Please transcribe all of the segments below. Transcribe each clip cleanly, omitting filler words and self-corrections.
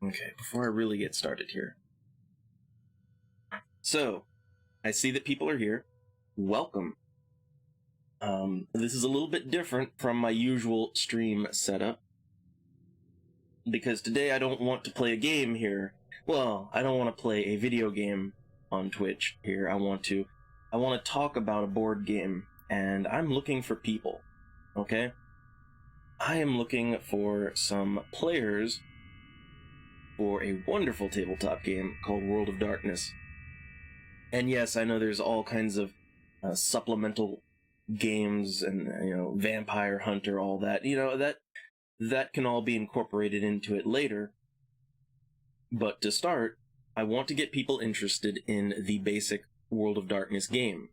Okay, before I really get started here. So, I see that people are here. Welcome. This is a little bit different from my usual stream setup, because today I don't want to play a game here. Well, I don't want to play a video game on Twitch here. I want to talk about a board game, and I'm looking for people, okay? I am looking for some players for a wonderful tabletop game called World of Darkness. And yes, I know there's all kinds of supplemental games and, Vampire Hunter, all that. That can all be incorporated into it later. But to start, I want to get people interested in the basic World of Darkness game.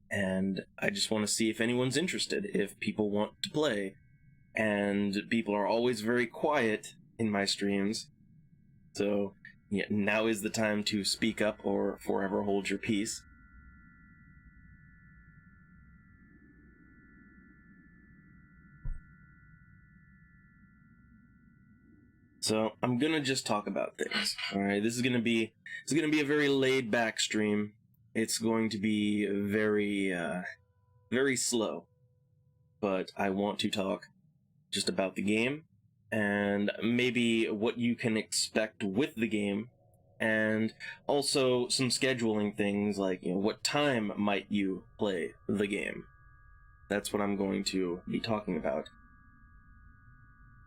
And I just want to see if anyone's interested, if people want to play. And people are always very quiet in my streams. So, yeah, now is the time to speak up or forever hold your peace. So I'm gonna just talk about things. All right, this is gonna be a very laid back stream. It's going to be very very slow, but I want to talk just about the game and maybe what you can expect with the game, and also some scheduling things like what time might you play the game. That's what I'm going to be talking about.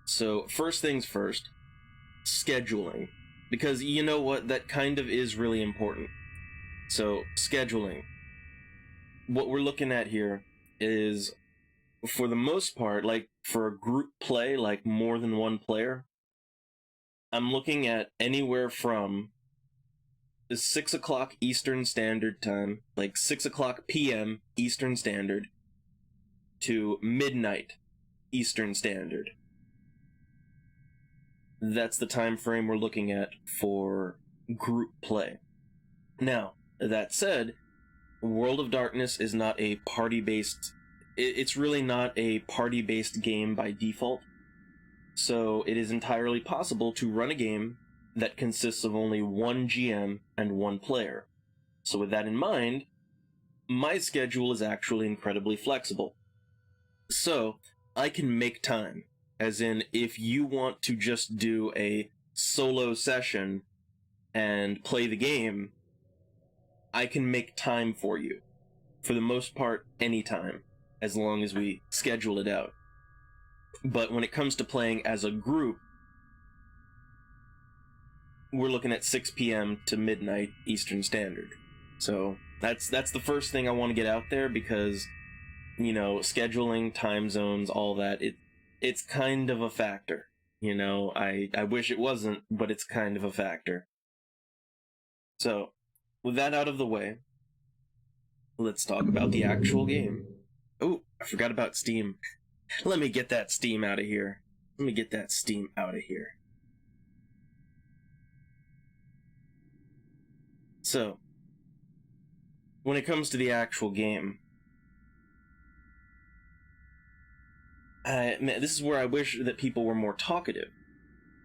So first things first. Scheduling, because you know what, that kind of is really important. So scheduling, what we're looking at here is, for the most part, like for a group play, like more than one player, I'm looking at anywhere from 6 o'clock Eastern Standard Time, like 6 o'clock p.m. Eastern Standard, to midnight Eastern Standard. That's the time frame we're looking at for group play. Now, that said, World of Darkness is not a party-based... It's really not a party-based game by default. So it is entirely possible to run a game that consists of only one GM and one player. So with that in mind, my schedule is actually incredibly flexible. So I can make time. As in, if you want to just do a solo session and play the game, I can make time for you. For the most part, anytime, as long as we schedule it out. But when it comes to playing as a group, we're looking at 6 p.m. to midnight Eastern Standard. So that's the first thing I want to get out there, because, scheduling, time zones, all that, it's kind of a factor. I wish it wasn't, but it's kind of a factor. So, with that out of the way, let's talk about the actual game. Oh, I forgot about Steam. Let me get that Steam out of here. So, when it comes to the actual game, man, this is where I wish that people were more talkative.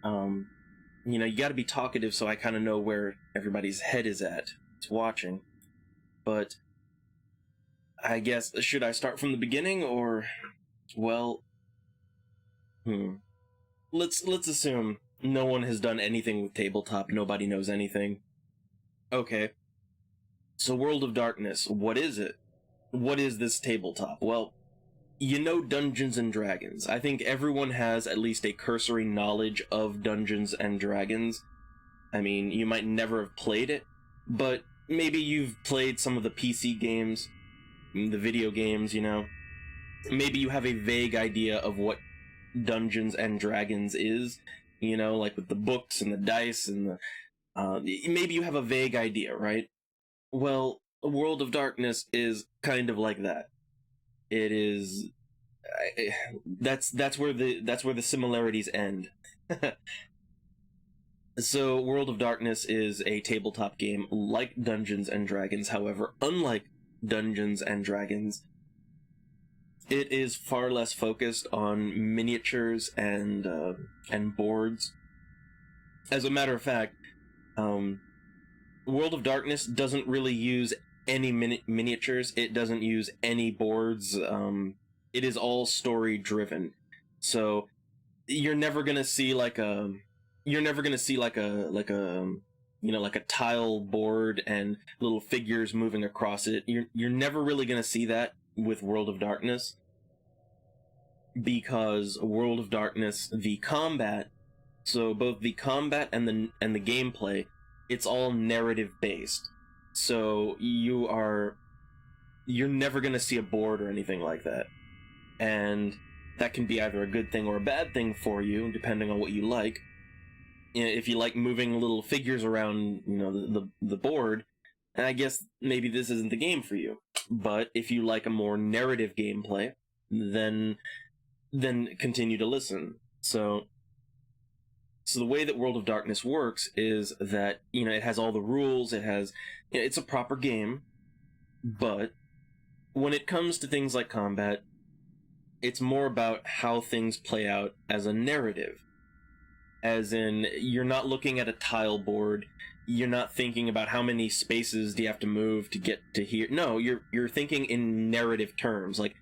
You gotta be talkative so I kind of know where everybody's head is at. It's watching. But I guess, should I start from the beginning, or... Well... Let's assume no one has done anything with tabletop, nobody knows anything. Okay. So World of Darkness, what is it? What is this tabletop? Well, Dungeons and Dragons. I think everyone has at least a cursory knowledge of Dungeons and Dragons. I mean, you might never have played it, but maybe you've played some of the PC games, the video games, Maybe you have a vague idea of what Dungeons and Dragons is, like with the books and the dice and maybe you have a vague idea, right? Well, World of Darkness is kind of like that. It is... that's where the similarities end. So, World of Darkness is a tabletop game like Dungeons and Dragons. However, unlike Dungeons and Dragons, it is far less focused on miniatures and boards. As a matter of fact, World of Darkness doesn't really use any miniatures. It doesn't use any boards. It is all story driven. So you're never gonna see like a like a tile board and little figures moving across it. You're never really gonna see that with World of Darkness, because World of Darkness, the combat, so both the combat and the gameplay, it's all narrative based. So you're never gonna see a board or anything like that. And that can be either a good thing or a bad thing for you, depending on what you like. If you like moving little figures around, the board, I guess maybe this isn't the game for you. But if you like a more narrative gameplay, then continue to listen. So the way that World of Darkness works is that, it has all the rules, it's a proper game, but when it comes to things like combat, it's more about how things play out as a narrative. As in, you're not looking at a tile board, you're not thinking about how many spaces do you have to move to get to here. No, you're thinking in narrative terms. Like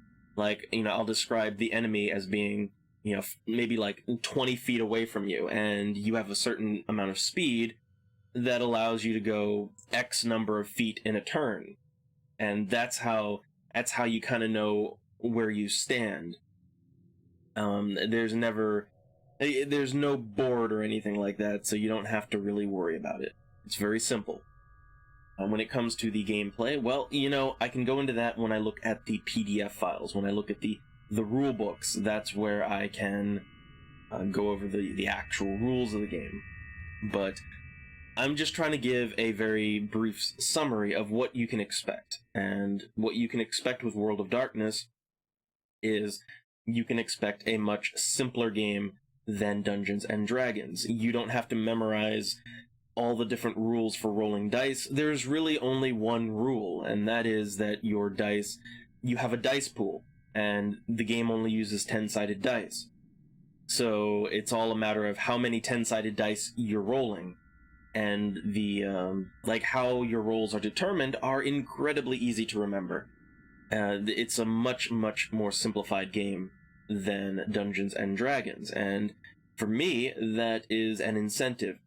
I'll describe the enemy as being, maybe like 20 feet away from you, and you have a certain amount of speed that allows you to go X number of feet in a turn. And that's how you kind of know where you stand. There's no board or anything like that, so you don't have to really worry about it. It's very simple. When it comes to the gameplay, well, I can go into that when I look at the PDF files. When I look at the rule books, that's where I can go over the actual rules of the game. But I'm just trying to give a very brief summary of what you can expect. And what you can expect with World of Darkness is you can expect a much simpler game than Dungeons and Dragons. You don't have to memorize all the different rules for rolling dice. There's really only one rule, and that is that you have a dice pool, and the game only uses 10-sided dice. So it's all a matter of how many 10-sided dice you're rolling. And the how your rolls are determined are incredibly easy to remember. It's a much, much more simplified game than Dungeons and Dragons, and for me, that is an incentive.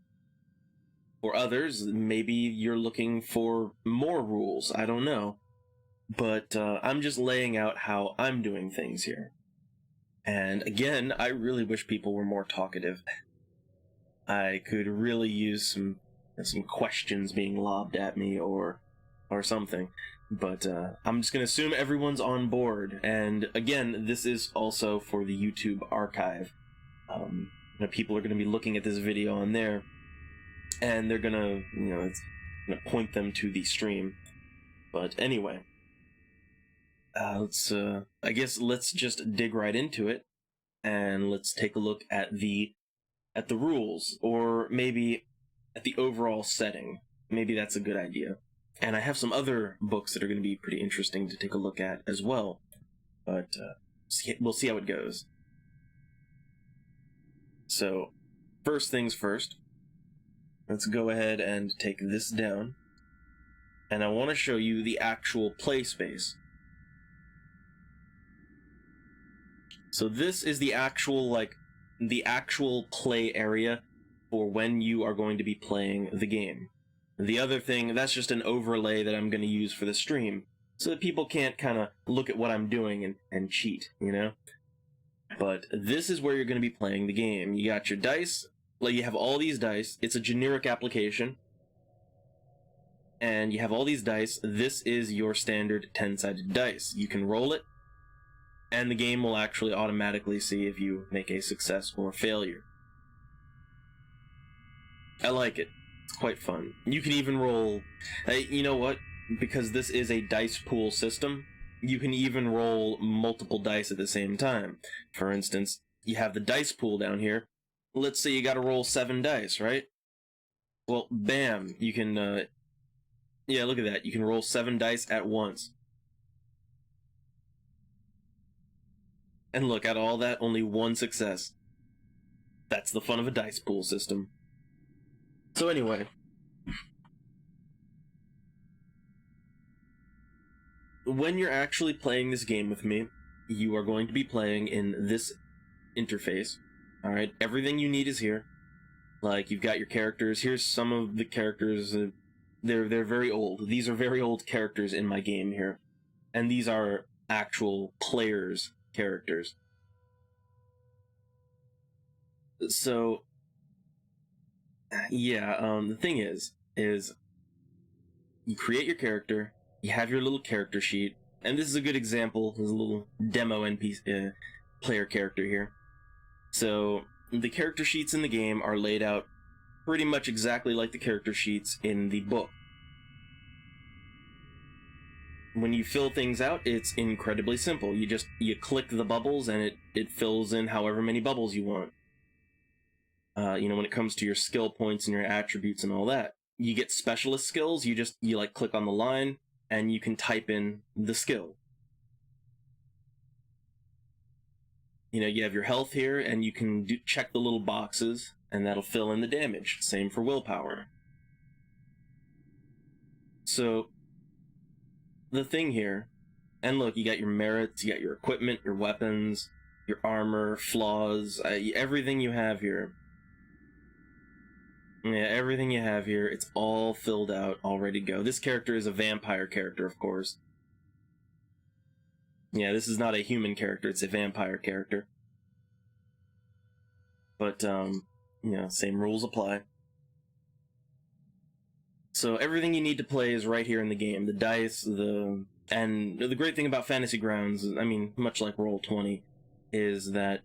For others, maybe you're looking for more rules, I don't know. But I'm just laying out how I'm doing things here. And again, I really wish people were more talkative. I could really use some questions being lobbed at me or something. But I'm just going to assume everyone's on board. And again, this is also for the YouTube archive. People are going to be looking at this video on there, and they're going to, it's going to point them to the stream. But anyway, I guess let's just dig right into it, and let's take a look at the rules, or maybe at the overall setting. Maybe that's a good idea. And I have some other books that are going to be pretty interesting to take a look at as well. But we'll see how it goes. So, first things first, let's go ahead and take this down. And I want to show you the actual play space. So this is the actual play area for when you are going to be playing the game. The other thing, that's just an overlay that I'm going to use for the stream, so that people can't kind of look at what I'm doing and cheat, But this is where you're going to be playing the game. You got your dice, you have all these dice. It's a generic application. And you have all these dice. This is your standard 10-sided dice. You can roll it, and the game will actually automatically see if you make a success or failure. I like it. It's quite fun. You can even roll... you know what? Because this is a dice pool system, you can even roll multiple dice at the same time. For instance, you have the dice pool down here. Let's say you gotta roll 7 dice, right? Well, bam, you can... yeah, look at that. You can roll 7 dice at once. And look, out of all that, only 1 success. That's the fun of a dice pool system. So anyway, when you're actually playing this game with me, you are going to be playing in this interface. All right, everything you need is here. Like, you've got your characters. Here's some of the characters. They're very old. These are very old characters in my game here, and these are actual players' characters. So, yeah, the thing is you create your character, you have your little character sheet, and this is a good example. There's a little demo NPC player character here. So the character sheets in the game are laid out pretty much exactly like the character sheets in the book. When you fill things out, it's incredibly simple. You click the bubbles and it fills in however many bubbles you want. When it comes to your skill points and your attributes and all that, you get specialist skills. You like click on the line and you can type in the skill. You have your health here, and you can check the little boxes, and that'll fill in the damage. Same for willpower. So, the thing here, and look, you got your merits, you got your equipment, your weapons, your armor, flaws, everything you have here. Yeah, everything you have here, it's all filled out, all ready to go. This character is a vampire character, of course. Yeah, this is not a human character, it's a vampire character. But, same rules apply. So everything you need to play is right here in the game. The dice, and the great thing about Fantasy Grounds, I mean, much like Roll20, is that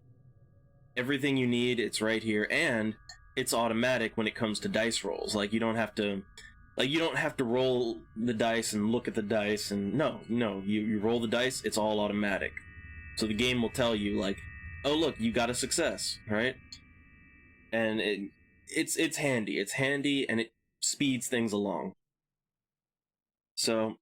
everything you need, it's right here, and it's automatic when it comes to dice rolls. Like, you don't have to roll the dice and look at the dice, and no, you roll the dice, it's all automatic. So the game will tell you, like, oh look, you got a success, right? And it's handy. It's handy, and it speeds things along. So,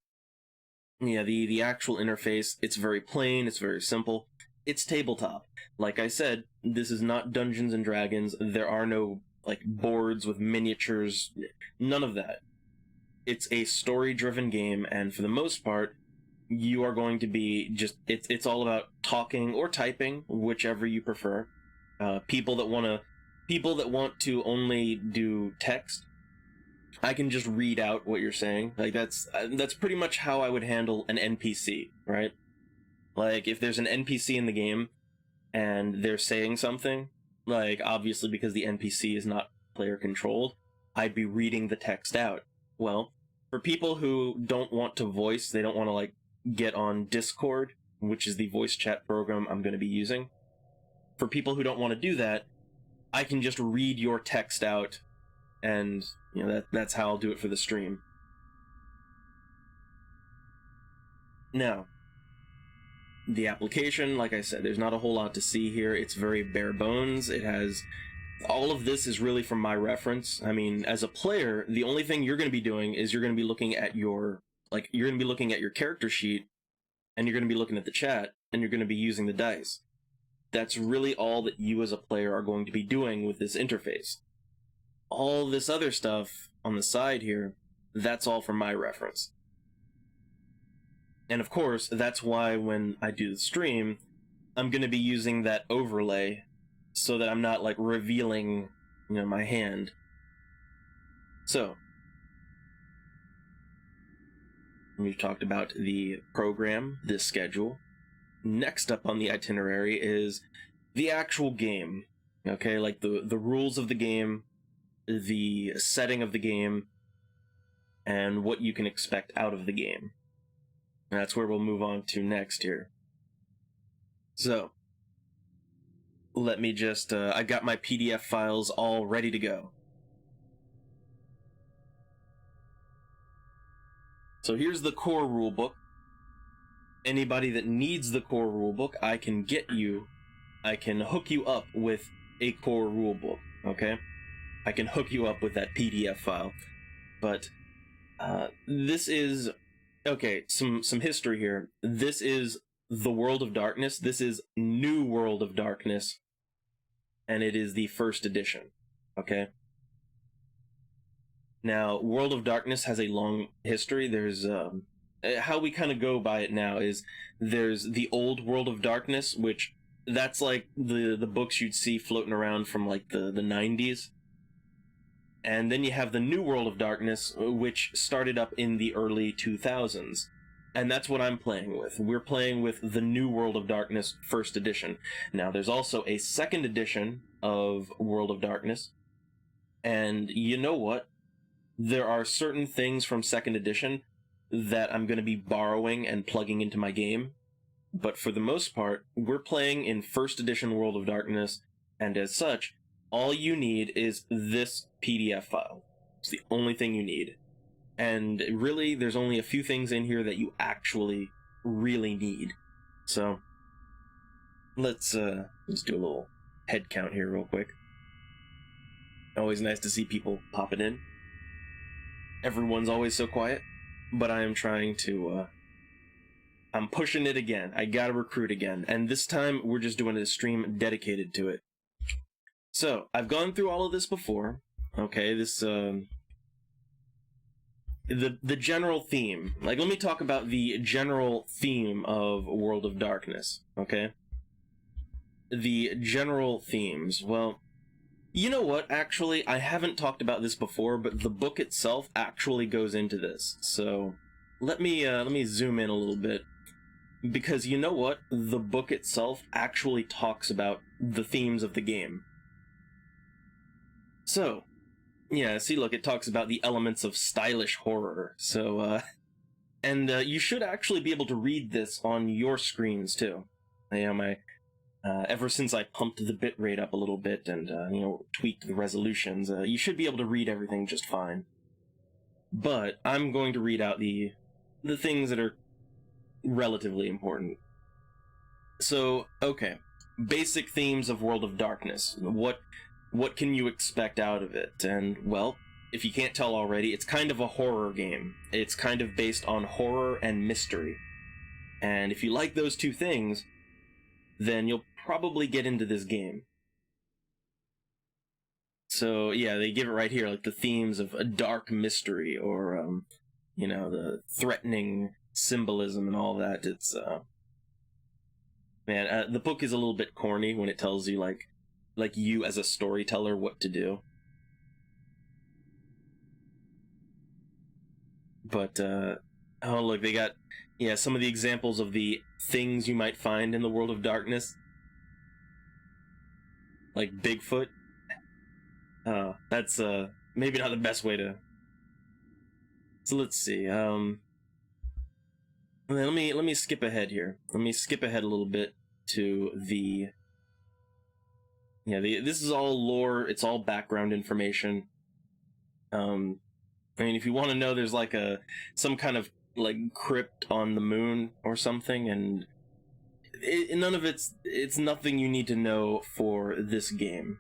yeah, the actual interface, it's very plain, it's very simple. It's tabletop. Like I said, this is not Dungeons and Dragons. There are no, like, boards with miniatures. None of that. It's a story-driven game, and for the most part, you are going to be it's all about talking or typing, whichever you prefer. People that want to only do text, I can just read out what you're saying. Like, that's pretty much how I would handle an NPC, right? Like, if there's an NPC in the game and they're saying something, like, obviously because the NPC is not player controlled, I'd be reading the text out. Well, for people who don't want to voice, they don't want to, like, get on Discord, which is the voice chat program I'm going to be using. For people who don't want to do that, I can just read your text out, and that's how I'll do it for the stream. Now, the application, like I said, there's not a whole lot to see here. It's very bare bones. All of this is really from my reference. I mean, as a player, the only thing you're going to be doing is you're going to be looking at your character sheet, and you're going to be looking at the chat, and you're going to be using the dice. That's really all that you as a player are going to be doing with this interface. All this other stuff on the side here, that's all from my reference. And of course, that's why when I do the stream, I'm going to be using that overlay so that I'm not, like, revealing, my hand. So, we've talked about the program, the schedule. Next up on the itinerary is the actual game. Okay, like the rules of the game, the setting of the game, and what you can expect out of the game. And that's where we'll move on to next here. So, let me just, I got my PDF files all ready to go. So here's the core rulebook. Anybody that needs the core rulebook, I can hook you up with a core rulebook, okay? I can hook you up with that PDF file. But, this is, okay, some history here. This is the World of Darkness. This is New World of Darkness. And it is the first edition, okay? Now, World of Darkness has a long history. There's how we kind of go by it now is there's the old World of Darkness, which that's like the books you'd see floating around from like the 90s. And then you have the new World of Darkness, which started up in the early 2000s. And that's what I'm playing with. We're playing with the new World of Darkness first edition. Now, there's also a second edition of World of Darkness. And you know what? There are certain things from second edition that I'm going to be borrowing and plugging into my game. But for the most part, we're playing in first edition World of Darkness, and as such, all you need is this PDF file. It's the only thing you need. And really, there's only a few things in here that you actually really need. So, let's do a little head count here real quick. Always nice to see people popping in. Everyone's always so quiet, but I am trying to, I'm pushing it again. I gotta recruit again, and this time we're just doing a stream dedicated to it. So, I've gone through all of this before. Okay, this, the general theme. Like, let me talk about the general theme of World of Darkness, okay? The general themes. Well, you know what? Actually, I haven't talked about this before, but the book itself actually goes into this. So, let me zoom in a little bit. Because you know what? The book itself actually talks about the themes of the game. So, yeah, see, look, it talks about the elements of stylish horror. So, and you should actually be able to read this on your screens, too. Ever since I pumped the bitrate up a little bit and, tweaked the resolutions, you should be able to read everything just fine. But I'm going to read out the things that are relatively important. So, okay. Basic themes of World of Darkness. What can you expect out of it? And, well, if you can't tell already, it's kind of a horror game. It's kind of based on horror and mystery. And if you like those two things, then you'll probably get into this game. So, yeah, they give it right here, like the themes of a dark mystery or, the threatening symbolism and all that. It's, man, the book is a little bit corny when it tells you, like you as a storyteller what to do. But, oh look, they got, some of the examples of the things you might find in the World of Darkness. Like Bigfoot. That's, maybe not the best way to... So let's see, let me skip ahead here. Let me skip ahead a little bit to the... this is all lore, it's all background information. If you want to know, there's like some kind of like crypt on the moon or something, and none of it's nothing you need to know for this game.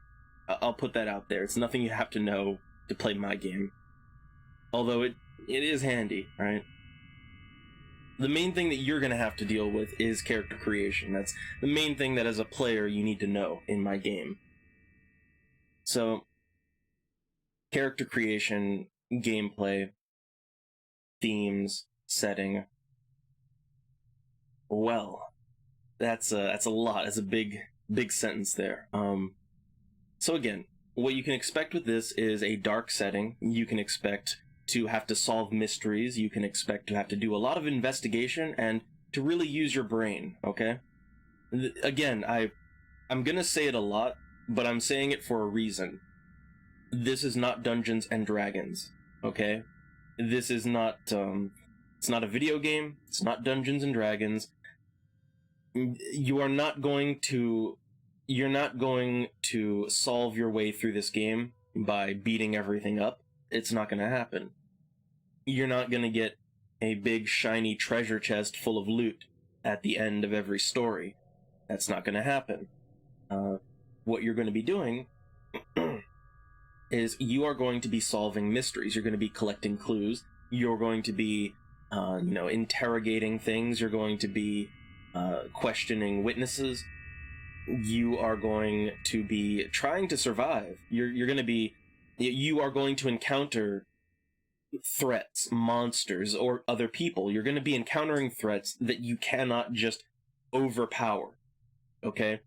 I'll put that out there. It's nothing you have to know to play my game. Although it is handy, right? The main thing that you're going to have to deal with is character creation. That's the main thing that as a player you need to know in my game. So, character creation, gameplay, themes, setting. Well, that's a lot. That's a big sentence there. So again, what you can expect with this is a dark setting. You can expect to have to solve mysteries. You can expect to have to do a lot of investigation and to really use your brain, okay? Again, I'm gonna say it a lot, but I'm saying it for a reason. This is not Dungeons and Dragons, okay? This is not, it's not a video game. It's not Dungeons and Dragons. You're not going to solve your way through this game by beating everything up. It's not going to happen. You're not going to get a big shiny treasure chest full of loot at the end of every story. That's not going to happen. What you're going to be doing is you are going to be solving mysteries. You're going to be collecting clues. You're going to be, interrogating things. You're going to be questioning witnesses. You are going to be trying to survive. You are going to encounter threats, monsters, or other people. You're going to be encountering threats that you cannot just overpower, okay?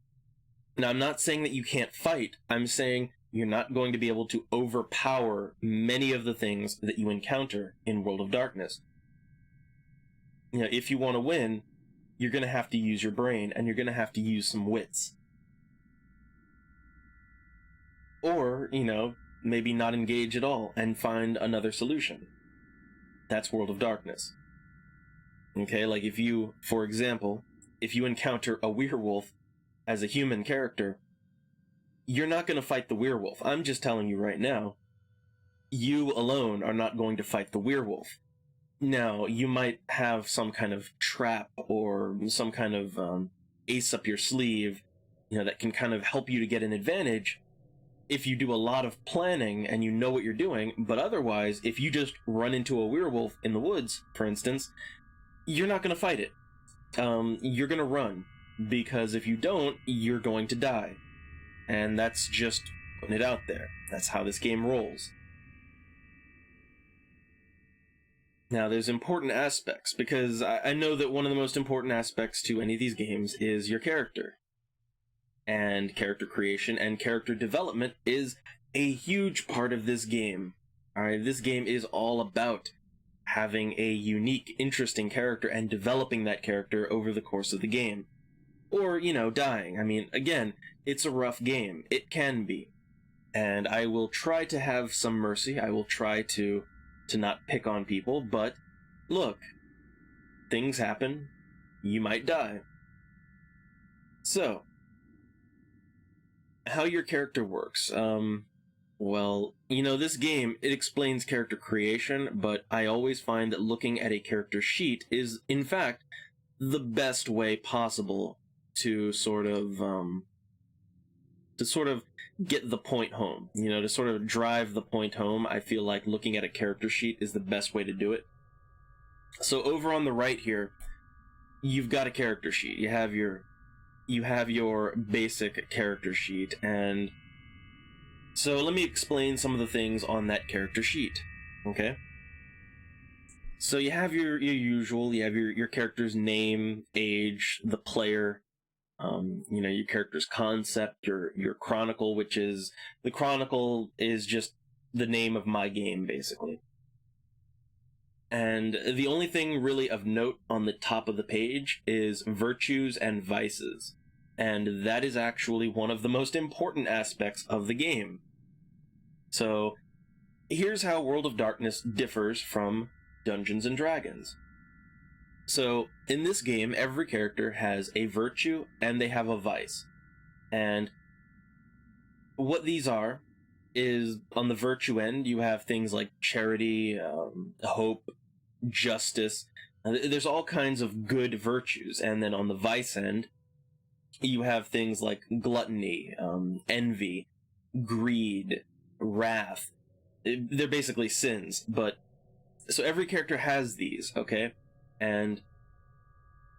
Now, I'm not saying that you can't fight. I'm saying you're not going to be able to overpower many of the things that you encounter in World of Darkness. You know, if you want to win, you're going to have to use your brain, and you're going to have to use some wits. Or, you know, maybe not engage at all and find another solution. That's World of Darkness. Okay, like if you, for example, if you encounter a werewolf as a human character, you're not going to fight the werewolf. I'm just telling you right now, you alone are not going to fight the werewolf. Now, you might have some kind of trap or some kind of ace up your sleeve, you know, that can kind of help you to get an advantage if you do a lot of planning and you know what you're doing. But otherwise, if you just run into a werewolf in the woods, for instance, you're not going to fight it. You're going to run, because if you don't, you're going to die. And that's just putting it out there. That's how this game rolls. Now, there's important aspects, because I know that one of the most important aspects to any of these games is your character. And character creation and character development is a huge part of this game. Alright, this game is all about having a unique, interesting character and developing that character over the course of the game. Or, you know, dying. I mean, again, it's a rough game. It can be. And I will try to have some mercy. I will try to not pick on people, but look, things happen. You might die. So, how your character works. Well, you know, this game, it explains character creation, but I always find that looking at a character sheet is, in fact, the best way possible to sort of get the point home. You know, to sort of drive the point home, I feel like looking at a character sheet is the best way to do it. So over on the right here, you've got a character sheet. You have your basic character sheet, and so let me explain some of the things on that character sheet, okay? So you have your usual, you have your character's name, age, the player, you know, your character's concept, your chronicle, which is, the chronicle is just the name of my game, basically. And the only thing really of note on the top of the page is virtues and vices. And that is actually one of the most important aspects of the game. So, here's how World of Darkness differs from Dungeons and Dragons. So, in this game, every character has a virtue and they have a vice. And what these are is, on the virtue end, you have things like charity, hope, justice. There's all kinds of good virtues. And then on the vice end, you have things like gluttony, envy, greed, wrath. They're basically sins, but so every character has these, okay? And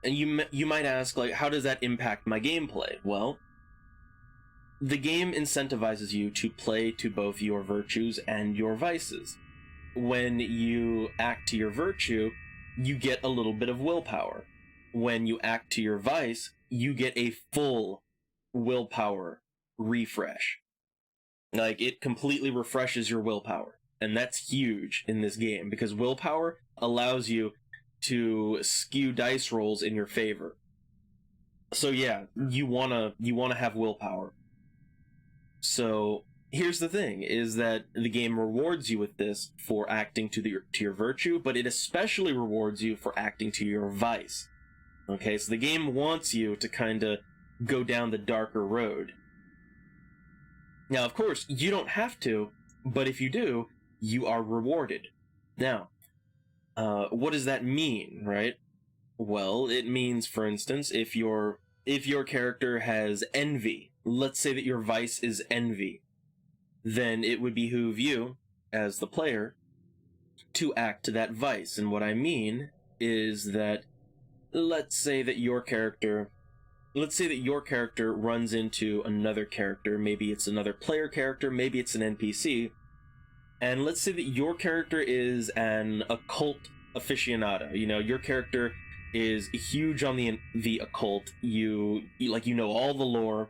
you might ask, like, how does that impact my gameplay? Well, the game incentivizes you to play to both your virtues and your vices. When you act to your virtue, you get a little bit of willpower. When you act to your vice, you get a full willpower refresh. Like, it completely refreshes your willpower. And that's huge in this game, because willpower allows you to skew dice rolls in your favor. So yeah, you wanna have willpower. So here's the thing, is that the game rewards you with this for acting to your virtue, but it especially rewards you for acting to your vice. Okay, so the game wants you to kind of go down the darker road. Now, of course, you don't have to, but if you do, you are rewarded. Now, what does that mean, right? Well, it means, for instance, if your character has envy, let's say that your vice is envy, then it would behoove you, as the player, to act to that vice. And what I mean is that, let's say that your character runs into another character, maybe it's another player character, maybe it's an NPC, And let's say that your character is an occult aficionado. You know, your character is huge on the occult. You know all the lore.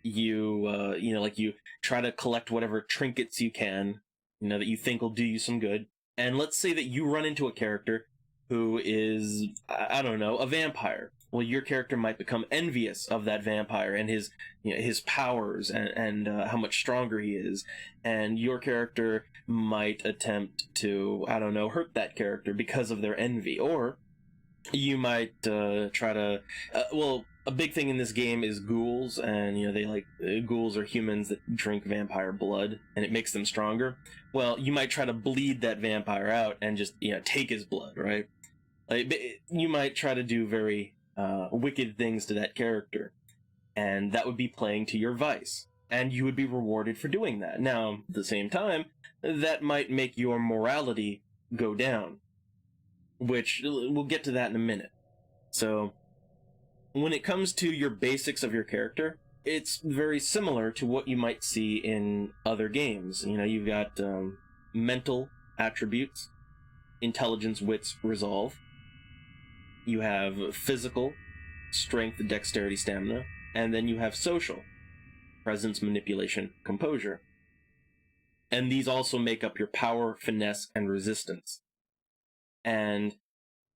You try to collect whatever trinkets you can, that you think will do you some good. And let's say that you run into a character who is, I don't know, a vampire. Well, your character might become envious of that vampire and his powers and how much stronger he is, and your character might attempt to, I don't know, hurt that character because of their envy. Or you might try to well, a big thing in this game is ghouls, and ghouls are humans that drink vampire blood and it makes them stronger. Well, you might try to bleed that vampire out and just take his blood, right? Like, you might try to do very wicked things to that character, and that would be playing to your vice, and you would be rewarded for doing that. Now, at the same time, that might make your morality go down, which we'll get to that in a minute. So, when it comes to your basics of your character, it's very similar to what you might see in other games. You've got mental attributes, intelligence, wits, resolve. You have physical, strength, dexterity, stamina, and then you have social, presence, manipulation, composure. And these also make up your power, finesse, and resistance. And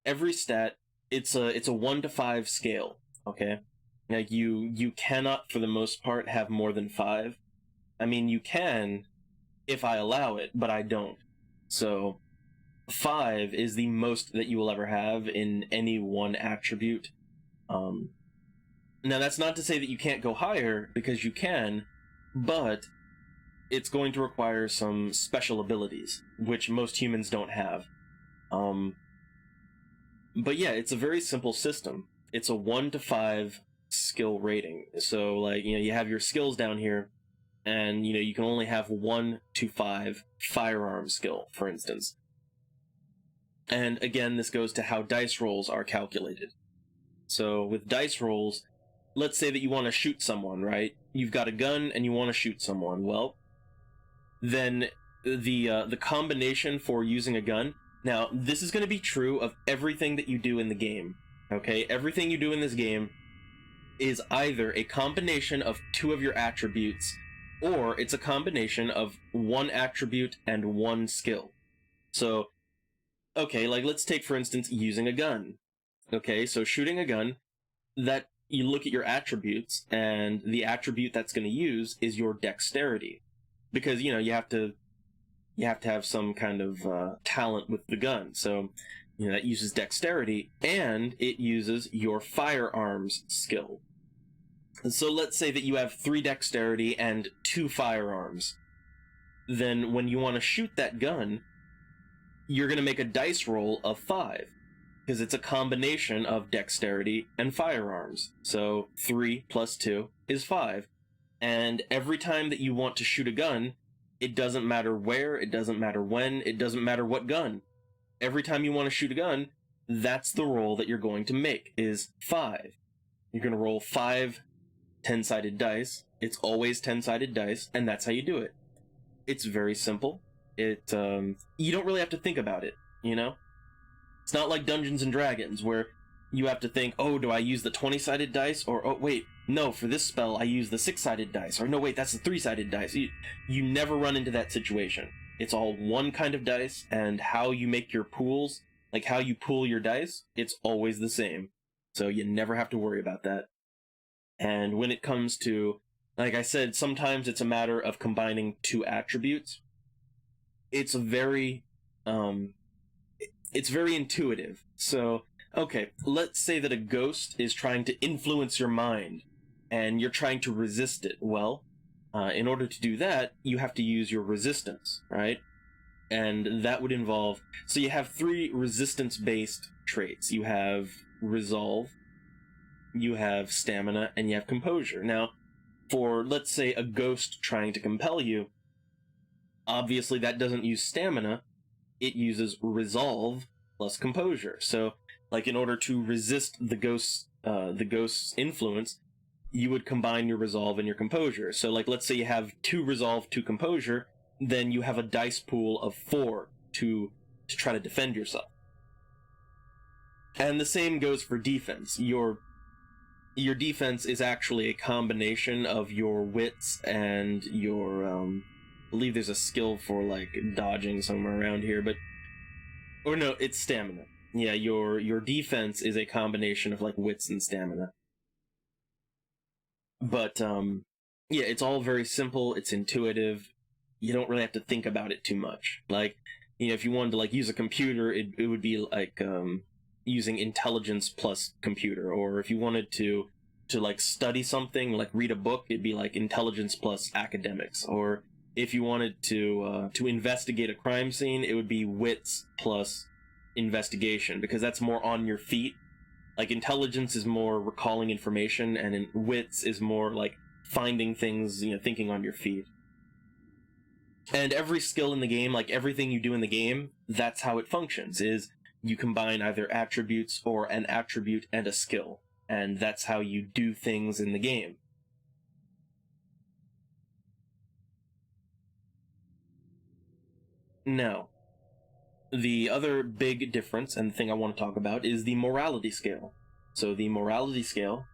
every stat, it's a 1 to 5 scale, okay? Like, you cannot, for the most part, have more than 5. I mean, you can if I allow it, but I don't. So 5 is the most that you will ever have in any one attribute. Now, that's not to say that you can't go higher, because you can, but it's going to require some special abilities, which most humans don't have. But yeah, it's a very simple system. It's a 1 to 5 skill rating. So, like, you have your skills down here, and, you can only have 1 to 5 firearm skill, for instance. And again, this goes to how dice rolls are calculated. So with dice rolls, let's say that you want to shoot someone, right? You've got a gun and you want to shoot someone. Well, then the combination for using a gun. Now, this is going to be true of everything that you do in the game. Okay, everything you do in this game is either a combination of 2 of your attributes, or it's a combination of 1 attribute and 1 skill. So, okay, like, let's take, for instance, using a gun. Okay, so shooting a gun, that you look at your attributes, and the attribute that's going to use is your dexterity, because you have to have some kind of talent with the gun. So that uses dexterity, and it uses your firearms skill. So let's say that you have 3 dexterity and 2 firearms. Then when you want to shoot that gun, you're going to make a dice roll of 5, because it's a combination of dexterity and firearms. So 3 plus 2 is 5. And every time that you want to shoot a gun, it doesn't matter where, it doesn't matter when, it doesn't matter what gun. Every time you want to shoot a gun, that's the roll that you're going to make, is 5. You're going to roll 5 10-sided dice. It's always 10-sided dice, and that's how you do it. It's very simple. You don't really have to think about it, It's not like Dungeons and Dragons, where you have to think, oh, do I use the 20-sided dice? Or, oh, wait, no, for this spell, I use the 6-sided dice. Or, no, wait, that's the 3-sided dice. You never run into that situation. It's all one kind of dice, and how you make your pools, like how you pool your dice, it's always the same. So you never have to worry about that. And when it comes to, like I said, sometimes it's a matter of combining 2 attributes. It's very intuitive. So, okay, let's say that a ghost is trying to influence your mind, and you're trying to resist it. Well, in order to do that, you have to use your resistance, right? And that would involve... So you have 3 resistance-based traits. You have resolve, you have stamina, and you have composure. Now, for, let's say, a ghost trying to compel you, obviously that doesn't use stamina, it uses resolve plus composure. So, like, in order to resist the ghost's influence, you would combine your resolve and your composure. So, like, let's say you have 2 resolve, 2 composure, then you have a dice pool of 4 to try to defend yourself. And the same goes for defense. Your defense is actually a combination of your wits and your, I believe there's a skill for, like, dodging somewhere around here, but, or no, it's stamina. Yeah, your defense is a combination of, like, wits and stamina. But, yeah, it's all very simple, it's intuitive, you don't really have to think about it too much. Like, you know, if you wanted to, like, use a computer, it would be, like, using intelligence plus computer, or if you wanted to like study something, like read a book, it'd be like intelligence plus academics, or if you wanted to investigate a crime scene, it would be wits plus investigation, because that's more on your feet. Like, intelligence is more recalling information, and wits is more like finding things, you know, thinking on your feet. And every skill in the game, like everything you do in the game, that's how it functions, is you combine either attributes or an attribute and a skill, and that's how you do things in the game. Now, the other big difference, and the thing I want to talk about, is the morality scale. So the morality scale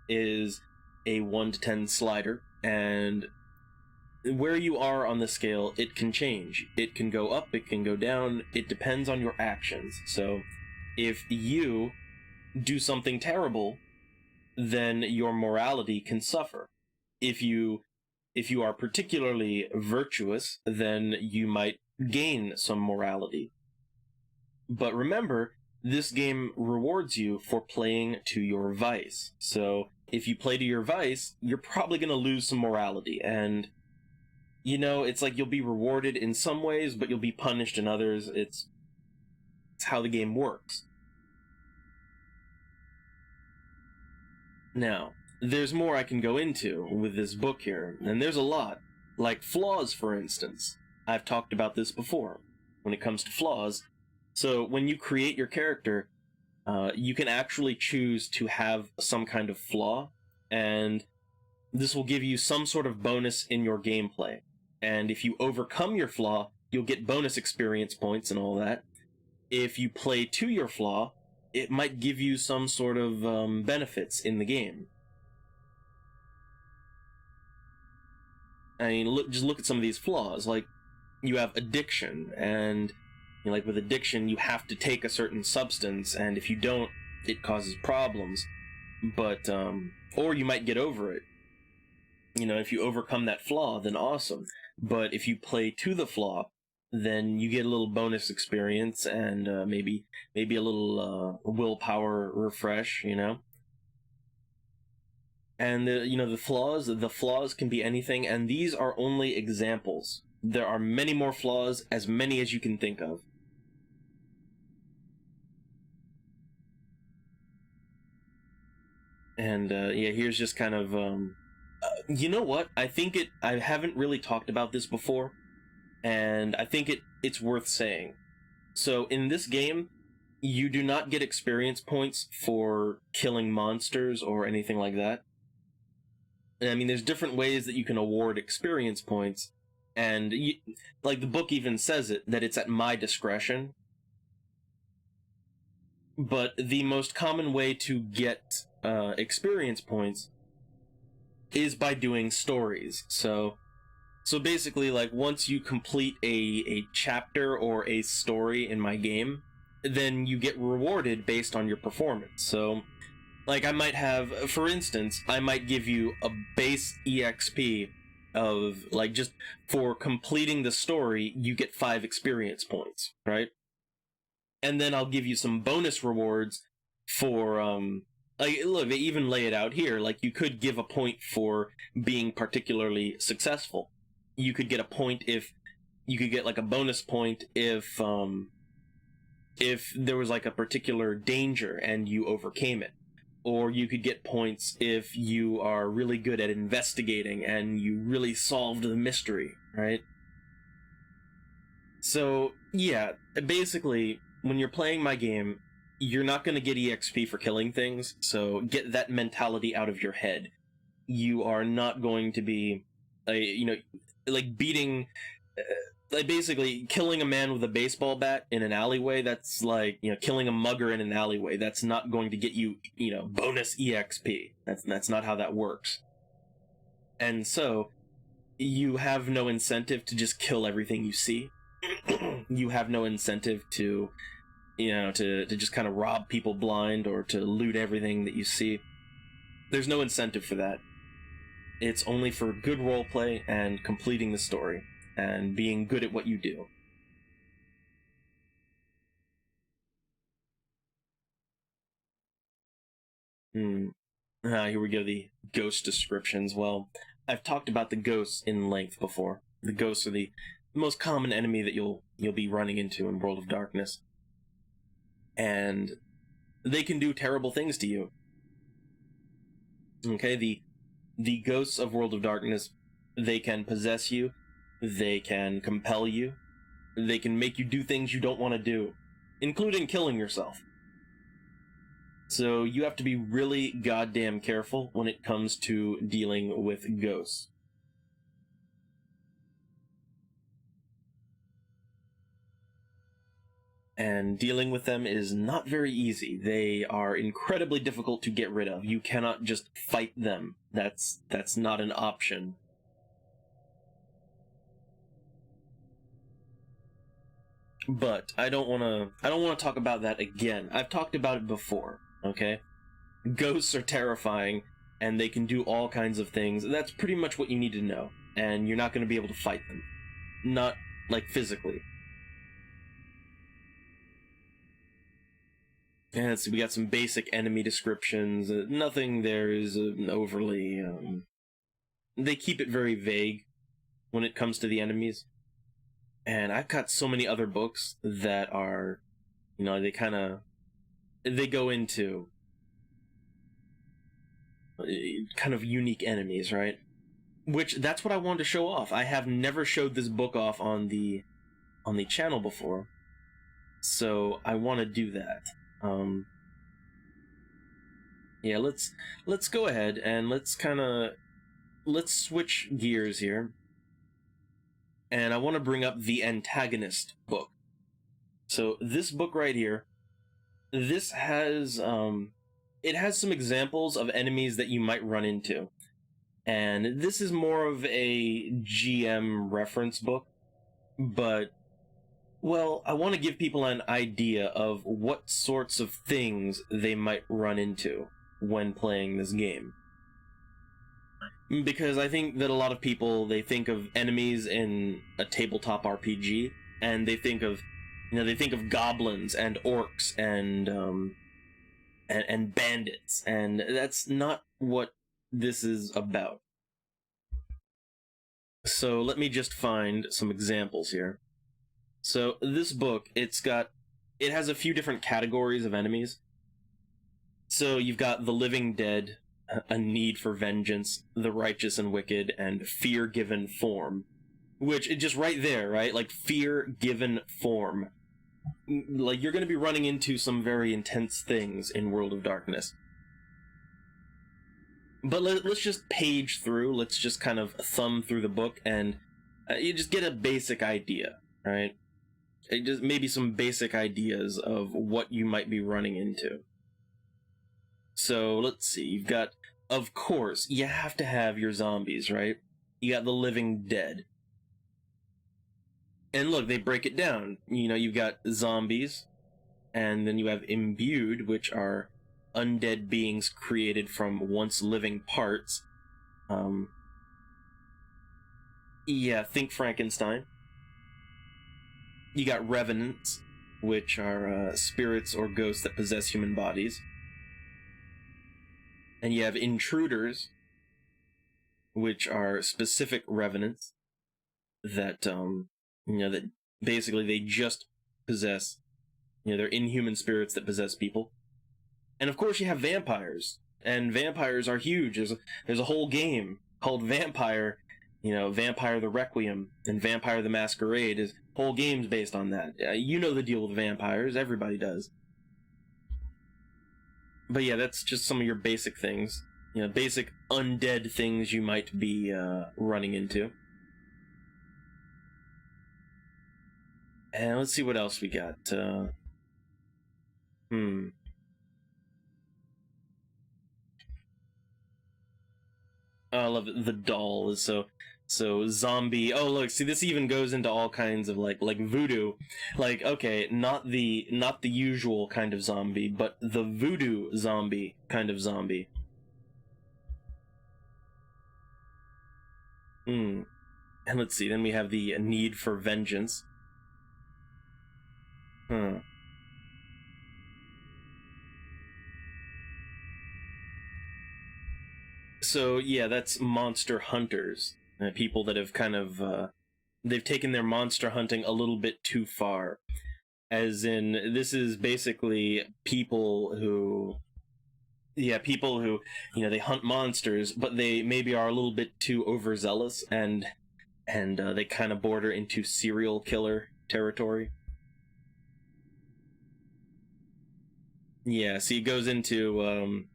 is a 1 to 10 slider, and where you are on the scale, it can change. It can go up, it can go down, it depends on your actions. So if you do something terrible, then your morality can suffer. If you are particularly virtuous, then you might gain some morality. But remember, this game rewards you for playing to your vice. So if you play to your vice, you're probably going to lose some morality, and you know, it's like you'll be rewarded in some ways, but you'll be punished in others. It's how the game works. Now, there's more I can go into with this book here, and there's a lot. Like flaws, for instance. I've talked about this before, when it comes to flaws. So when you create your character, you can actually choose to have some kind of flaw, and this will give you some sort of bonus in your gameplay. And if you overcome your flaw, you'll get bonus experience points and all that. If you play to your flaw, it might give you some sort of benefits in the game. I mean, just look at some of these flaws. Like, you have addiction, and you know, like with addiction, you have to take a certain substance, and if you don't, it causes problems. But, or you might get over it. You know, if you overcome that flaw, then awesome. But if you play to the flaw, then you get a little bonus experience and maybe a little willpower refresh, you know? And you know, the flaws can be anything, and these are only examples. There are many more flaws, as many as you can think of. And yeah, here's just kind of you know what? I haven't really talked about this before, and I think it's worth saying. So in this game, you do not get experience points for killing monsters or anything like that. I mean, there's different ways that you can award experience points, and like the book even says it, that it's at my discretion. But the most common way to get experience points is by doing stories. So basically, like, once you complete a chapter or a story in my game, then you get rewarded based on your performance. So, like, I might have, for instance, I might give you a base EXP of, like, just for completing the story, you get 5 experience points, right? And then I'll give you some bonus rewards for, like, look, they even lay it out here. Like, you could give a point for being particularly successful. You could get a point you could get, like, a bonus point if there was, like, a particular danger and you overcame it. Or you could get points if you are really good at investigating and you really solved the mystery, right? So, yeah, basically, when you're playing my game, you're not going to get EXP for killing things, so get that mentality out of your head. You are not going to be, you know, like, beating like basically killing a man with a baseball bat in an alleyway, that's like, killing a mugger in an alleyway. That's not going to get you, bonus EXP. That's not how that works. And so you have no incentive to just kill everything you see. You have no incentive to, to just kind of rob people blind or to loot everything that you see. There's no incentive for that. It's only for good roleplay and completing the story and being good at what you do. Here we go, the ghost descriptions. Well, I've talked about the ghosts in length before. The ghosts are the most common enemy that you'll be running into in World of Darkness. And they can do terrible things to you. Okay, the ghosts of World of Darkness, they can possess you, they can compel you, they can make you do things you don't want to do, including killing yourself. So you have to be really goddamn careful when it comes to dealing with ghosts. And dealing with them is not very easy. They are incredibly difficult to get rid of. You cannot just fight them. That's not an option. But I don't want to talk about that again. I've talked about it before, okay? Ghosts are terrifying, and they can do all kinds of things. That's pretty much what you need to know. And you're not going to be able to fight them. Not, like, physically. And so we got some basic enemy descriptions. Nothing there is overly... they keep it very vague when it comes to the enemies. And I've got so many other books that are, they go into kind of unique enemies, right? Which, that's what I wanted to show off. I have never showed this book off on the channel before. So I want to do that. Yeah, let's go ahead and let's switch gears here. And I want to bring up the antagonist book. So this book right here, this has it has some examples of enemies that you might run into. And this is more of a GM reference book, but well, I want to give people an idea of what sorts of things they might run into when playing this game. Because I think that a lot of people, they think of enemies in a tabletop RPG, and they think of, goblins and orcs and bandits, and that's not what this is about. So let me just find some examples here. So this book, it has a few different categories of enemies. So you've got the living dead, a need for vengeance, the righteous and wicked, and fear given form. Which, just right there, right? Like, fear given form. Like, you're going to be running into some very intense things in World of Darkness. But let's just page through, let's just kind of thumb through the book, and you just get a basic idea, right? Just maybe some basic ideas of what you might be running into. So, let's see, you've got, of course, you have to have your zombies, right? You got the living dead. And look, they break it down. You've got zombies, and then you have imbued, which are undead beings created from once living parts. Yeah, think Frankenstein. You got revenants, which are spirits or ghosts that possess human bodies. And you have intruders, which are specific revenants that, that basically they just possess, they're inhuman spirits that possess people. And of course you have vampires, and vampires are huge. There's a whole game called Vampire, Vampire the Requiem and Vampire the Masquerade. Is whole games based on that. You know the deal with vampires, everybody does. But yeah, that's just some of your basic things. Basic undead things you might be running into. And let's see what else we got. I love it. The doll is so zombie. Oh, look, see, this even goes into all kinds of like voodoo. Like, okay, not the usual kind of zombie, but the voodoo zombie kind of zombie. And let's see, then we have the need for vengeance. So yeah, that's monster hunters. People that have kind of they've taken their monster hunting a little bit too far. As in, this is basically people who, they hunt monsters, but they maybe are a little bit too overzealous, and they kind of border into serial killer territory. Yeah, see, it goes into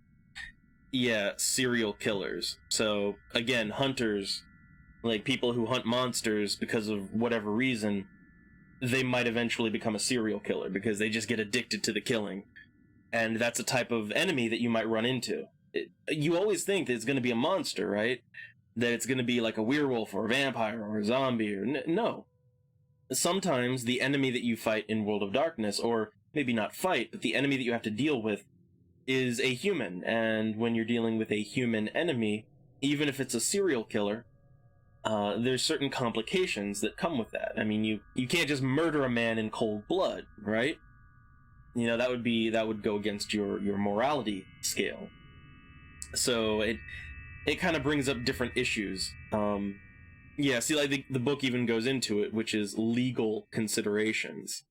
serial killers. So again, hunters, like people who hunt monsters because of whatever reason, they might eventually become a serial killer because they just get addicted to the killing. And that's a type of enemy that you might run into. You always think that it's going to be a monster, right? That it's going to be like a werewolf or a vampire or a zombie or no. Sometimes the enemy that you fight in World of Darkness, or maybe not fight, but the enemy that you have to deal with, is a human. And when you're dealing with a human enemy, even if it's a serial killer, there's certain complications that come with that. I mean, you can't just murder a man in cold blood, right? You know, that would go against your morality scale. So it kind of brings up different issues. Yeah, see, like the book even goes into it, which is legal considerations.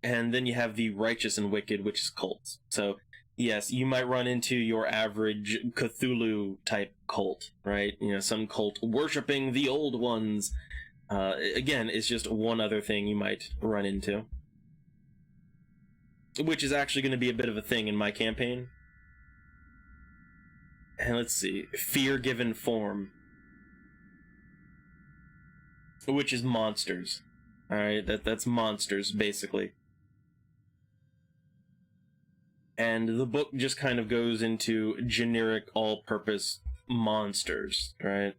And then you have the righteous and wicked, which is cults. So yes, you might run into your average Cthulhu type cult, right? You know, some cult worshiping the old ones. Again, it's just one other thing you might run into, which is actually going to be a bit of a thing in my campaign. And let's see, fear given form, which is monsters. All right, that's monsters basically. And the book just kind of goes into generic all-purpose monsters, right?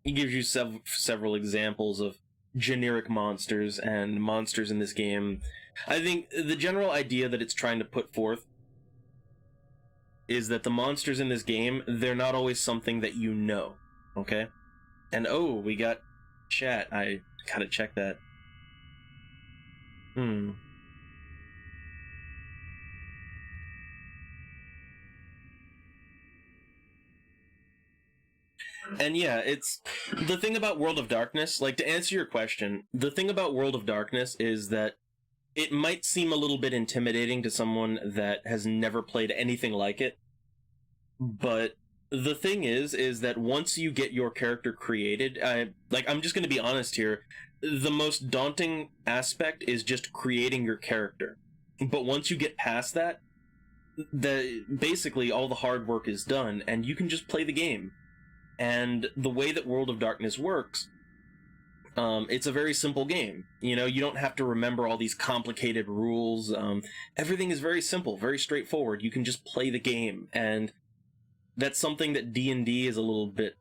He gives you several examples of generic monsters and monsters in this game. I think the general idea that it's trying to put forth is that the monsters in this game, they're not always something that you know, okay? And oh, we got chat. I gotta check that. And yeah, it's the thing about World of Darkness, like to answer your question, the thing about World of Darkness is that it might seem a little bit intimidating to someone that has never played anything like it. But the thing is that once you get your character created, I'm just going to be honest here, the most daunting aspect is just creating your character. But once you get past that, basically all the hard work is done and you can just play the game. And the way that World of Darkness works, it's a very simple game. You know, you don't have to remember all these complicated rules. Everything is very simple, very straightforward. You can just play the game, and that's something that D&D is a little bit.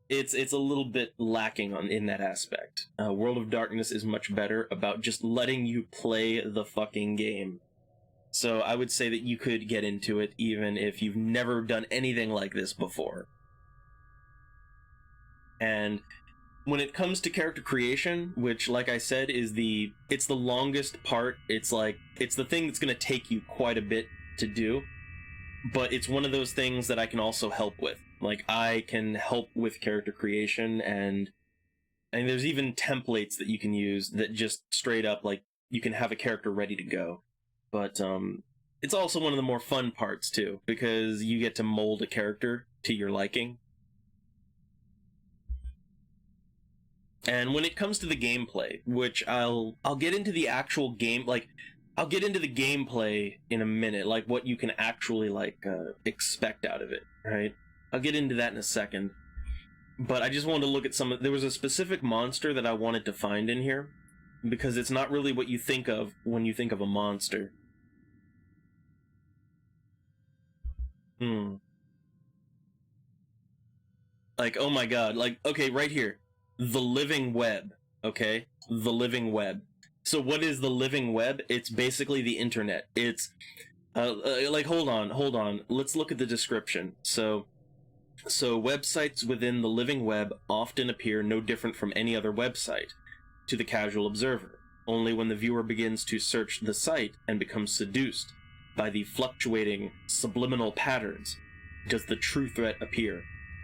It's a little bit lacking in that aspect. World of Darkness is much better about just letting you play the fucking game. So I would say that you could get into it even if you've never done anything like this before. And when it comes to character creation, which, like I said, it's the longest part. It's the thing that's going to take you quite a bit to do, but it's one of those things that I can also help with. Like, I can help with character creation, and there's even templates that you can use that just straight up, like, you can have a character ready to go. But it's also one of the more fun parts too, because you get to mold a character to your liking. And when it comes to the gameplay, which I'll get into the actual game, like I'll get into the gameplay in a minute, like what you can actually expect out of it, right? I'll get into that in a second. But I just wanted to look at there was a specific monster that I wanted to find in here, because it's not really what you think of when you think of a monster. Like, oh my god, like, okay, right here. The living web, okay? The living web. So what is the living web? It's basically the internet. It's, hold on. Let's look at the description. So websites within the living web often appear no different from any other website to the casual observer. Only when the viewer begins to search the site and becomes seduced by the fluctuating subliminal patterns does the true threat appear.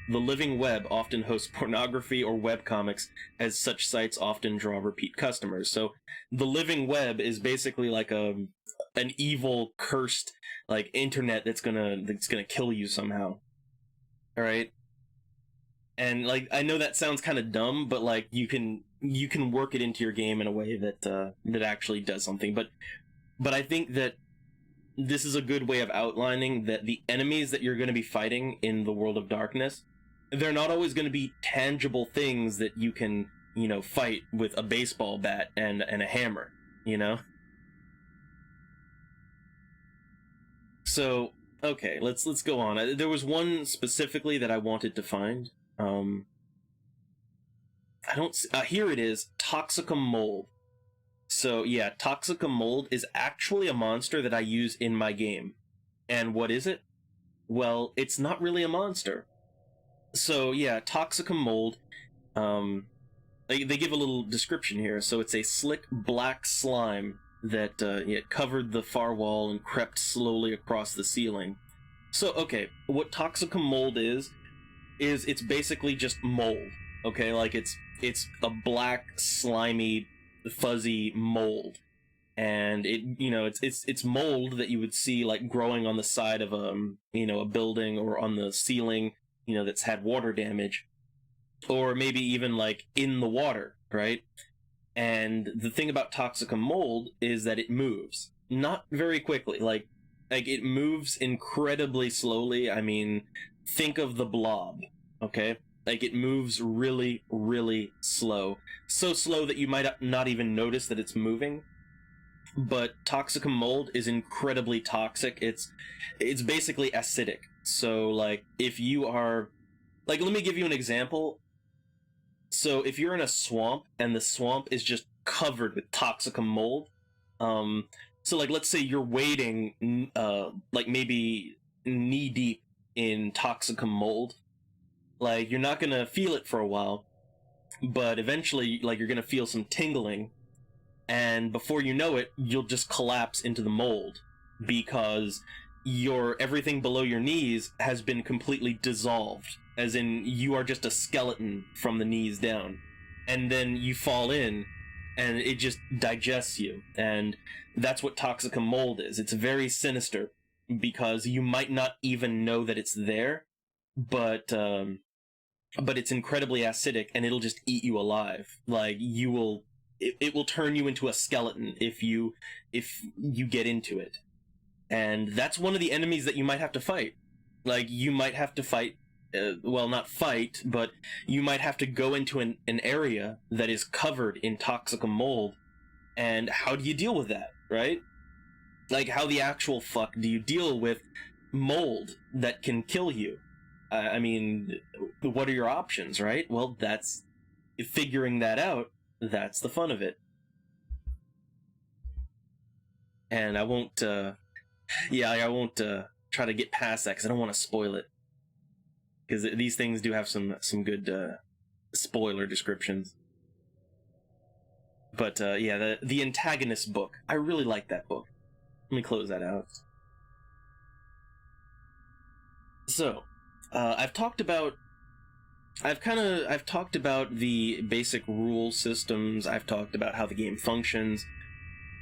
The living web often hosts pornography or webcomics, as such sites often draw repeat customers. So the living web is basically like an evil, cursed, like, internet that's gonna kill you somehow. All right? And, like, I know that sounds kind of dumb, but, like, you can work it into your game in a way that actually does something. But I think that this is a good way of outlining that the enemies that you're going to be fighting in the World of Darkness, they're not always going to be tangible things that you can, fight with a baseball bat and a hammer, So, okay, let's go on. There was one specifically that I wanted to find. I don't. Here it is, Toxicum Mold. So yeah, Toxicum Mold is actually a monster that I use in my game. And what is it? Well, it's not really a monster. So yeah, Toxicum Mold, they give a little description here. So it's a slick black slime that it covered the far wall and crept slowly across the ceiling. So okay, what Toxicum Mold is it's basically just mold. Okay, like it's a black, slimy, fuzzy mold, and it's mold that you would see like growing on the side of a building or on the ceiling, that's had water damage, or maybe even like in the water, right? And the thing about Toxicum mold is that it moves not very quickly, like it moves incredibly slowly. I mean, think of the Blob, okay? Like, it moves really, really slow. So slow that you might not even notice that it's moving. But Toxicum mold is incredibly toxic. It's basically acidic. So, like, if you are... Like, let me give you an example. So, if you're in a swamp, and the swamp is just covered with Toxicum mold, so, like, let's say you're wading, like, maybe knee-deep in Toxicum mold, like, you're not gonna feel it for a while, but eventually, like, you're gonna feel some tingling, and before you know it, you'll just collapse into the mold, because everything below your knees has been completely dissolved, as in, you are just a skeleton from the knees down, and then you fall in, and it just digests you, and that's what Toxicum mold is. It's very sinister, because you might not even know that it's there, but it's incredibly acidic, and it'll just eat you alive. Like, it will turn you into a skeleton if you get into it. And that's one of the enemies that you might have to fight. Like, you might have to fight, well, not fight, but you might have to go into an area that is covered in Toxicum mold, and how do you deal with that, right? Like, how the actual fuck do you deal with mold that can kill you? I mean, what are your options, right? Well, figuring that out, that's the fun of it. And I won't, I won't try to get past that, because I don't want to spoil it. Because these things do have some good spoiler descriptions. But, the Antagonist book. I really like that book. Let me close that out. So, I've talked about the basic rule systems. I've talked about how the game functions.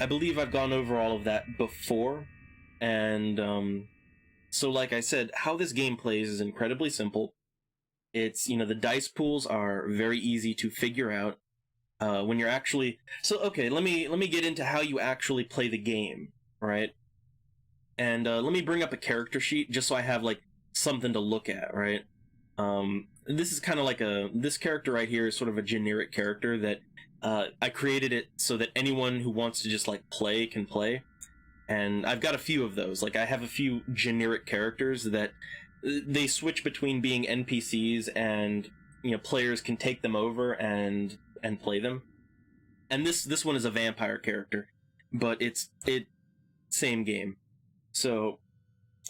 I believe I've gone over all of that before, and so like I said, how this game plays is incredibly simple. It's, the dice pools are very easy to figure out. when you're actually, so okay, let me get into how you actually play the game, right? And let me bring up a character sheet just so I have like something to look at, right? This is kind of like this character right here is sort of a generic character that I created it so that anyone who wants to just like play can play. And I've got a few of those. Like I have a few generic characters that they switch between being NPCs and players can take them over and play them. And this one is a vampire character, but it's same game. So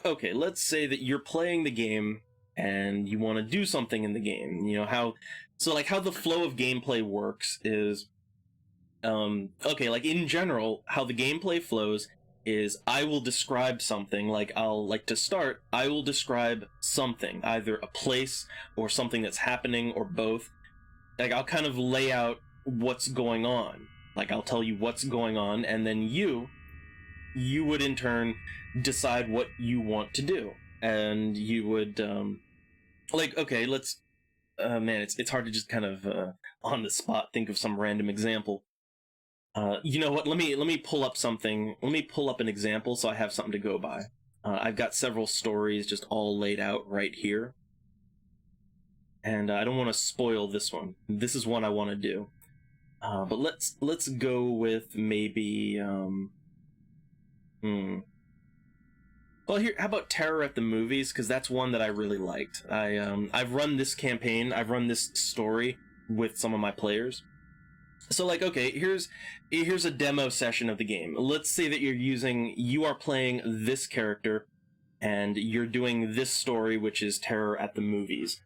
okay, let's say that you're playing the game and you want to do something in the game. How the flow of gameplay works is okay, like in general, how the gameplay flows is I will describe something, like to start, I will describe something, either a place or something that's happening or both. Like I'll kind of lay out what's going on. Like I'll tell you what's going on, and then you would in turn decide what you want to do. And you would okay, let's man, it's hard to just kind of on the spot think of some random example. You know what? Let me pull up something. Let me pull up an example so I have something to go by. I've got several stories just all laid out right here, and I don't want to spoil this one. This is one I want to do, but let's go with maybe Well, here, how about Terror at the Movies? Because that's one that I really liked. I've run this campaign. I've run this story with some of my players. So like, okay, here's a demo session of the game. Let's say that you are playing this character and you're doing this story, which is Terror at the Movies.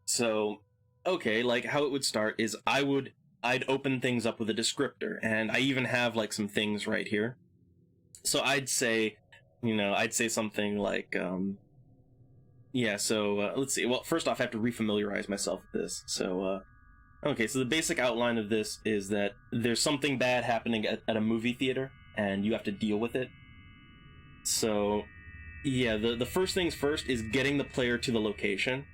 So, okay, like how it would start is I'd open things up with a descriptor, and I even have like some things right here. So I'd say something like, let's see. Well, first off, I have to refamiliarize myself with this. So, okay, so the basic outline of this is that there's something bad happening at a movie theater, and you have to deal with it. So, yeah, the first things first is getting the player to the location,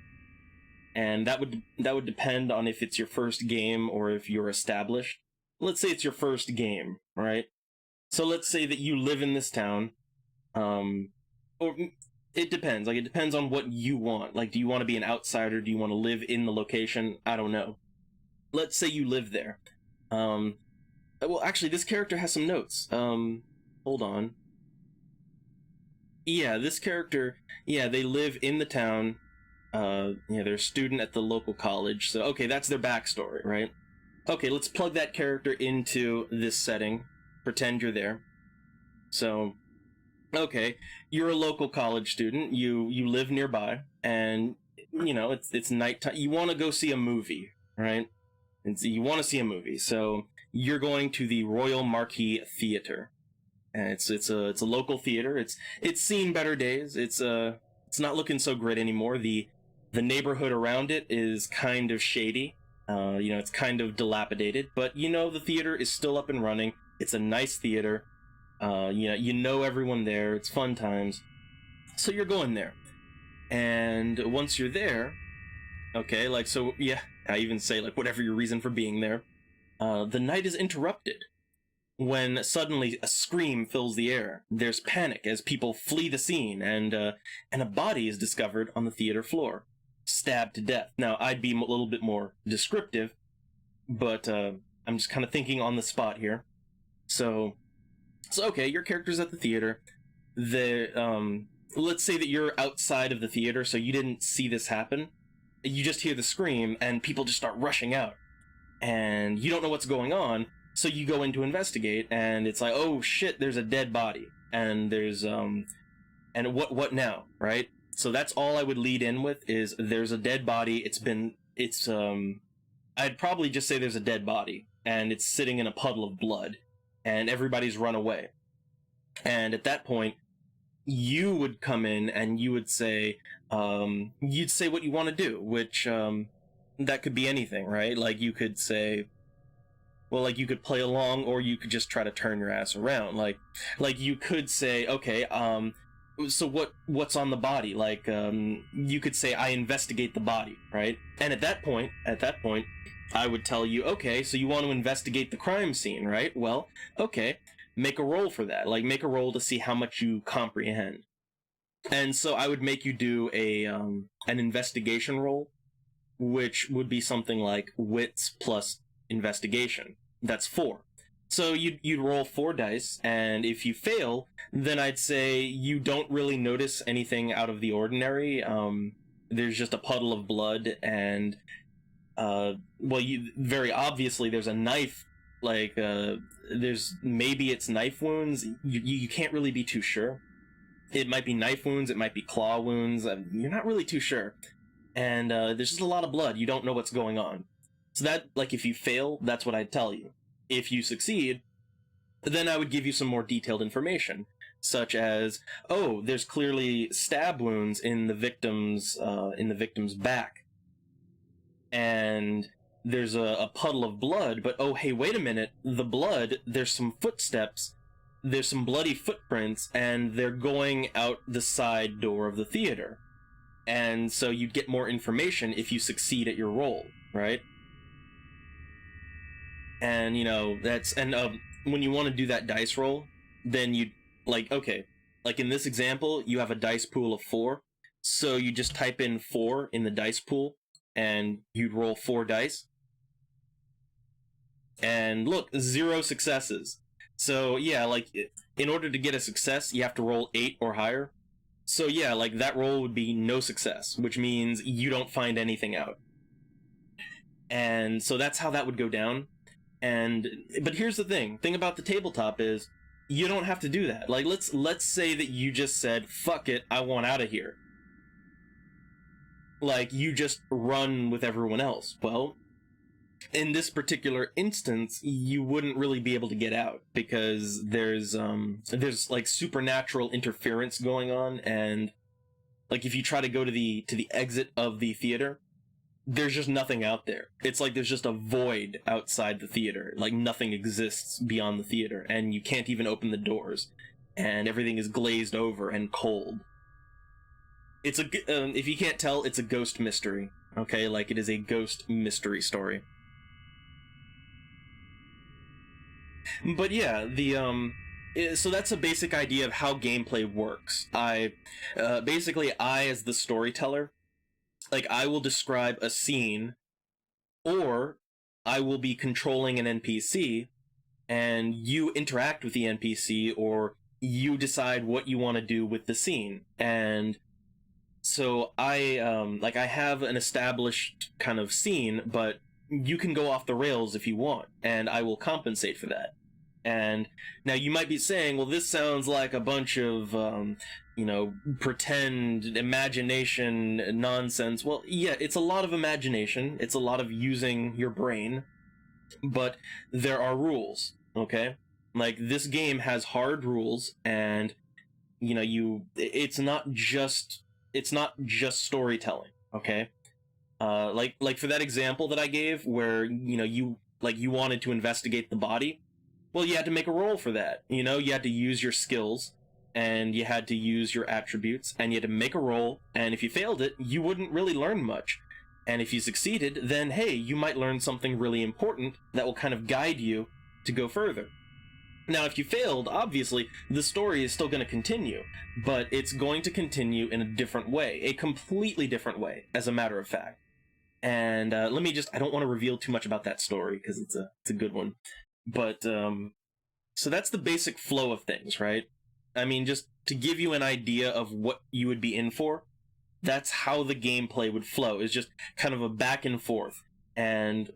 and that would depend on if it's your first game or if you're established. Let's say it's your first game, right? So let's say that you live in this town, or it depends. Like, it depends on what you want. Like, do you want to be an outsider? Do you want to live in the location? I don't know. Let's say you live there. Well, actually, this character has some notes. Hold on. Yeah, this character, they live in the town. They're a student at the local college. So, okay, that's their backstory, right? Okay, let's plug that character into this setting. Pretend you're there. So, okay, you're a local college student. You live nearby, and it's nighttime. You want to go see a movie, right? And so you want to see a movie, so you're going to the Royal Marquis Theater, and it's a local theater. It's seen better days. It's not looking so great anymore. The neighborhood around it is kind of shady. It's kind of dilapidated, but the theater is still up and running. It's a nice theater. You know everyone there. It's fun times. So you're going there. And once you're there, okay, like, so, yeah, I even say, like, whatever your reason for being there, the night is interrupted when suddenly a scream fills the air. There's panic as people flee the scene, and a body is discovered on the theater floor, stabbed to death. Now, I'd be a little bit more descriptive, but I'm just kind of thinking on the spot here. So okay, your character's at the theater. Let's say that you're outside of the theater, so you didn't see this happen. You just hear the scream, and people just start rushing out. And you don't know what's going on, so you go in to investigate, and it's like, oh shit, there's a dead body. And there's, and what now, right? So that's all I would lead in with, is there's a dead body, I'd probably just say there's a dead body, and it's sitting in a puddle of blood, and everybody's run away. And at that point, you would come in and you would say, you'd say what you want to do, which, that could be anything, right? Like, you could say, well, like, you could play along, or you could just try to turn your ass around. Like you could say, okay, what's on the body? Like, you could say I investigate the body, right? And at that point, I would tell you, okay, so you want to investigate the crime scene, right? Well, okay, make a roll for that. Like, make a roll to see how much you comprehend. And so I would make you do an investigation roll, which would be something like wits plus investigation. That's 4. So you'd roll 4 dice, and if you fail, then I'd say you don't really notice anything out of the ordinary. There's just a puddle of blood, and very obviously there's a knife. Like, there's maybe it's knife wounds. You can't really be too sure. It might be knife wounds, it might be claw wounds. You're not really too sure. And there's just a lot of blood. You don't know what's going on. So that, like, if you fail, that's what I'd tell you. If you succeed, then I would give you some more detailed information, such as, oh, there's clearly stab wounds in the victim's back, and there's a puddle of blood. But oh, hey, wait a minute, the blood. There's some footsteps. There's some bloody footprints, and they're going out the side door of the theater. And so you'd get more information if you succeed at your roll, right? And, when you want to do that dice roll, then you, like, okay, like in this example, you have a dice pool of 4, so you just type in 4 in the dice pool, and you'd roll 4 dice. And look, 0 successes. So, yeah, like, in order to get a success, you have to roll 8 or higher. So, yeah, like, that roll would be no success, which means you don't find anything out. And so that's how that would go down. But here's the thing about the tabletop is, you don't have to do that. Like, let's say that you just said, fuck it, I want out of here. Like, you just run with everyone else. Well, in this particular instance, you wouldn't really be able to get out, because there's like supernatural interference going on, and like if you try to go to the exit of the theater, there's just nothing out there. It's like there's just a void outside the theater. Like, nothing exists beyond the theater, and you can't even open the doors, and everything is glazed over and cold. It's if you can't tell, it's a ghost mystery. Okay, like, it is a ghost mystery story. But yeah, so that's a basic idea of how gameplay works. I, as the storyteller, like, I will describe a scene, or I will be controlling an NPC, and you interact with the NPC, or you decide what you want to do with the scene. And so I have an established kind of scene, but you can go off the rails if you want, and I will compensate for that. And now you might be saying, well, this sounds like a bunch of, pretend imagination nonsense. Well, yeah, it's a lot of imagination. It's a lot of using your brain. But there are rules, okay? Like, this game has hard rules, and, it's not just storytelling, okay? Like for that example that I gave, where, you wanted to investigate the body. Well, you had to make a roll for that. You had to use your skills, and you had to use your attributes, and you had to make a roll, and if you failed it, you wouldn't really learn much. And if you succeeded, then, hey, you might learn something really important that will kind of guide you to go further. Now, if you failed, obviously, the story is still going to continue, but it's going to continue in a different way, a completely different way, as a matter of fact. And I don't want to reveal too much about that story, because it's a good one. But, so that's the basic flow of things, right? I mean, just to give you an idea of what you would be in for, that's how the gameplay would flow, is just kind of a back and forth. And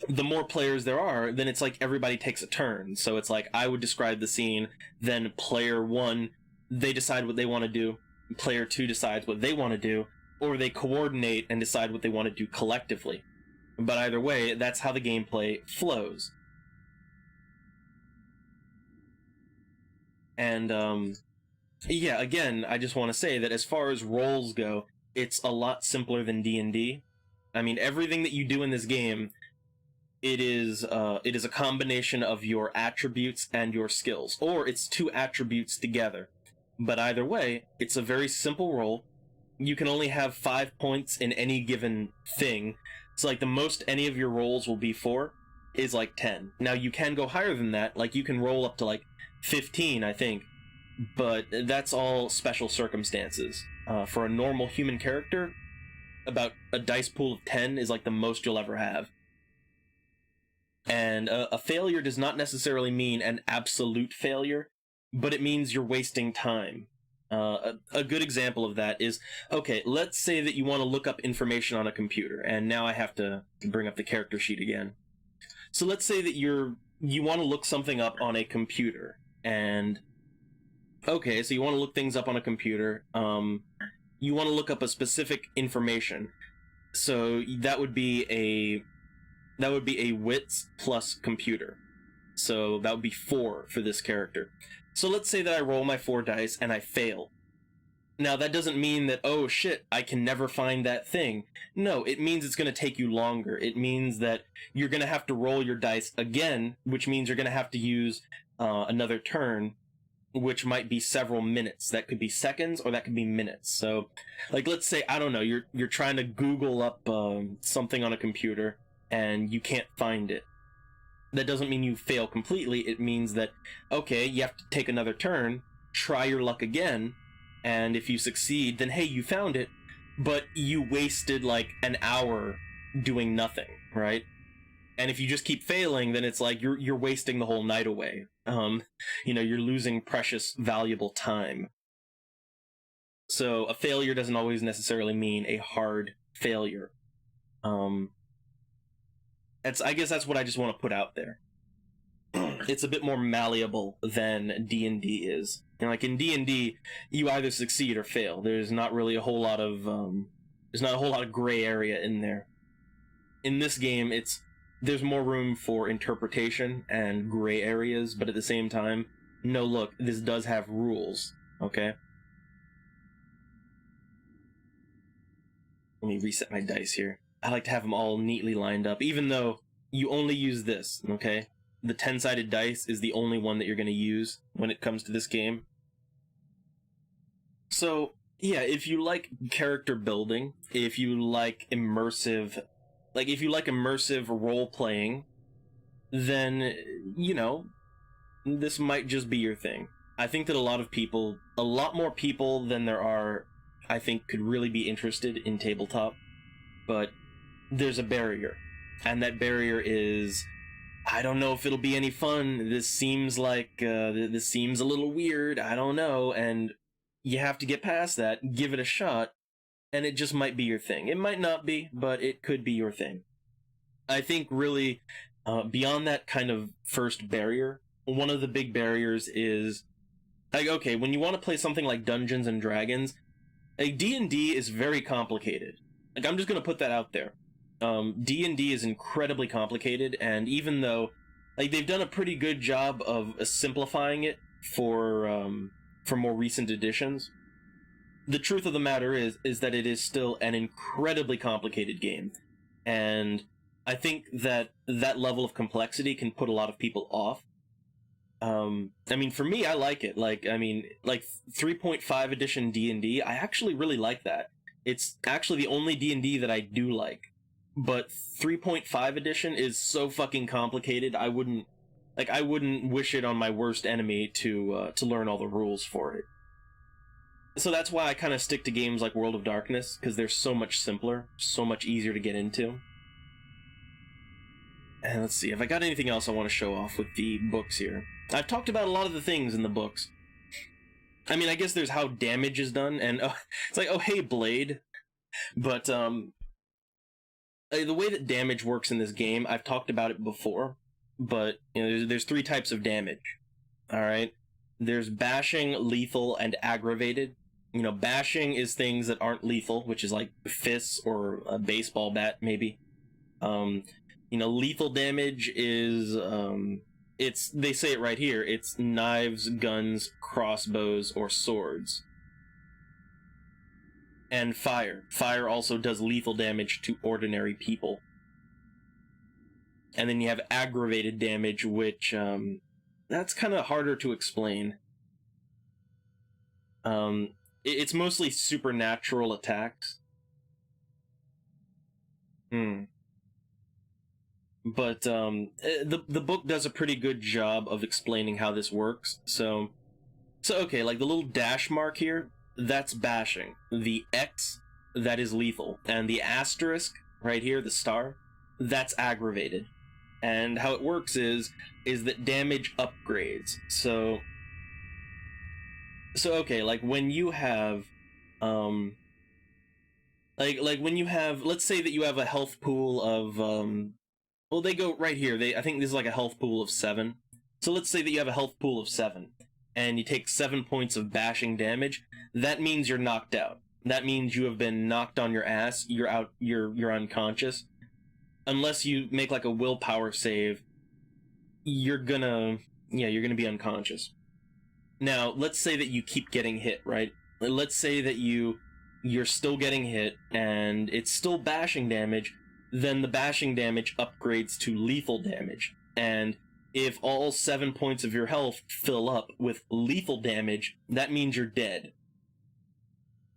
the more players there are, then it's like everybody takes a turn. So it's like, I would describe the scene, then player 1, they decide what they want to do, player 2 decides what they want to do, or they coordinate and decide what they want to do collectively. But either way, that's how the gameplay flows. And, yeah, again, I just want to say that as far as roles go, it's a lot simpler than D&D. I mean, everything that you do in this game, it is a combination of your attributes and your skills, or it's 2 attributes together. But either way, it's a very simple roll. You can only have 5 points in any given thing. So like the most any of your rolls will be for is like 10. Now you can go higher than that, like you can roll up to like 15, I think, but that's all special circumstances. For a normal human character, about a dice pool of 10 is like the most you'll ever have. And a failure does not necessarily mean an absolute failure, but it means you're wasting time. A good example of that is, okay, let's say that you want to look up information on a computer, and now I have to bring up the character sheet again. So let's say that you want to look something up on a computer, and okay, so you want to look things up on a computer. You want to look up a specific information, so that would be a wits plus computer. So that would be 4 for this character. So let's say that I roll my 4 dice and I fail. Now that doesn't mean that, oh shit, I can never find that thing. No, it means it's going to take you longer. It means that you're going to have to roll your dice again, which means you're going to have to use another turn, which might be several minutes. That could be seconds or that could be minutes. So, like, let's say, I don't know, you're trying to Google up something on a computer and you can't find it. That doesn't mean you fail completely. It means that, okay, you have to take another turn, try your luck again, and if you succeed, then hey, you found it, but you wasted like an hour doing nothing, right? And if you just keep failing, then it's like you're wasting the whole night away. You're losing precious, valuable time. So a failure doesn't always necessarily mean a hard failure. I guess that's what I just want to put out there. It's a bit more malleable than D&D is. And like in D&D, you either succeed or fail. There's not really a whole lot of gray area in there. In this game, there's more room for interpretation and gray areas, but at the same time, no, look, this does have rules, okay? Let me reset my dice here. I like to have them all neatly lined up, even though you only use this, okay? The 10-sided dice is the only one that you're going to use when it comes to this game. So, yeah, if you like character building, if you like immersive role-playing, then, this might just be your thing. I think that a lot more people than there are, I think, could really be interested in tabletop, but there's a barrier. And that barrier is, I don't know if it'll be any fun. This seems a little weird. I don't know. And you have to get past that, give it a shot, and it just might be your thing. It might not be, but it could be your thing. I think really, beyond that kind of first barrier, one of the big barriers is, like, okay, when you want to play something like Dungeons and Dragons, like, D&D is very complicated. Like, I'm just going to put that out there. D&D is incredibly complicated, and even though, like, they've done a pretty good job of simplifying it for more recent editions, the truth of the matter is that it is still an incredibly complicated game. And I think that level of complexity can put a lot of people off. I mean, for me, I like it. Like 3.5 edition D&D, I actually really like that. It's actually the only D&D that I do like. But 3.5 edition is so fucking complicated, I wouldn't wish it on my worst enemy to learn all the rules for it. So that's why I kind of stick to games like World of Darkness, because they're so much simpler, so much easier to get into. And let's see, have I got anything else I want to show off with the books here? I've talked about a lot of the things in the books. I mean, I guess there's how damage is done, and it's like, oh, hey, Blade. But, the way that damage works in this game, I've talked about it before, but, there's 3 types of damage, alright? There's bashing, lethal, and aggravated. Bashing is things that aren't lethal, which is like fists or a baseball bat, maybe. Lethal damage is, they say it right here, it's knives, guns, crossbows, or swords. And fire. Fire also does lethal damage to ordinary people. And then you have aggravated damage, which, that's kind of harder to explain. It's mostly supernatural attacks. But the book does a pretty good job of explaining how this works. So okay, like the little dash mark here, that's bashing. The X, that is lethal, and the asterisk right here, the star, that's aggravated. And how it works is that damage upgrades. So okay, like when you have like when you have, let's say that you have a health pool of well, they go right here. I think this is like a health pool of 7. So let's say that you have a health pool of 7 and you take 7 points of bashing damage. That means you're knocked out. That means you have been knocked on your ass. You're out. You're unconscious. Unless you make like a willpower save, you're gonna be unconscious. Now, let's say that you keep getting hit, right? Let's say that you're still getting hit and it's still bashing damage, then the bashing damage upgrades to lethal damage. And if all 7 points of your health fill up with lethal damage, that means you're dead.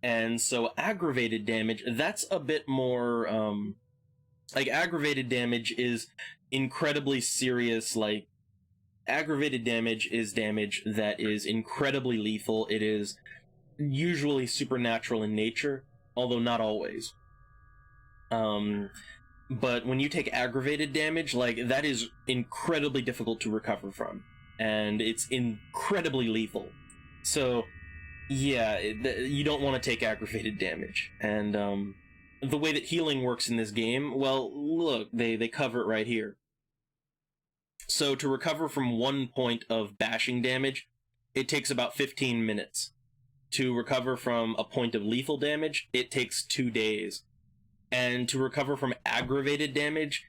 And so aggravated damage, that's a bit more, like aggravated damage is incredibly serious. Like aggravated damage is damage that is incredibly lethal. It is usually supernatural in nature, although not always. But when you take aggravated damage, like that is incredibly difficult to recover from, and it's incredibly lethal. So yeah, you don't want to take aggravated damage. And the way that healing works in this game, well, look, they cover it right here. So to recover from 1 point of bashing damage, it takes about 15 minutes. To recover from a point of lethal damage, it takes 2 days. And to recover from aggravated damage,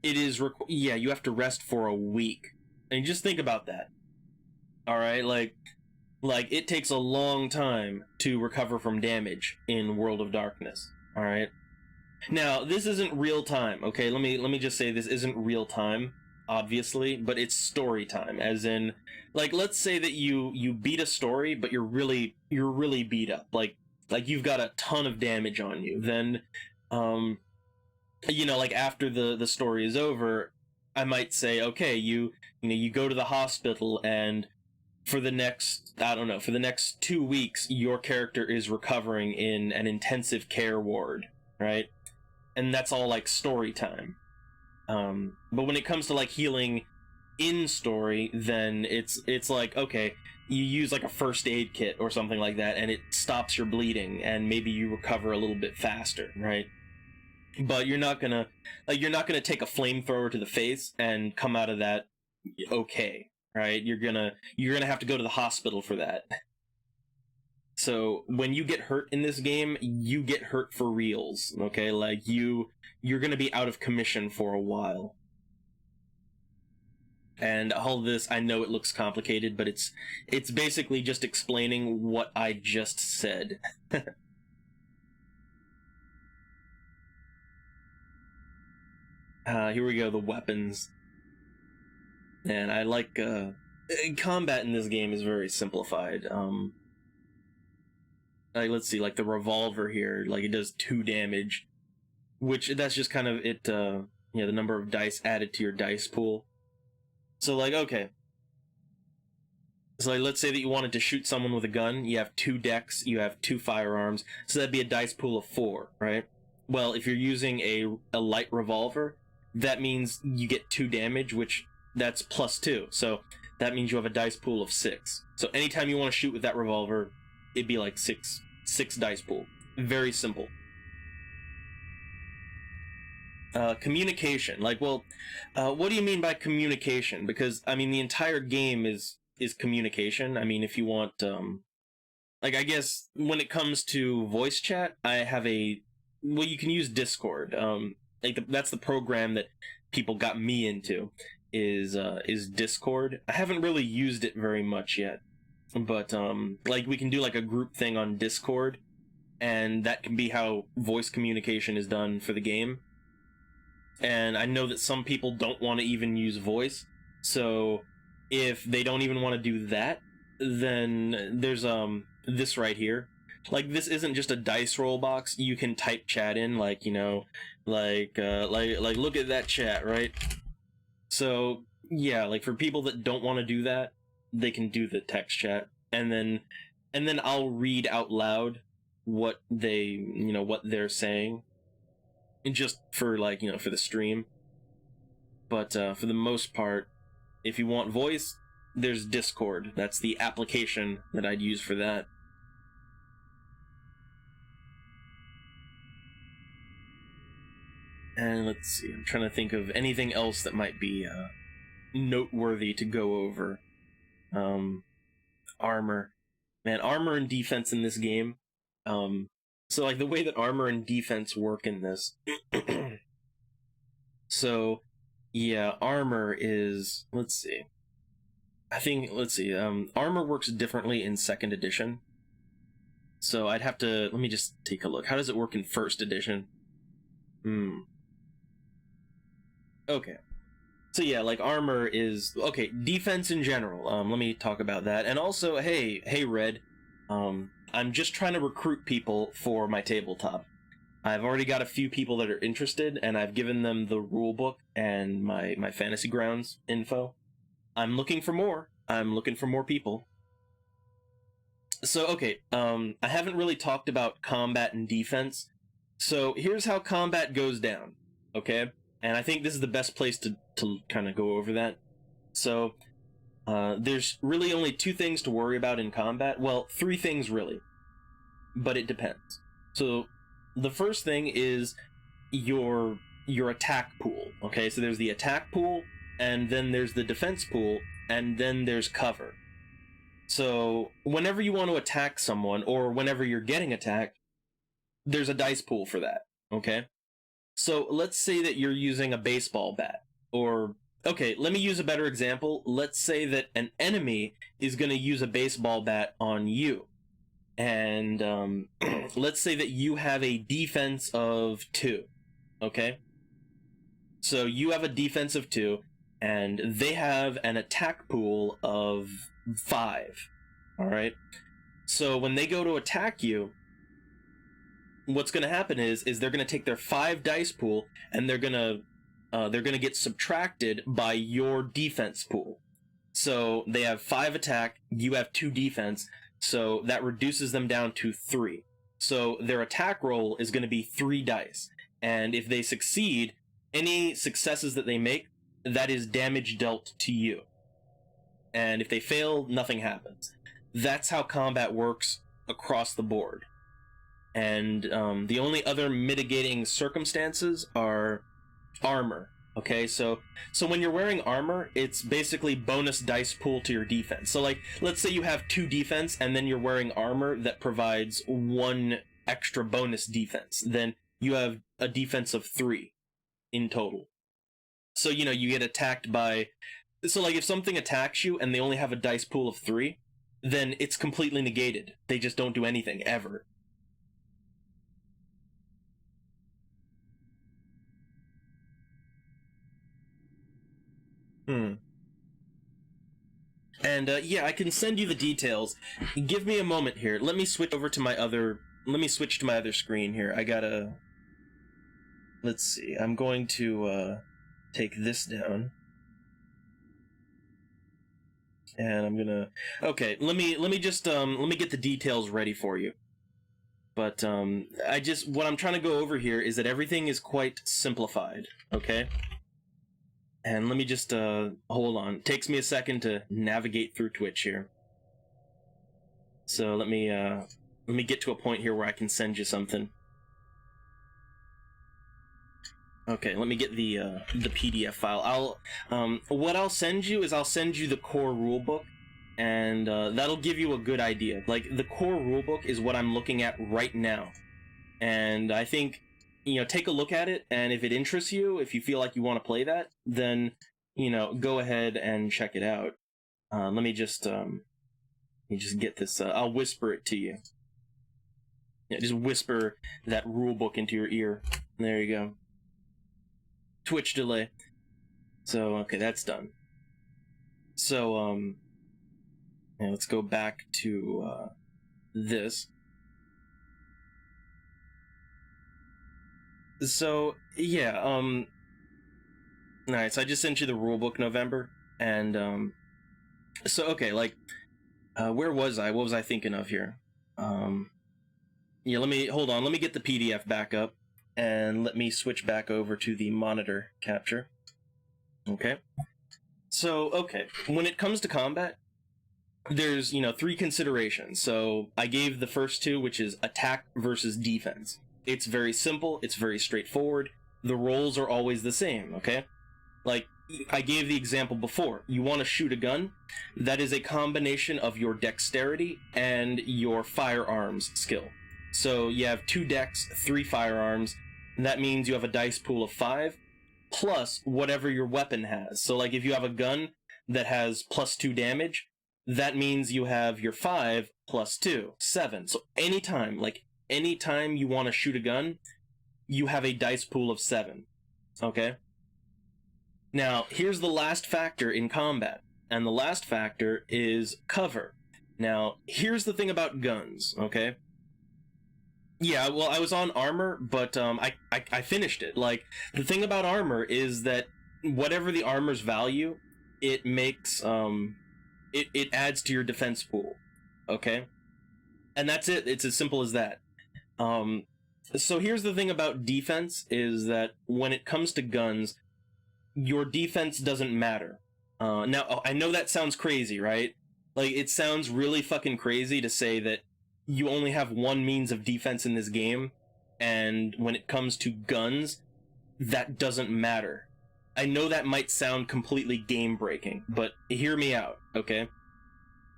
it is you have to rest for a week. And just think about that. All right, like it takes a long time to recover from damage in World of Darkness. All right. Now, this isn't real time, okay? Let me just say this isn't real time, obviously, but it's story time, as in, like, let's say that you beat a story, but you're really beat up, like you've got a ton of damage on you. Then, like after the story is over, I might say, okay, you go to the hospital, and for the next 2 weeks, your character is recovering in an intensive care ward, right? And that's all like story time. But when it comes to like healing in story, then it's like, okay, you use like a first aid kit or something like that, and it stops your bleeding, and maybe you recover a little bit faster, right? But you're not gonna take a flamethrower to the face and come out of that okay, right? You're gonna have to go to the hospital for that. So when you get hurt in this game, you get hurt for reals, okay? Like you're gonna be out of commission for a while. And all this, I know it looks complicated, but it's basically just explaining what I just said. Here we go, the weapons. And I like, combat in this game is very simplified. Like, let's see, like the revolver here, like it does 2 damage, which that's just kind of it, the number of dice added to your dice pool. So like, okay. So like, let's say that you wanted to shoot someone with a gun, you have 2 decks, you have 2 firearms, so that'd be a dice pool of 4, right? Well, if you're using a light revolver, that means you get 2 damage, which that's +2. So that means you have a dice pool of 6. So anytime you want to shoot with that revolver, it'd be like 6 dice pool. Very simple. Communication. Like, well, what do you mean by communication? Because, I mean, the entire game is communication. I mean, if you want, like, I guess when it comes to voice chat, I have well, you can use Discord. That's the program that people got me into, is Discord. I haven't really used it very much yet, but, like, we can do, like, a group thing on Discord, and that can be how voice communication is done for the game. And I know that some people don't want to even use voice, so if they don't even want to do that, then there's this right here. Like, this isn't just a dice roll box. You can type chat in, like, you know, like look at that chat, right? So yeah, like for people that don't want to do that, they can do the text chat, and then I'll read out loud what what they're saying, just for, like, you know, for the stream. But for the most part, if you want voice, there's Discord. That's the application that I'd use for that. And let's see, I'm trying to think of anything else that might be noteworthy to go over. Armor. Man, armor and defense in this game. So, like, the way that armor and defense work in this. So, yeah, armor is... Let's see. Armor works differently in 2nd edition. So I'd have to... Let me just take a look. How does it work in 1st edition? Okay. So yeah, like, armor is... Okay, defense in general. Let me talk about that. And also, hey, Red. I'm just trying to recruit people for my tabletop. I've already got a few people that are interested, and I've given them the rule book and my Fantasy Grounds info. I'm looking for more. I'm looking for more people. So, okay, I haven't really talked about combat and defense. So here's how combat goes down, okay? And I think this is the best place to kind of go over that. So, there's really only 2 things to worry about in combat. Well, 3 things, really. But it depends. So, the first thing is your attack pool, okay? So there's the attack pool, and then there's the defense pool, and then there's cover. So, whenever you want to attack someone, or whenever you're getting attacked, there's a dice pool for that, okay? So, let's say that you're using a baseball bat, or... Okay, let me use a better example. Let's say that an enemy is going to use a baseball bat on you. And let's say that you have a defense of 2, okay? So you have a defense of 2, and they have an attack pool of 5, all right? So when they go to attack you, what's going to happen is they're going to take their 5 dice pool, and they're going to get subtracted by your defense pool. So they have 5 attack, you have 2 defense, so that reduces them down to 3. So their attack roll is going to be 3 dice. And if they succeed, any successes that they make, that is damage dealt to you. And if they fail, nothing happens. That's how combat works across the board. And the only other mitigating circumstances are armor. Okay, so when you're wearing armor, it's basically bonus dice pool to your defense. So, like, let's say you have 2 defense, and then you're wearing armor that provides 1 extra bonus defense. Then you have a defense of 3 in total. So, you know, you get attacked by... So, like, if something attacks you and they only have a dice pool of 3, then it's completely negated. They just don't do anything, ever. And yeah, I can send you the details. Give me a moment here. Let me switch to my other screen here. I gotta... Let's see. I'm going to take this down. And I'm gonna... Okay, let me get the details ready for you. But what I'm trying to go over here is that everything is quite simplified, okay? And let me just, hold on. It takes me a second to navigate through Twitch here. So let me get to a point here where I can send you something. Okay, let me get the PDF file. What I'll send you is the core rulebook, and that'll give you a good idea. Like, the core rulebook is what I'm looking at right now. And I think... You know, take a look at it, and if it interests you, if you feel like you want to play that, then, you know, go ahead and check it out. Let me just get this, I'll whisper it to you. Yeah, just whisper that rule book into your ear. There you go. Twitch delay. So, okay, that's done. So, And let's go back to this. So yeah, alright, so I just sent you the rulebook, November, and so okay, like, where was I? What was I thinking of here? Yeah, hold on, let me get the PDF back up, and let me switch back over to the monitor capture. Okay. So, okay, when it comes to combat, there's, 3 considerations. So I gave the first 2, which is attack versus defense. It's very simple, it's very straightforward. The roles are always the same, okay? Like, I gave the example before. You want to shoot a gun? That is a combination of your dexterity and your firearms skill. So you have 2 dex, 3 firearms. That means you have a dice pool of 5, plus whatever your weapon has. So, like, if you have a gun that has +2 damage, that means you have your 5 plus 2, 7. So anytime you want to shoot a gun, you have a dice pool of 7. Okay? Now, here's the last factor in combat, and the last factor is cover. Now, here's the thing about guns, okay? Yeah, well, I was on armor, but I finished it. Like, the thing about armor is that whatever the armor's value, it makes, it adds to your defense pool, okay? And that's it. It's as simple as that. So here's the thing about defense, is that when it comes to guns, your defense doesn't matter. Now, I know that sounds crazy, right? Like, it sounds really fucking crazy to say that you only have one means of defense in this game, and when it comes to guns, that doesn't matter. I know that might sound completely game-breaking, but hear me out, okay?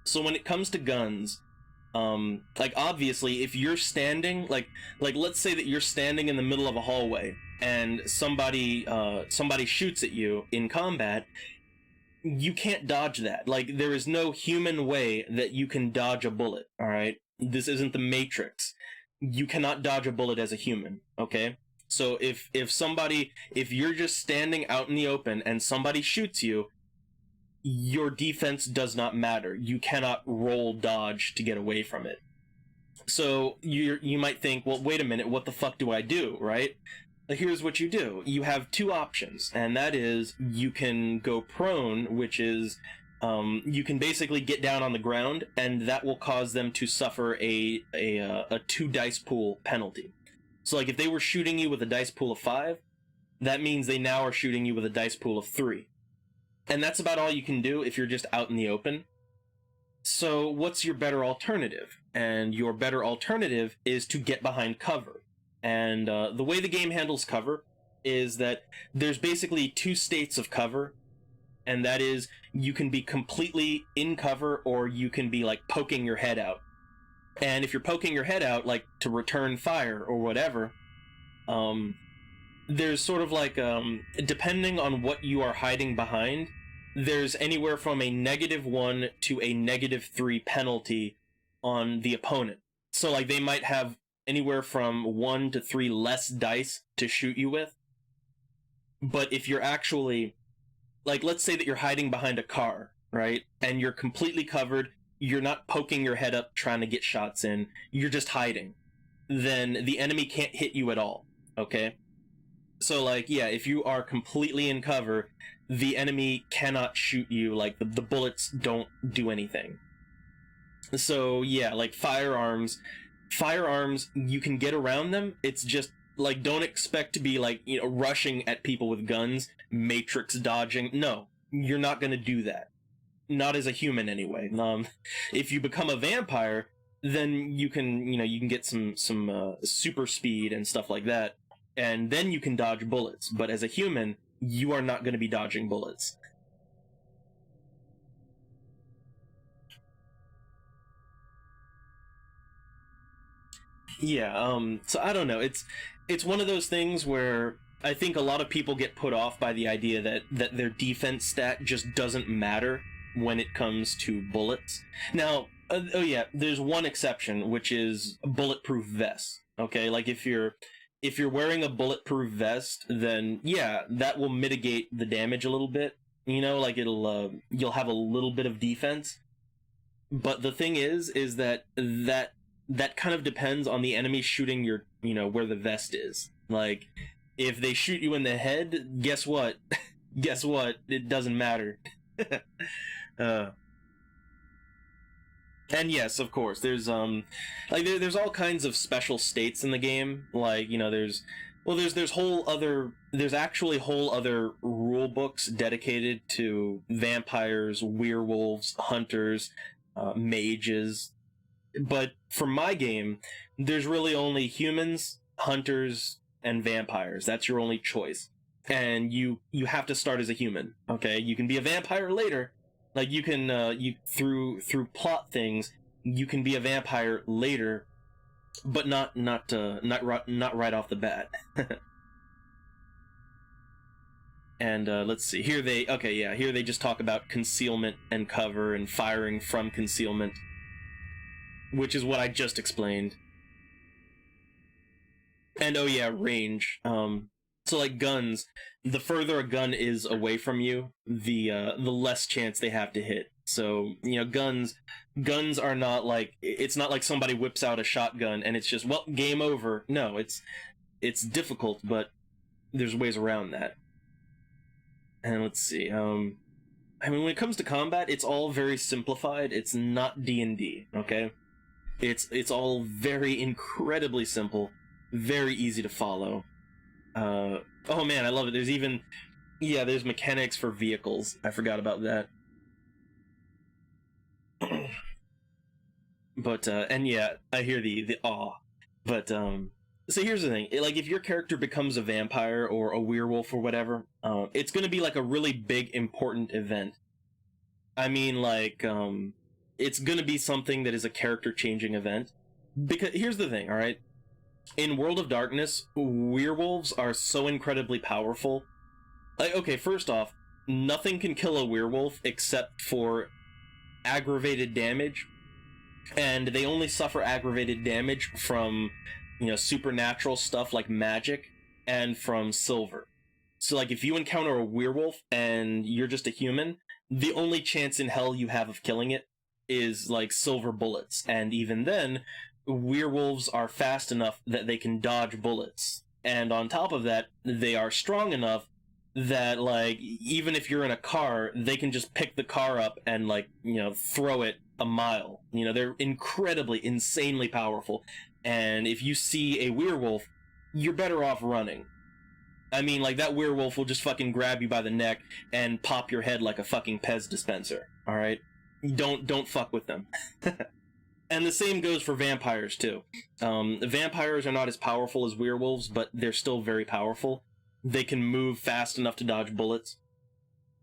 So when it comes to guns, like, obviously, if you're standing, like let's say that you're standing in the middle of a hallway, and somebody shoots at you in combat, you can't dodge that. Like, there is no human way that you can dodge a bullet, alright? This isn't the Matrix. You cannot dodge a bullet as a human, okay? So if you're just standing out in the open and somebody shoots you, your defense does not matter. You cannot roll dodge to get away from it. So you might think, well, wait a minute, what the fuck do I do, right? Here's what you do. You have 2 options, and that is, you can go prone, which is, you can basically get down on the ground, and that will cause them to suffer a 2 dice pool penalty. So, like, if they were shooting you with a dice pool of 5, that means they now are shooting you with a dice pool of 3. And that's about all you can do if you're just out in the open. So what's your better alternative? And your better alternative is to get behind cover. And the way the game handles cover is that there's basically 2 states of cover, and that is, you can be completely in cover, or you can be, like, poking your head out. And if you're poking your head out, like, to return fire or whatever, there's sort of like, depending on what you are hiding behind, there's anywhere from a -1 to a -3 penalty on the opponent. So, like, they might have anywhere from 1 to 3 less dice to shoot you with. But if you're actually, like, let's say that you're hiding behind a car, right? And you're completely covered, you're not poking your head up trying to get shots in, you're just hiding. Then the enemy can't hit you at all, okay? So, like, yeah, if you are completely in cover, the enemy cannot shoot you, like, the bullets don't do anything. So, yeah, like, firearms, you can get around them. It's just, like, don't expect to be, like, rushing at people with guns, Matrix dodging. No, you're not gonna do that. Not as a human, anyway. If you become a vampire, then you can get some super speed and stuff like that, and then you can dodge bullets. But as a human, you are not going to be dodging bullets. Yeah, so I don't know. It's one of those things where I think a lot of people get put off by the idea that their defense stat just doesn't matter when it comes to bullets. Now, oh yeah, there's one exception, which is bulletproof vests. Okay, like, if you're wearing a bulletproof vest, then yeah, that will mitigate the damage a little bit. Like, you'll have a little bit of defense. But the thing is that kind of depends on the enemy shooting your, where the vest is. Like, if they shoot you in the head, guess what? Guess what? It doesn't matter. And yes, of course, there's there's all kinds of special states in the game. Like, there's actually whole other rule books dedicated to vampires, werewolves, hunters, mages. But for my game, there's really only humans, hunters, and vampires. That's your only choice. And you have to start as a human. Okay, you can be a vampire later. Like, you can through plot things, you can be a vampire later, but not right off the bat. And let's see. Here they just talk about concealment and cover and firing from concealment, which is what I just explained. And oh yeah, range. So like guns, the further a gun is away from you, the less chance they have to hit. So, guns are not like, it's not like somebody whips out a shotgun and it's just, well, game over. No, it's difficult, but there's ways around that. And let's see. When it comes to combat, it's all very simplified. It's not D&D, okay? It's all very incredibly simple, very easy to follow. Oh man, I love it. There's mechanics for vehicles. I forgot about that. But and yeah, I hear the awe. But so here's the thing. Like, if your character becomes a vampire or a werewolf or whatever, it's going to be like a really big important event. I mean, like, it's going to be something that is a character changing event. Because here's the thing, all right? In World of Darkness, werewolves are so incredibly powerful. Like, okay, first off, nothing can kill a werewolf except for aggravated damage, and they only suffer aggravated damage from, supernatural stuff like magic and from silver. So, like, if you encounter a werewolf and you're just a human, the only chance in hell you have of killing it is, like, silver bullets, and even then, werewolves are fast enough that they can dodge bullets. And on top of that, they are strong enough that, like, even if you're in a car, they can just pick the car up and, like, throw it a mile. They're incredibly, insanely powerful. And if you see a werewolf, you're better off running. I mean, like, that werewolf will just fucking grab you by the neck and pop your head like a fucking Pez dispenser, alright? Don't fuck with them. And the same goes for vampires, too. Vampires are not as powerful as werewolves, but they're still very powerful. They can move fast enough to dodge bullets.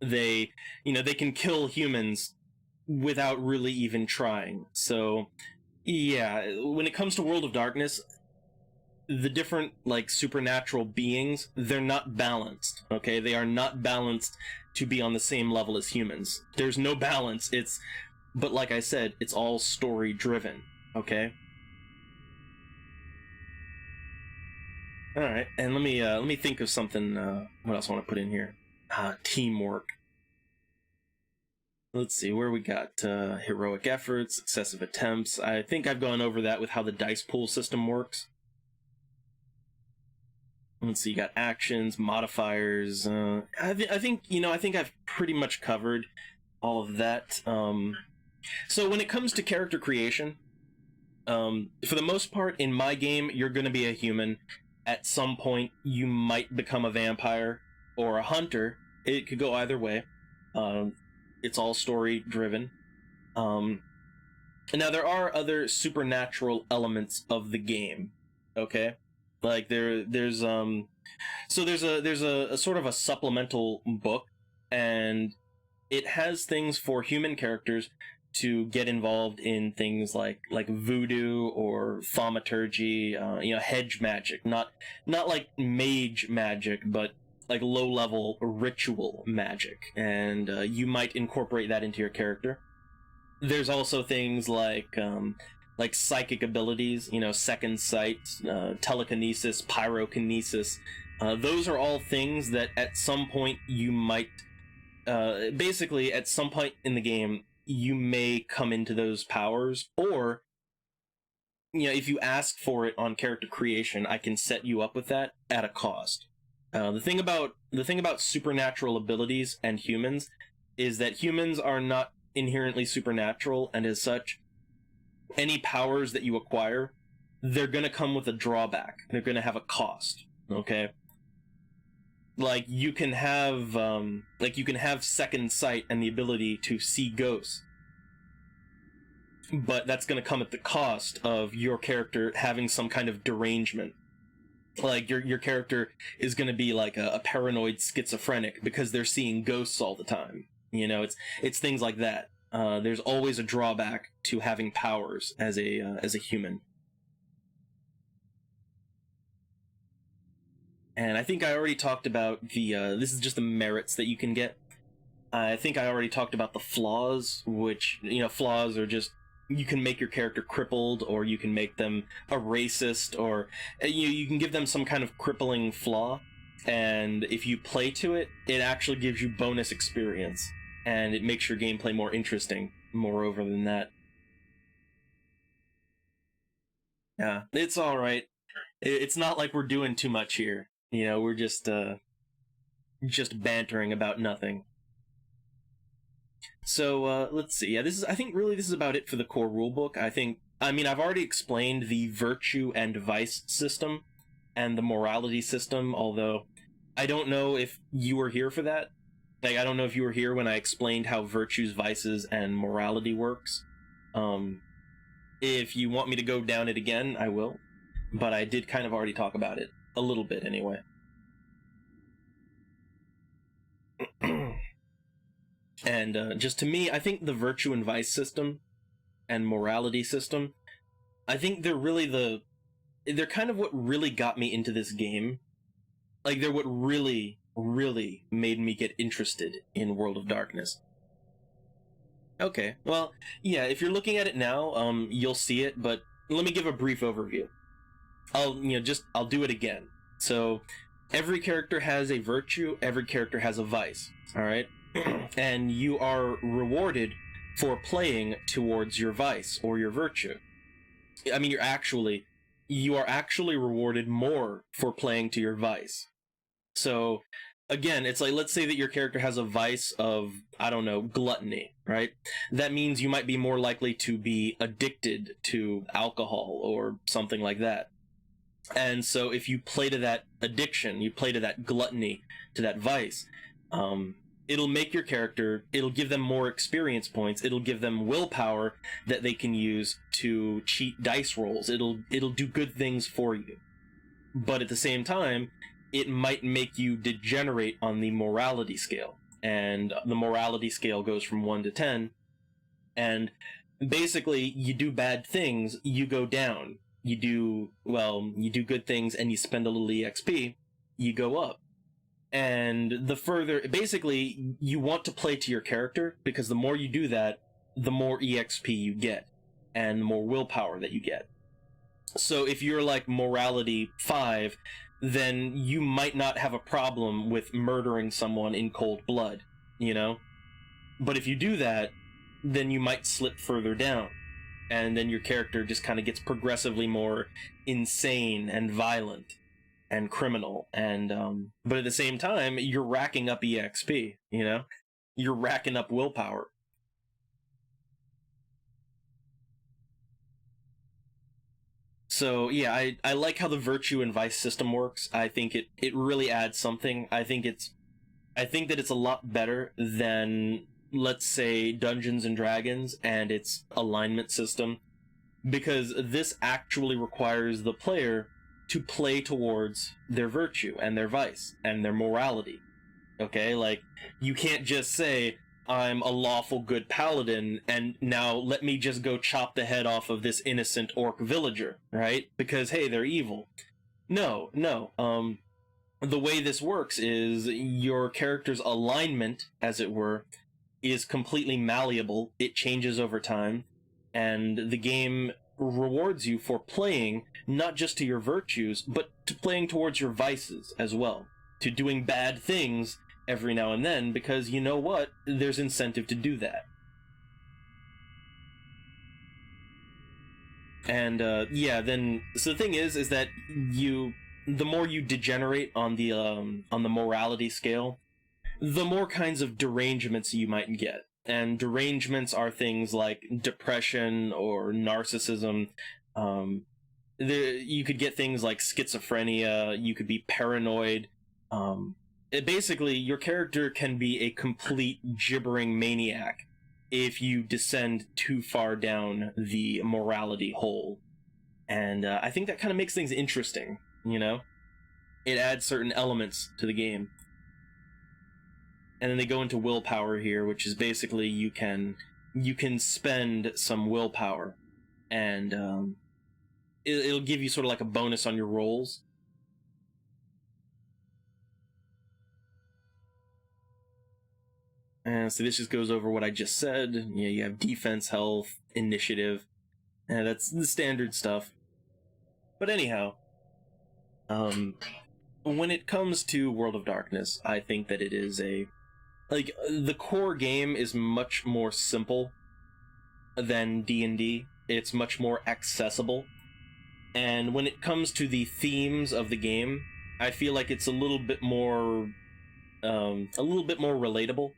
They can kill humans without really even trying. So, yeah, when it comes to World of Darkness, the different, like, supernatural beings, they're not balanced, okay? They are not balanced to be on the same level as humans. There's no balance. But like I said, it's all story driven, okay? Alright, and let me think of something, what else I want to put in here? Teamwork. Let's see, where we got heroic efforts, excessive attempts. I think I've gone over that with how the dice pool system works. Let's see, you got actions, modifiers. I think I've pretty much covered all of that. So when it comes to character creation, for the most part, in my game, you're going to be a human. At some point, you might become a vampire or a hunter. It could go either way. It's all story-driven. Now, there are other supernatural elements of the game, okay? Like, there's a sort of a supplemental book, and it has things for human characters to get involved in things like voodoo or thaumaturgy, hedge magic, not like mage magic, but like low-level ritual magic, and you might incorporate that into your character. There's also things like psychic abilities, second sight, telekinesis, pyrokinesis. Those are all things that at some point you might, basically at some point in the game, you may come into those powers, or if you ask for it on character creation, I can set you up with that at a cost. The thing about supernatural abilities and humans is that humans are not inherently supernatural, and as such, any powers that you acquire, they're going to come with a drawback. They're going to have a cost. Okay. Like you can have second sight and the ability to see ghosts, but that's going to come at the cost of your character having some kind of derangement. Like your character is going to be like a paranoid schizophrenic because they're seeing ghosts all the time. It's things like that. There's always a drawback to having powers as a human. And I think I already talked about this is just the merits that you can get. I think I already talked about the flaws, which, flaws are just, you can make your character crippled, or you can make them a racist, or you can give them some kind of crippling flaw, and if you play to it, it actually gives you bonus experience, and it makes your gameplay more interesting, moreover than that. Yeah, it's alright. It's not like we're doing too much here. We're just bantering about nothing. So, let's see. Yeah, I think really this is about it for the core rulebook. I've already explained the virtue and vice system and the morality system, although I don't know if you were here for that. Like, I don't know if you were here when I explained how virtues, vices, and morality works. If you want me to go down it again, I will. But I did kind of already talk about it. A little bit, anyway. And just to me, I think the virtue and vice system and morality system, I think they're kind of what really got me into this game. Like, they're what really, really made me get interested in World of Darkness. Okay, well, yeah, if you're looking at it now, you'll see it, but let me give a brief overview. I'll do it again. So, every character has a virtue, every character has a vice, alright? And you are rewarded for playing towards your vice or your virtue. I mean, you are actually rewarded more for playing to your vice. So, again, it's like, let's say that your character has a vice of, I don't know, gluttony, right? That means you might be more likely to be addicted to alcohol or something like that. And so if you play to that addiction, you play to that gluttony, to that vice, it'll make your character, it'll give them more experience points, it'll give them willpower that they can use to cheat dice rolls, it'll do good things for you. But at the same time, it might make you degenerate on the morality scale. And the morality scale goes from 1 to 10, and basically, you do bad things, you go down. You do good things and you spend a little EXP, you go up. And basically, you want to play to your character, because the more you do that, the more EXP you get, and the more willpower that you get. So if you're like morality 5, then you might not have a problem with murdering someone in cold blood, But if you do that, then you might slip further down. And then your character just kind of gets progressively more insane and violent and criminal. And but at the same time, you're racking up EXP, You're racking up willpower. So, yeah, I like how the virtue and vice system works. I think it really adds something. I think that it's a lot better than, let's say, Dungeons and Dragons and its alignment system, because this actually requires the player to play towards their virtue and their vice and their morality. Okay, like, you can't just say, I'm a lawful good paladin, and now let me just go chop the head off of this innocent orc villager, right? Because, hey, they're evil. No. The way this works is your character's alignment, as it were, is completely malleable. It changes over time, and the game rewards you for playing not just to your virtues, but to playing towards your vices as well, to doing bad things every now and then, because you know what? There's incentive to do that. And yeah, then so the thing is that the more you degenerate on the morality scale, the more kinds of derangements you might get. And derangements are things like depression or narcissism. You could get things like schizophrenia. You could be paranoid. Basically, your character can be a complete gibbering maniac if you descend too far down the morality hole. And I think that kind of makes things interesting, you know? It adds certain elements to the game. And then they go into willpower here, which is basically you can spend some willpower, and it'll give you sort of like a bonus on your rolls. And so this just goes over what I just said. Yeah, you have defense, health, initiative, and that's the standard stuff. But anyhow, when it comes to World of Darkness, I think that it is the core game is much more simple than D&D. It's much more accessible. And when it comes to the themes of the game, I feel like it's a little bit more relatable.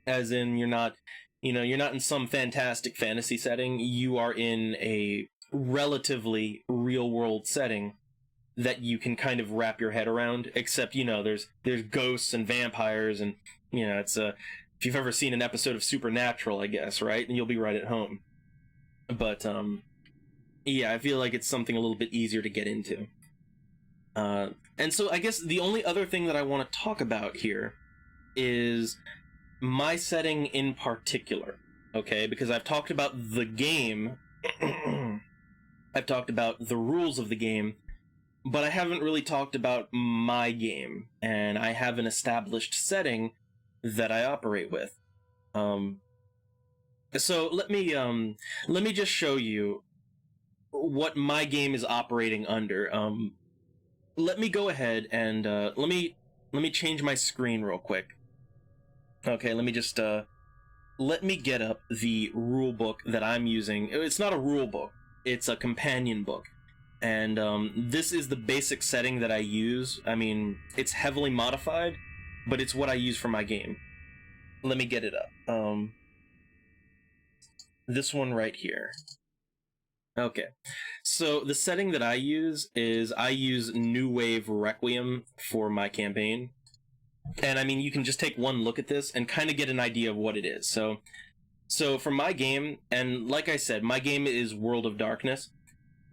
As in, you're not in some fantastic fantasy setting. You are in a relatively real world setting that you can kind of wrap your head around, except, there's ghosts and vampires, and, it's if you've ever seen an episode of Supernatural, I guess, right? And you'll be right at home. But, yeah, I feel like it's something a little bit easier to get into. And so I guess the only other thing that I want to talk about here is my setting in particular, okay? Because I've talked about the game, I've talked about the rules of the game, but I haven't really talked about my game, and I have an established setting that I operate with. So let me just show you what my game is operating under. Let me go ahead and let me change my screen real quick. Okay, let me just let me get up the rule book that I'm using. It's not a rule book; it's a companion book. And this is the basic setting that I use. I mean, it's heavily modified, but it's what I use for my game. Let me get it up. This one right here. Okay. So the setting that I use is I use New Wave Requiem for my campaign. And I mean, you can just take one look at this and kind of get an idea of what it is. So for my game, and like I said, my game is World of Darkness,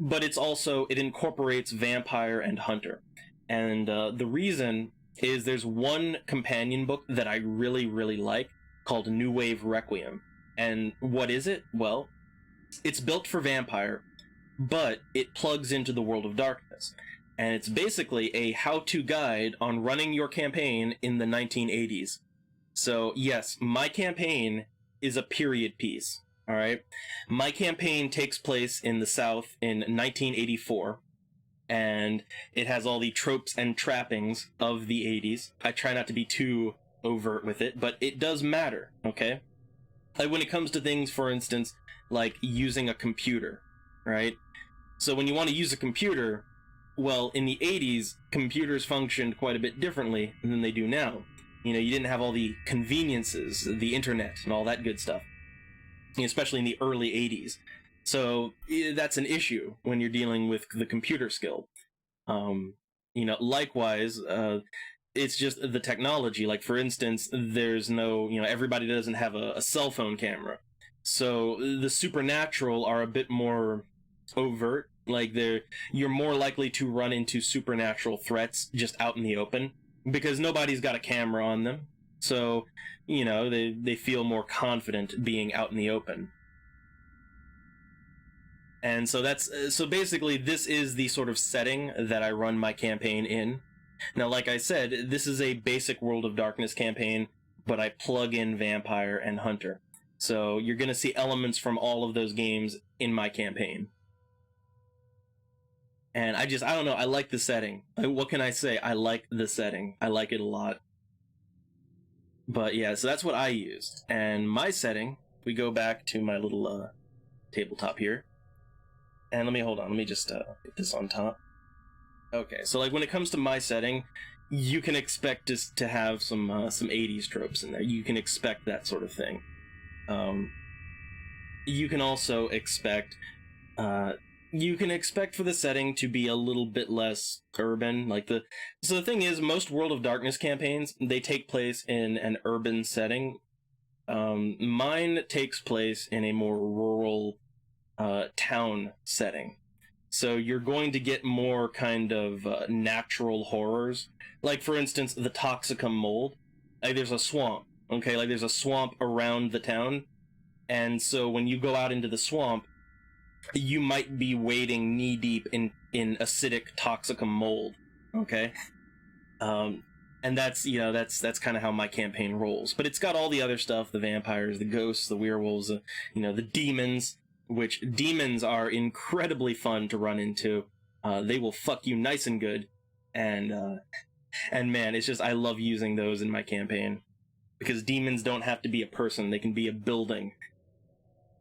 but it incorporates vampire and hunter. And the reason is there's one companion book that I really, really like called New Wave Requiem. And what is it? Well, it's built for vampire, but it plugs into the World of Darkness. And it's basically a how-to guide on running your campaign in the 1980s. So yes, my campaign is a period piece. All right. My campaign takes place in the South in 1984, and it has all the tropes and trappings of the 80s. I try not to be too overt with it, but it does matter, okay? Like when it comes to things, for instance, like using a computer, right? So when you want to use a computer, well, in the 80s, computers functioned quite a bit differently than they do now. You didn't have all the conveniences, the internet, and all that good stuff. Especially in the early 80s. So that's an issue when you're dealing with the computer skill. Likewise, it's just the technology. Like, for instance, there's no, everybody doesn't have a cell phone camera. So the supernatural are a bit more overt. Like, you're more likely to run into supernatural threats just out in the open because nobody's got a camera on them. So, they feel more confident being out in the open. And so so basically this is the sort of setting that I run my campaign in. Now, like I said, this is a basic World of Darkness campaign, but I plug in Vampire and Hunter. So you're going to see elements from all of those games in my campaign. And I don't know, I like the setting. What can I say? I like the setting. I like it a lot. But yeah, so that's what I use. And my setting, we go back to my little tabletop here. And let me just get this on top. Okay, so like when it comes to my setting, you can expect us to have some 80s tropes in there. You can expect that sort of thing. You can also expect for the setting to be a little bit less urban. So the thing is, most World of Darkness campaigns, they take place in an urban setting. Mine takes place in a more rural town setting. So you're going to get more kind of natural horrors. Like, for instance, the Toxicum mold. Like, there's a swamp, okay? Like, there's a swamp around the town. And so when you go out into the swamp, you might be wading knee-deep in acidic Toxicum mold, okay? And that's kind of how my campaign rolls. But it's got all the other stuff, the vampires, the ghosts, the werewolves, the demons, which demons are incredibly fun to run into. They will fuck you nice and good. And man, it's just, I love using those in my campaign. Because demons don't have to be a person, they can be a building.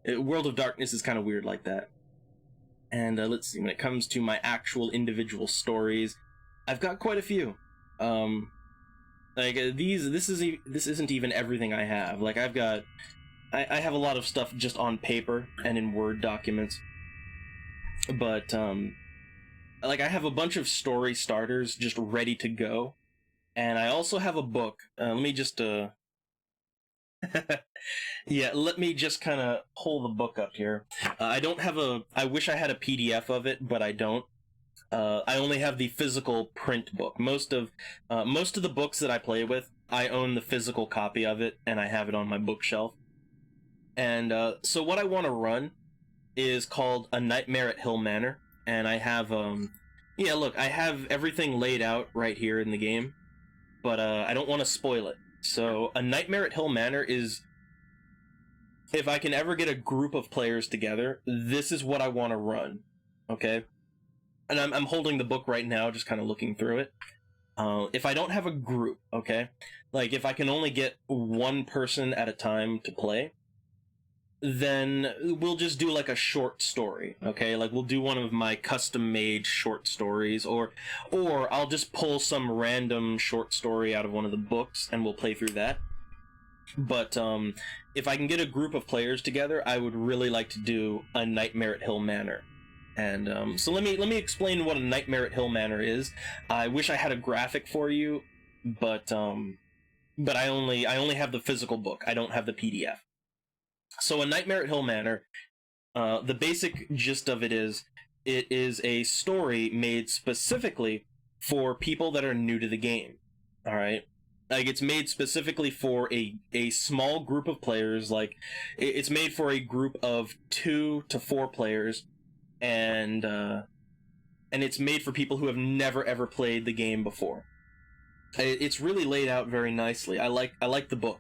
World of Darkness is kind of weird like that. And let's see, when it comes to my actual individual stories, I've got quite a few. This isn't even everything I have. Like, I have a lot of stuff just on paper and in Word documents. But, I have a bunch of story starters just ready to go. And I also have a book. Let me just, yeah, let me just kind of pull the book up here. I wish I had a PDF of it, but I don't. I only have the physical print book. Most of the books that I play with, I own the physical copy of it, and I have it on my bookshelf. And so what I want to run is called A Nightmare at Hill Manor, and I have I have everything laid out right here in the game, but I don't want to spoil it. So A Nightmare at Hill Manor is, if I can ever get a group of players together, this is what I want to run, okay? And I'm holding the book right now, just kind of looking through it. If I don't have a group, okay, like if I can only get one person at a time to play, then we'll just do like a short story, okay? Like we'll do one of my custom-made short stories, or I'll just pull some random short story out of one of the books and we'll play through that. But if I can get a group of players together, I would really like to do A Nightmare at Hill Manor. And so let me explain what A Nightmare at Hill Manor is. I wish I had a graphic for you, but I only have the physical book. I don't have the PDF. So A Nightmare at Hill Manor, the basic gist of it is a story made specifically for people that are new to the game. All right. Like, it's made specifically for a small group of players. Like, it's made for a group of 2 to 4 players, and it's made for people who have never ever played the game before. It's really laid out very nicely. I like the book.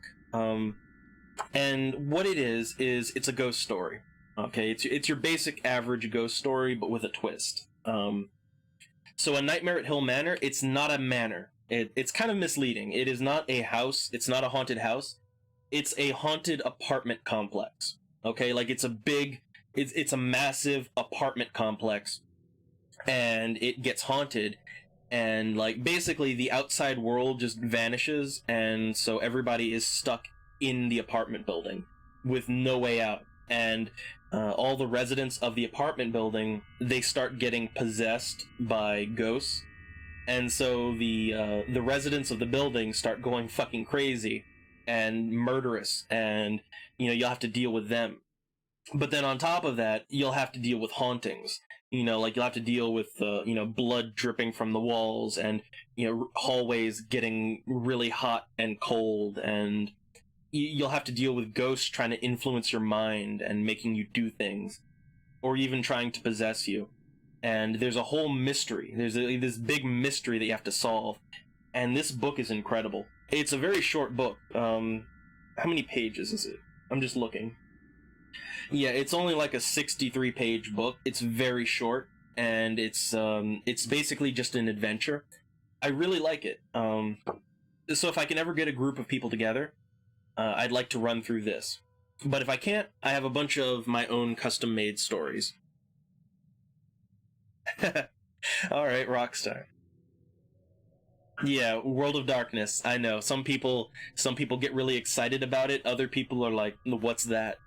And what it is it's a ghost story. Okay, it's your basic average ghost story, but with a twist. So A Nightmare at Hill Manor, it's not a manor. It's kind of misleading. It is not a house. It's not a haunted house. It's a haunted apartment complex. Okay, like it's a massive apartment complex, and it gets haunted, and like basically the outside world just vanishes, and so everybody is stuck in the apartment building with no way out. And all the residents of the apartment building, they start getting possessed by ghosts. And so the residents of the building start going fucking crazy and murderous, and you'll have to deal with them. But then on top of that, you'll have to deal with hauntings. Like you'll have to deal with blood dripping from the walls, and hallways getting really hot and cold, and you'll have to deal with ghosts trying to influence your mind and making you do things, or even trying to possess you. And there's a whole mystery. There's this big mystery that you have to solve. And this book is incredible. It's a very short book. How many pages is it? I'm just looking. Yeah, it's only like a 63-page book. It's very short, and it's basically just an adventure. I really like it. So if I can ever get a group of people together, I'd like to run through this. But if I can't, I have a bunch of my own custom-made stories. All right, Rockstar. Yeah, World of Darkness. I know some people get really excited about it. Other people are like, "What's that?"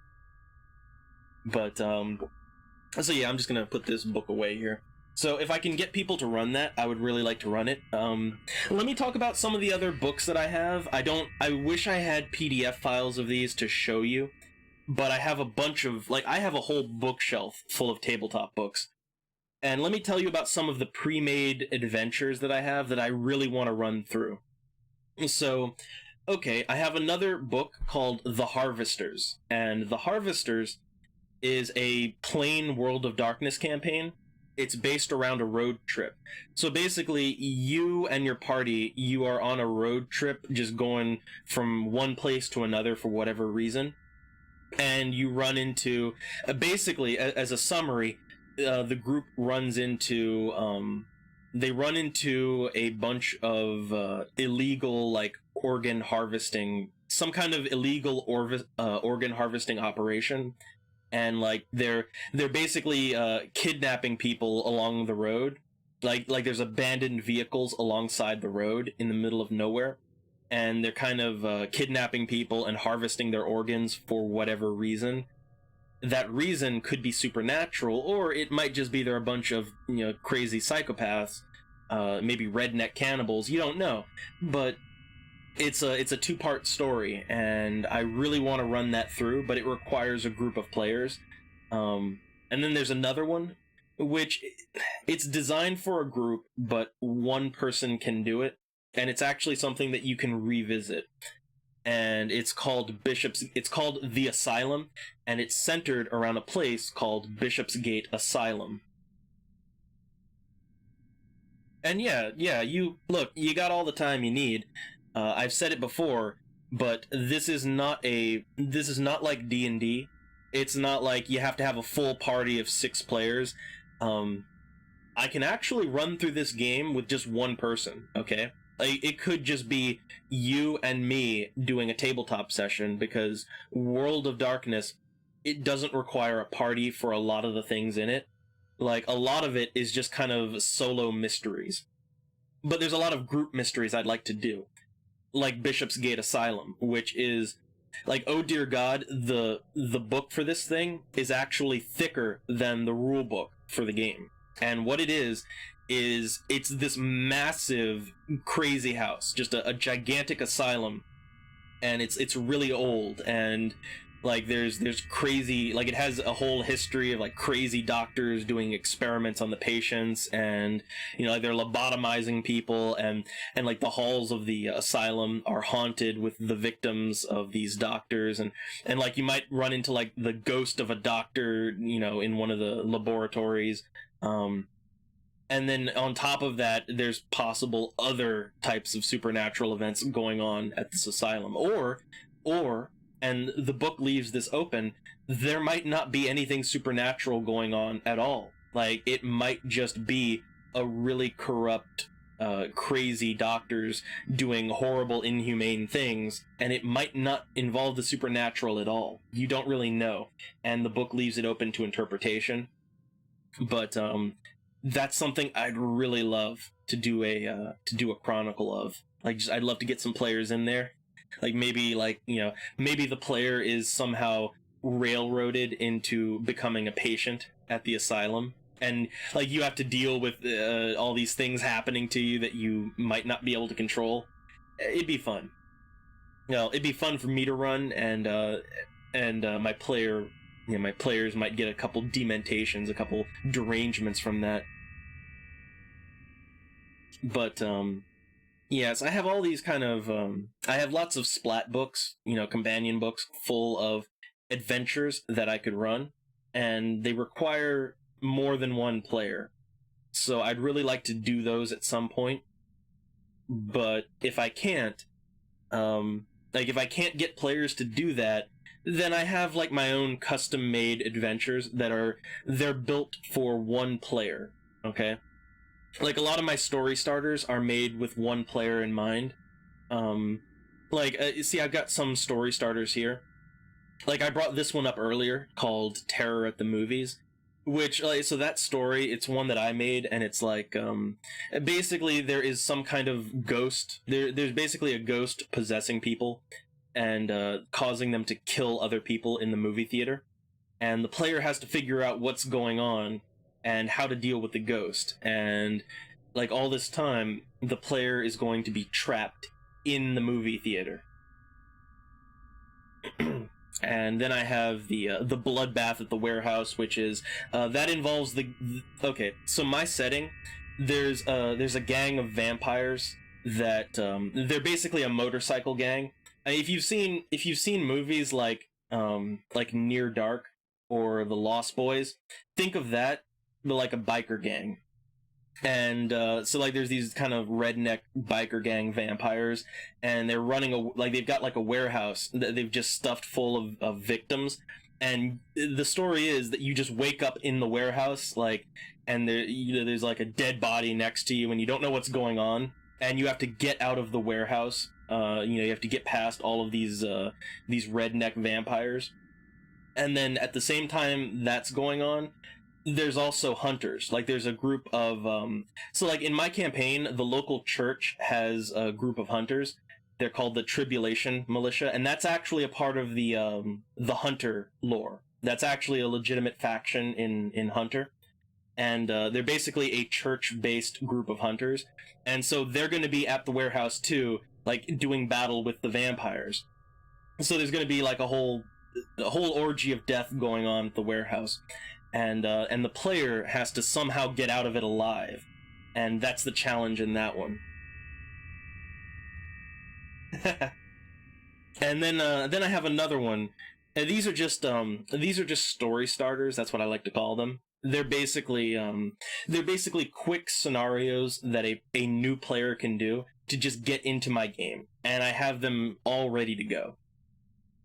But so yeah, I'm just gonna put this book away here. So if I can get people to run that, I would really like to run it. Let me talk about some of the other books that I have. I wish I had PDF files of these to show you, but I have a bunch of, like, I have a whole bookshelf full of tabletop books. And let me tell you about some of the pre-made adventures that I have that I really want to run through. So, okay, I have another book called The Harvesters, and The Harvesters is a plain World of Darkness campaign. It's based around a road trip. So basically, you and your party, you are on a road trip, just going from one place to another for whatever reason. And you run into, basically, as a summary, the group runs into, they run into a bunch of illegal, like, organ harvesting, some kind of illegal organ harvesting operation. And like they're basically kidnapping people along the road. Like there's abandoned vehicles alongside the road in the middle of nowhere, and they're kind of kidnapping people and harvesting their organs for whatever reason. That reason could be supernatural, or it might just be they're a bunch of, crazy psychopaths, maybe redneck cannibals. You don't know, but it's a two-part story, and I really want to run that through, but it requires a group of players. And then there's another one, which it's designed for a group, but one person can do it, and it's actually something that you can revisit. And it's called The Asylum, and it's centered around a place called Bishopsgate Asylum. And yeah, you got all the time you need. I've said it before, but this is not like D&D. It's not like you have to have a full party of 6 players. I can actually run through this game with just one person, okay? Like, it could just be you and me doing a tabletop session, because World of Darkness, it doesn't require a party for a lot of the things in it. Like, a lot of it is just kind of solo mysteries. But there's a lot of group mysteries I'd like to do, like Bishopsgate Asylum, which is like, oh dear God, the book for this thing is actually thicker than the rule book for the game. And what it is it's this massive, crazy house, just a gigantic asylum, and it's really old, and like there's crazy, like, it has a whole history of like crazy doctors doing experiments on the patients, and like they're lobotomizing people, and like the halls of the asylum are haunted with the victims of these doctors, and like you might run into like the ghost of a doctor in one of the laboratories. And then on top of that, there's possible other types of supernatural events going on at this asylum, or and the book leaves this open, there might not be anything supernatural going on at all. Like, it might just be a really corrupt, crazy doctors doing horrible, inhumane things, and it might not involve the supernatural at all. You don't really know, and the book leaves it open to interpretation. But that's something I'd really love to do a chronicle of. Like, I'd love to get some players in there. Like, maybe maybe the player is somehow railroaded into becoming a patient at the asylum, and like you have to deal with all these things happening to you that you might not be able to control. It'd be fun. It'd be fun for me to run, and my players might get a couple dementations, a couple derangements from that. But yes, I have all these kind of I have lots of splat books, companion books full of adventures that I could run, and they require more than one player. So I'd really like to do those at some point. But if I can't, if I can't get players to do that, then I have like my own custom-made adventures they're built for one player, okay? Like, a lot of my story starters are made with one player in mind. See, I've got some story starters here. Like, I brought this one up earlier called Terror at the Movies. Which, like, so that story, it's one that I made, and it's like, basically there is some kind of ghost. There's basically a ghost possessing people and causing them to kill other people in the movie theater. And the player has to figure out what's going on and how to deal with the ghost. And like all this time, the player is going to be trapped in the movie theater. And then I have the bloodbath at the warehouse, which is that involves okay. So my setting, there's a gang of vampires that they're basically a motorcycle gang. If you've seen movies like Near Dark or The Lost Boys, think of that, but like a biker gang. And so like there's these kind of redneck biker gang vampires, and they're running they've got like a warehouse that they've just stuffed full of victims. And the story is that you just wake up in the warehouse, like, and there's like a dead body next to you, and you don't know what's going on, and you have to get out of the warehouse. You have to get past all of these redneck vampires. And then at the same time that's going on, there's also hunters. Like there's a group of so like in my campaign, the local church has a group of hunters. They're called the Tribulation Militia, and that's actually a part of the hunter lore. That's actually a legitimate faction in Hunter. And they're basically a church-based group of hunters. And so they're going to be at the warehouse too, like doing battle with the vampires. So there's going to be like a whole orgy of death going on at the warehouse. And the player has to somehow get out of it alive, and that's the challenge in that one. And then I have another one. And these are just story starters. That's what I like to call them. They're basically quick scenarios that a new player can do to just get into my game, and I have them all ready to go.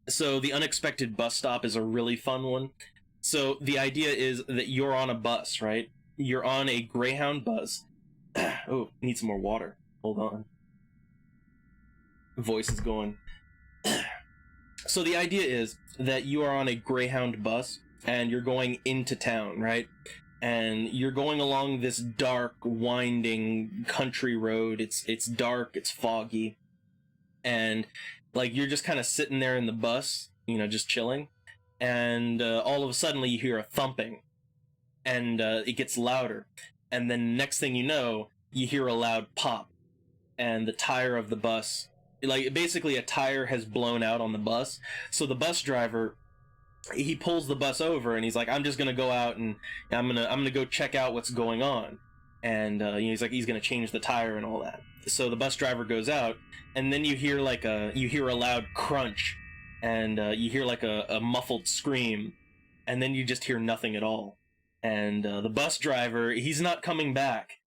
So the unexpected bus stop is a really fun one. So the idea is that you're on a bus, right? You're on a Greyhound bus. Oh, need some more water. Hold on. Voice is going. So the idea is that you are on a Greyhound bus and you're going into town, right? And you're going along this dark, winding country road. It's dark, it's foggy. And like you're just kind of sitting there in the bus, just chilling. And all of a sudden you hear a thumping, and it gets louder, and then next thing you know, you hear a loud pop, and the tire of the bus, like basically a tire has blown out on the bus. So the bus driver, he pulls the bus over, and he's like, I'm just gonna go out and I'm gonna go check out what's going on. And he's like, he's gonna change the tire and all that. So the bus driver goes out, and then you hear a loud crunch, and you hear like a muffled scream, and then you just hear nothing at all. And the bus driver, he's not coming back,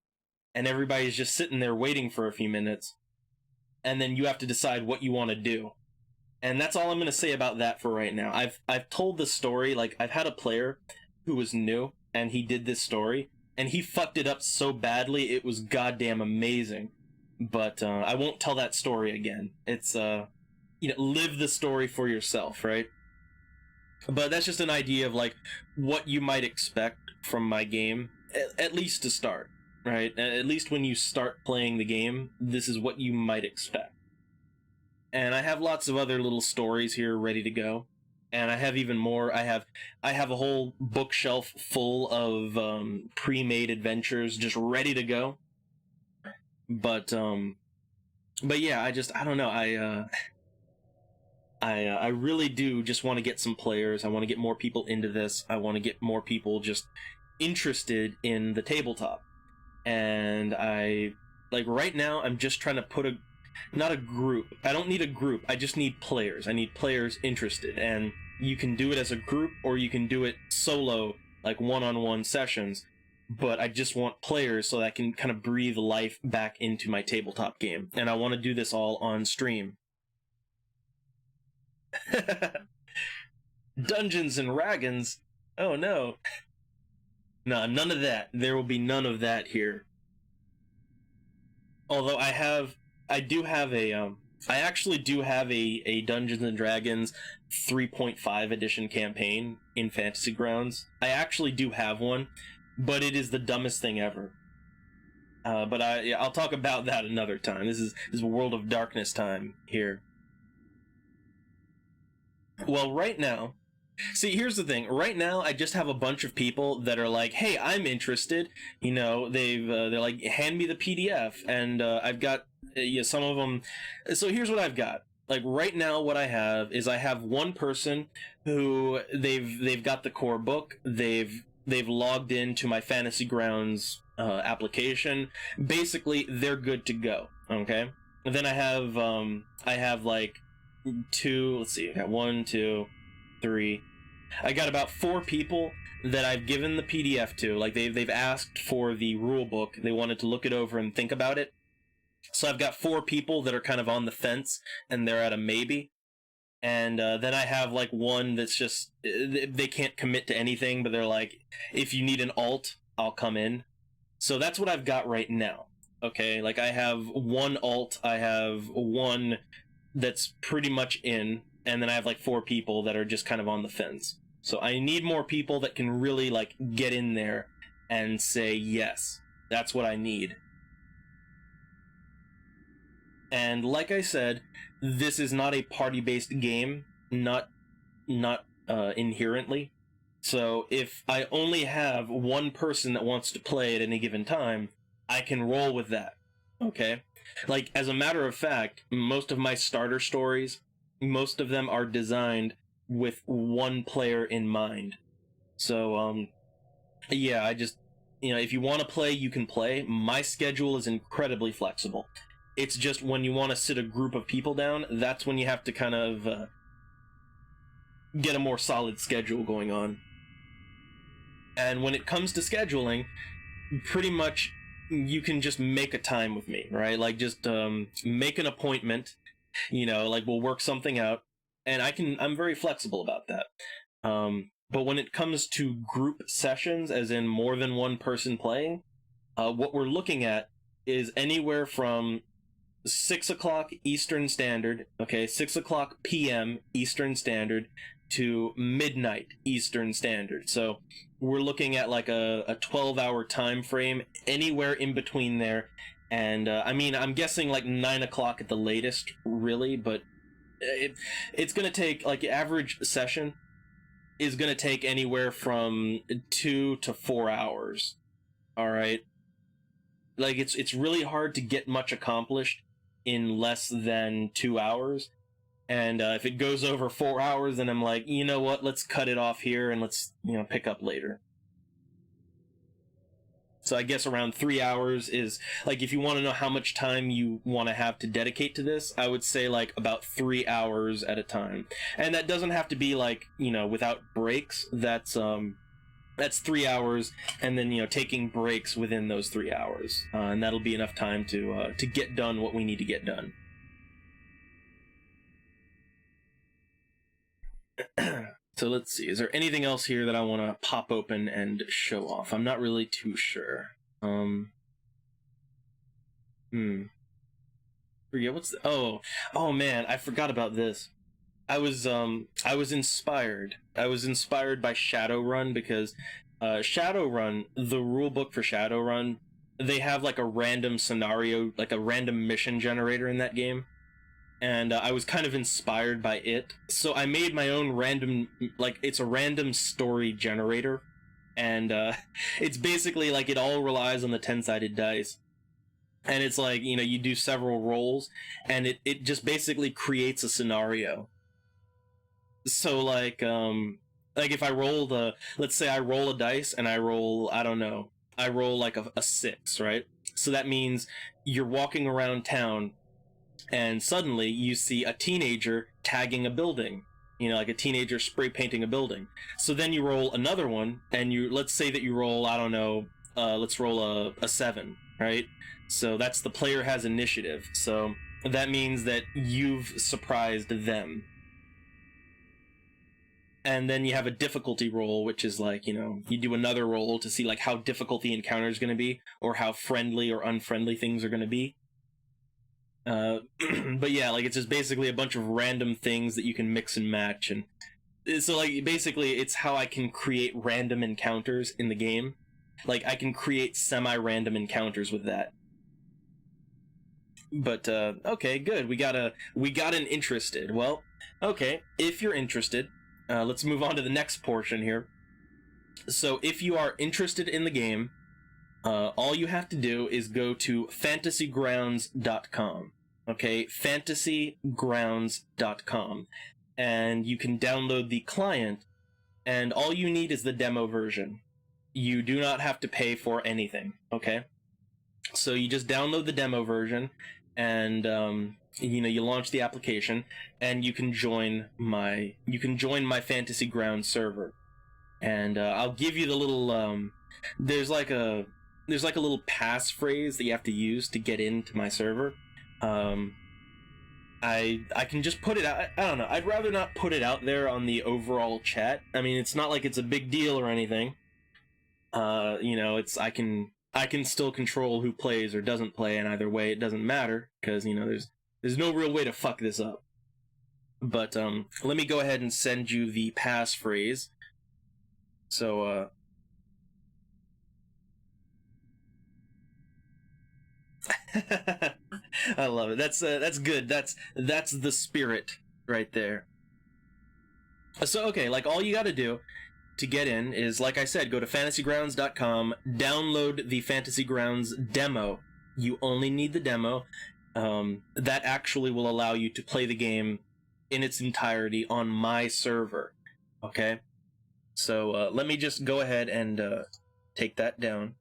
and everybody's just sitting there waiting for a few minutes, and then you have to decide what you want to do. And that's all I'm going to say about that for right now. I've told this story, like I've had a player who was new, and he did this story, and he fucked it up so badly, it was goddamn amazing. But I won't tell that story again. It's live the story for yourself, right? But that's just an idea of like what you might expect from my game, at least to start, right? At least when you start playing the game, this is what you might expect. And I have lots of other little stories here ready to go, and I have even more. I have a whole bookshelf full of pre-made adventures just ready to go. But yeah, I don't know. I really do just want to get some players. I want to get more people into this. I want to get more people just interested in the tabletop. And right now, I'm just trying to not a group. I don't need a group. I just need players. I need players interested. And you can do it as a group, or you can do it solo, like one-on-one sessions. But I just want players so that I can kind of breathe life back into my tabletop game. And I want to do this all on stream. Dungeons and Dragons? Oh no. No, none of that. There will be none of that here. Although I do have I actually do have a Dungeons and Dragons 3.5 edition campaign in Fantasy Grounds. I actually do have one, but it is the dumbest thing ever. But I'll talk about that another time. This is World of Darkness time here. Well, right now, see, here's the thing. Right now, I just have a bunch of people that are like, "Hey, I'm interested." You know, they're like, "Hand me the PDF," and I've got some of them. So here's what I've got. Like right now, what I have one person who they've got the core book. They've logged into my Fantasy Grounds application. Basically, they're good to go. Okay. And then I have like two. Let's see. I got 1, 2, 3. I got about 4 people that I've given the PDF to. Like they've asked for the rule book. They wanted to look it over and think about it. So I've got 4 people that are kind of on the fence, and they're at a maybe. And then I have like one that's just they can't commit to anything, but they're like, if you need an alt, I'll come in. So that's what I've got right now. Okay, like I have one alt, I have one that's pretty much in, and then I have like 4 people that are just kind of on the fence. So I need more people that can really like get in there and say yes. That's what I need. And like I said, this is not a party-based game, not inherently. So if I only have one person that wants to play at any given time, I can roll with that. Okay? Like, as a matter of fact, most of my starter stories, most of them are designed with one player in mind. So, yeah, I just, if you want to play, you can play. My schedule is incredibly flexible. It's just when you want to sit a group of people down, that's when you have to kind of get a more solid schedule going on. And when it comes to scheduling, pretty much you can just make a time with me, right? Like just make an appointment, like we'll work something out, and I'm very flexible about that. But when it comes to group sessions, as in more than one person playing, what we're looking at is anywhere from 6 o'clock Eastern Standard, 6 o'clock p.m. Eastern Standard to midnight Eastern Standard. So we're looking at like a 12-hour time frame, anywhere in between there. And I'm guessing like 9 o'clock at the latest, really, but it's going to take, like, average session is going to take anywhere from 2 to 4 hours. All right. Like it's really hard to get much accomplished in less than 2 hours. And if it goes over 4 hours, then I'm like, you know what, let's cut it off here and let's, pick up later. So I guess around 3 hours is, like, if you want to know how much time you want to have to dedicate to this, I would say like about 3 hours at a time. And that doesn't have to be like, without breaks. That's 3 hours, and then, taking breaks within those 3 hours. And that'll be enough time to get done what we need to get done. So let's see, is there anything else here that I want to pop open and show off? I'm not really too sure. Forget oh man, I forgot about this. I was inspired. I was inspired by Shadowrun because Shadowrun, the rulebook for Shadowrun, they have like a random scenario, like a random mission generator in that game. And I was kind of inspired by it. So I made my own random, like, it's a random story generator. And it's basically like it all relies on the 10-sided dice. And it's like, you do several rolls, and it just basically creates a scenario. So like if I roll let's say I roll a dice and I roll, I don't know, I roll like a 6, right? So that means you're walking around town, and suddenly you see a teenager tagging a building, like a teenager spray painting a building. So then you roll another one, and let's say that you roll, I don't know, let's roll a 7, right? So that's the player has initiative. So that means that you've surprised them. And then you have a difficulty roll, which is like, you do another roll to see like how difficult the encounter is going to be, or how friendly or unfriendly things are going to be. But yeah, like it's just basically a bunch of random things that you can mix and match, and so like basically it's how I can create random encounters in the game. Like I can create semi-random encounters with that. But okay, good. We got an interested. Well, okay, if you're interested, let's move on to the next portion here. So if you are interested in the game, all you have to do is go to fantasygrounds.com. Okay, fantasygrounds.com. And you can download the client, and all you need is the demo version. You do not have to pay for anything, okay? So you just download the demo version, and you launch the application, and you can join my Fantasy Grounds server. And I'll give you the little there's like a little passphrase that you have to use to get into my server. I can just put it out. I don't know. I'd rather not put it out there on the overall chat. I mean, it's not like it's a big deal or anything. It's I can still control who plays or doesn't play, and either way, it doesn't matter because there's no real way to fuck this up. But let me go ahead and send you the passphrase. So I love it. That's good. That's the spirit right there. So okay, like all you got to do to get in is, like I said, go to fantasygrounds.com, download the Fantasy Grounds demo. You only need the demo. That actually will allow you to play the game in its entirety on my server. Okay? So let me just go ahead and take that down.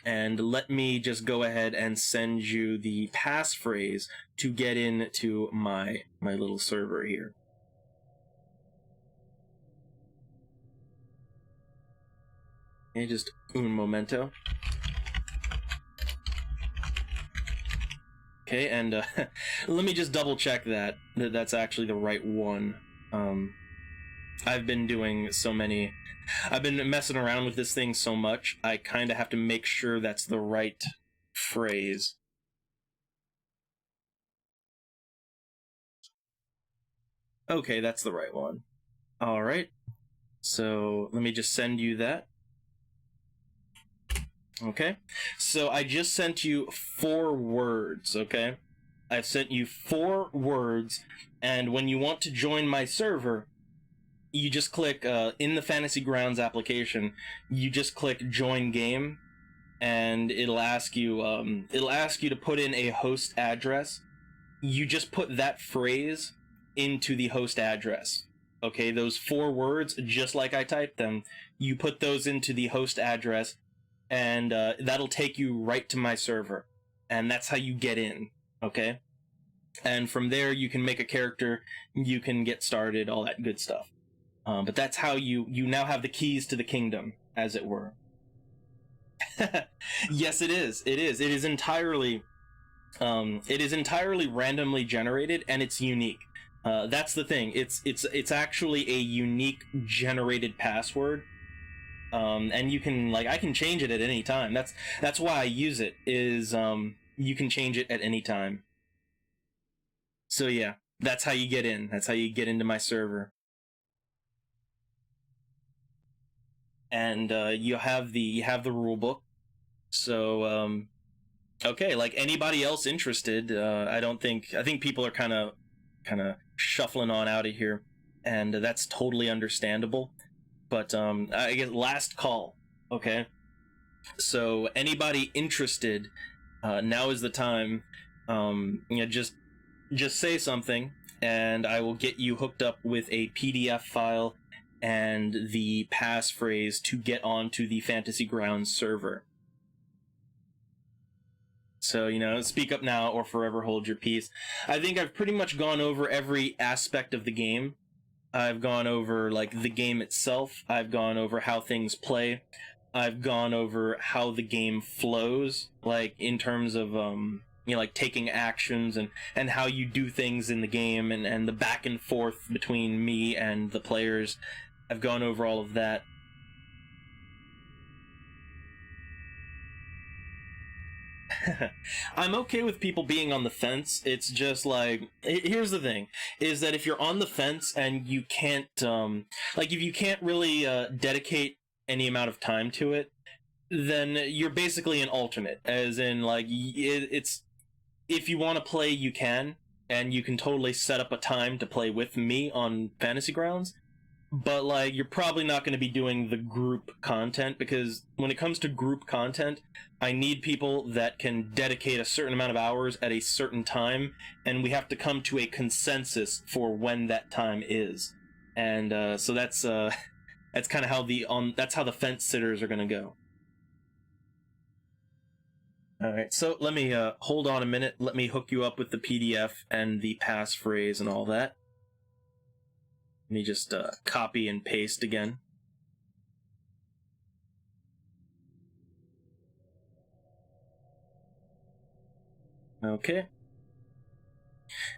And let me just go ahead and send you the passphrase to get into my little server here. Okay, just un momento. Okay, and let me just double check that that's actually the right one. I've been doing so many... I've been messing around with this thing so much, I kind of have to make sure that's the right phrase. Okay, that's the right one. Alright, so let me just send you that. Okay, so I just sent you 4 words, okay? I've sent you 4 words, and when you want to join my server, you just click in the Fantasy Grounds application. You just click Join Game, and it'll ask you to put in a host address. You just put that phrase into the host address. Okay, those 4 words, just like I typed them, you put those into the host address, and that'll take you right to my server, and that's how you get in. Okay, and from there you can make a character, you can get started, all that good stuff. But that's how you now have the keys to the kingdom, as it were. Yes, it is. It is entirely randomly generated, and it's unique. That's the thing. It's actually a unique generated password. And you can I can change it at any time. That's why I use it. Is you can change it at any time. So yeah, that's how you get in. That's how you get into my server. And you have the rule book. So okay, like anybody else interested, I think people are kind of shuffling on out of here, and that's totally understandable. But I guess last call. Okay, so anybody interested, now is the time. Just say something, and I will get you hooked up with a PDF file and the passphrase to get onto the Fantasy Grounds server. So, speak up now or forever hold your peace. I think I've pretty much gone over every aspect of the game. I've gone over, the game itself. I've gone over how things play. I've gone over how the game flows, in terms of, taking actions and how you do things in the game and the back and forth between me and the players. I've gone over all of that. I'm okay with people being on the fence. It's just like, here's the thing, is that if you're on the fence and you can't, like, if you can't really dedicate any amount of time to it, then you're basically an alternate. As in, like, it's, if you want to play, you can, and you can totally set up a time to play with me on Fantasy Grounds. But, like, you're probably not going to be doing the group content, because when it comes to group content, I need people that can dedicate a certain amount of hours at a certain time, and we have to come to a consensus for when that time is. And so that's kind of how that's how the fence sitters are going to go. All right, so let me hold on a minute. Let me hook you up with the PDF and the passphrase and all that. Let me just copy and paste again. Okay.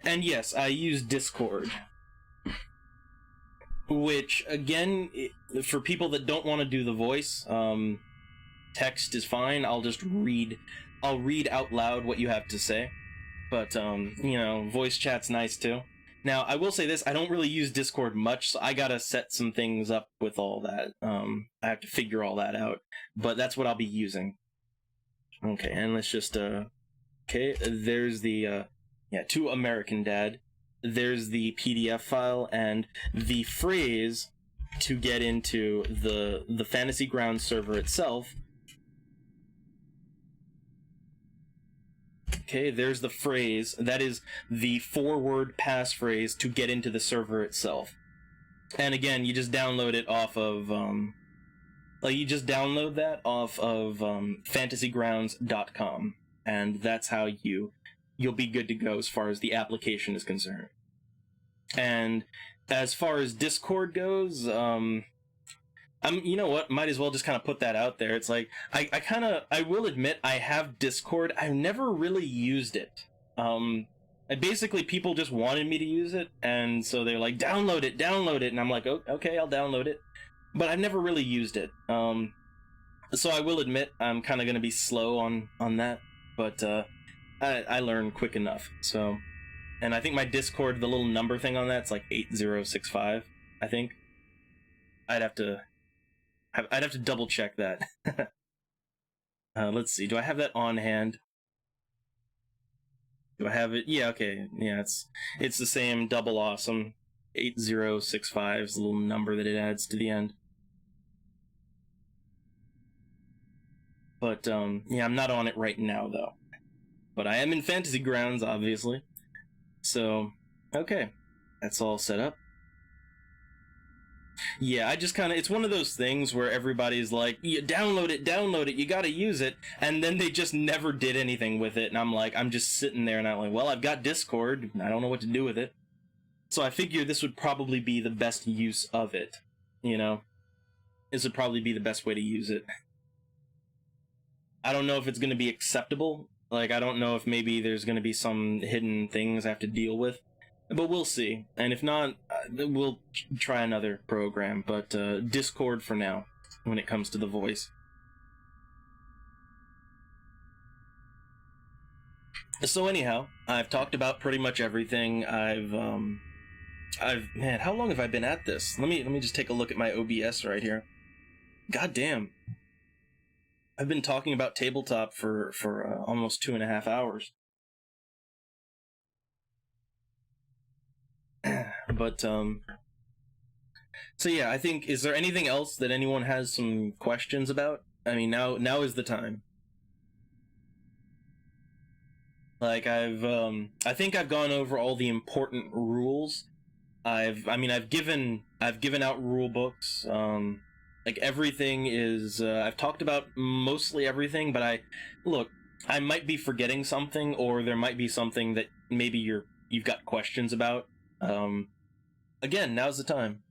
And yes, I use Discord. Which, again, for people that don't want to do the voice, text is fine. I'll read out loud what you have to say. But, you know, voice chat's nice too. Now, I will say this, I don't really use Discord much, so I gotta set some things up with all that. I have to figure all that out. But that's what I'll be using. Okay, and let's just, okay, there's the, to American Dad. There's the PDF file, and the phrase to get into the Fantasy Grounds server itself. Okay, there's the phrase. That is the 4-word passphrase to get into the server itself. And again, you just download it off of, fantasygrounds.com. And that's how you'll be good to go as far as the application is concerned. And as far as Discord goes, you know what? Might as well just kind of put that out there. It's like, I will admit, I have Discord. I've never really used it. Basically, people just wanted me to use it, and so they're like, download it, and I'm like, oh, okay, I'll download it. But I've never really used it. So I will admit, I'm kind of going to be slow on that, but I learn quick enough, so... And I think my Discord, the little number thing on that's like 8065, I think. I'd have to double check that. Let's see. Do I have that on hand? Do I have it? Yeah, okay. Yeah, it's the same double awesome. 8065 is the little number that it adds to the end. But, yeah, I'm not on it right now, though. But I am in Fantasy Grounds, obviously. So, okay. That's all set up. Yeah, I just kind of, it's one of those things where everybody's like, yeah, download it, you gotta use it, and then they just never did anything with it, and I'm like, I'm just sitting there and I'm like, well, I've got Discord, I don't know what to do with it. So I figure this would probably be the best use of it, you know? This would probably be the best way to use it. I don't know if it's going to be acceptable, like, I don't know if maybe there's going to be some hidden things I have to deal with. But we'll see. And if not, we'll try another program. But Discord for now, when it comes to the voice. So anyhow, I've talked about pretty much everything. Man, how long have I been at this? Let me just take a look at my OBS right here. God damn. I've been talking about tabletop for almost 2.5 hours. But, so yeah, I think, is there anything else that anyone has some questions about? I mean, now is the time. Like, I think I've gone over all the important rules. I've given out rule books. Like, everything is, I've talked about mostly everything, but look, I might be forgetting something, or there might be something that maybe you've got questions about. Again, now's the time.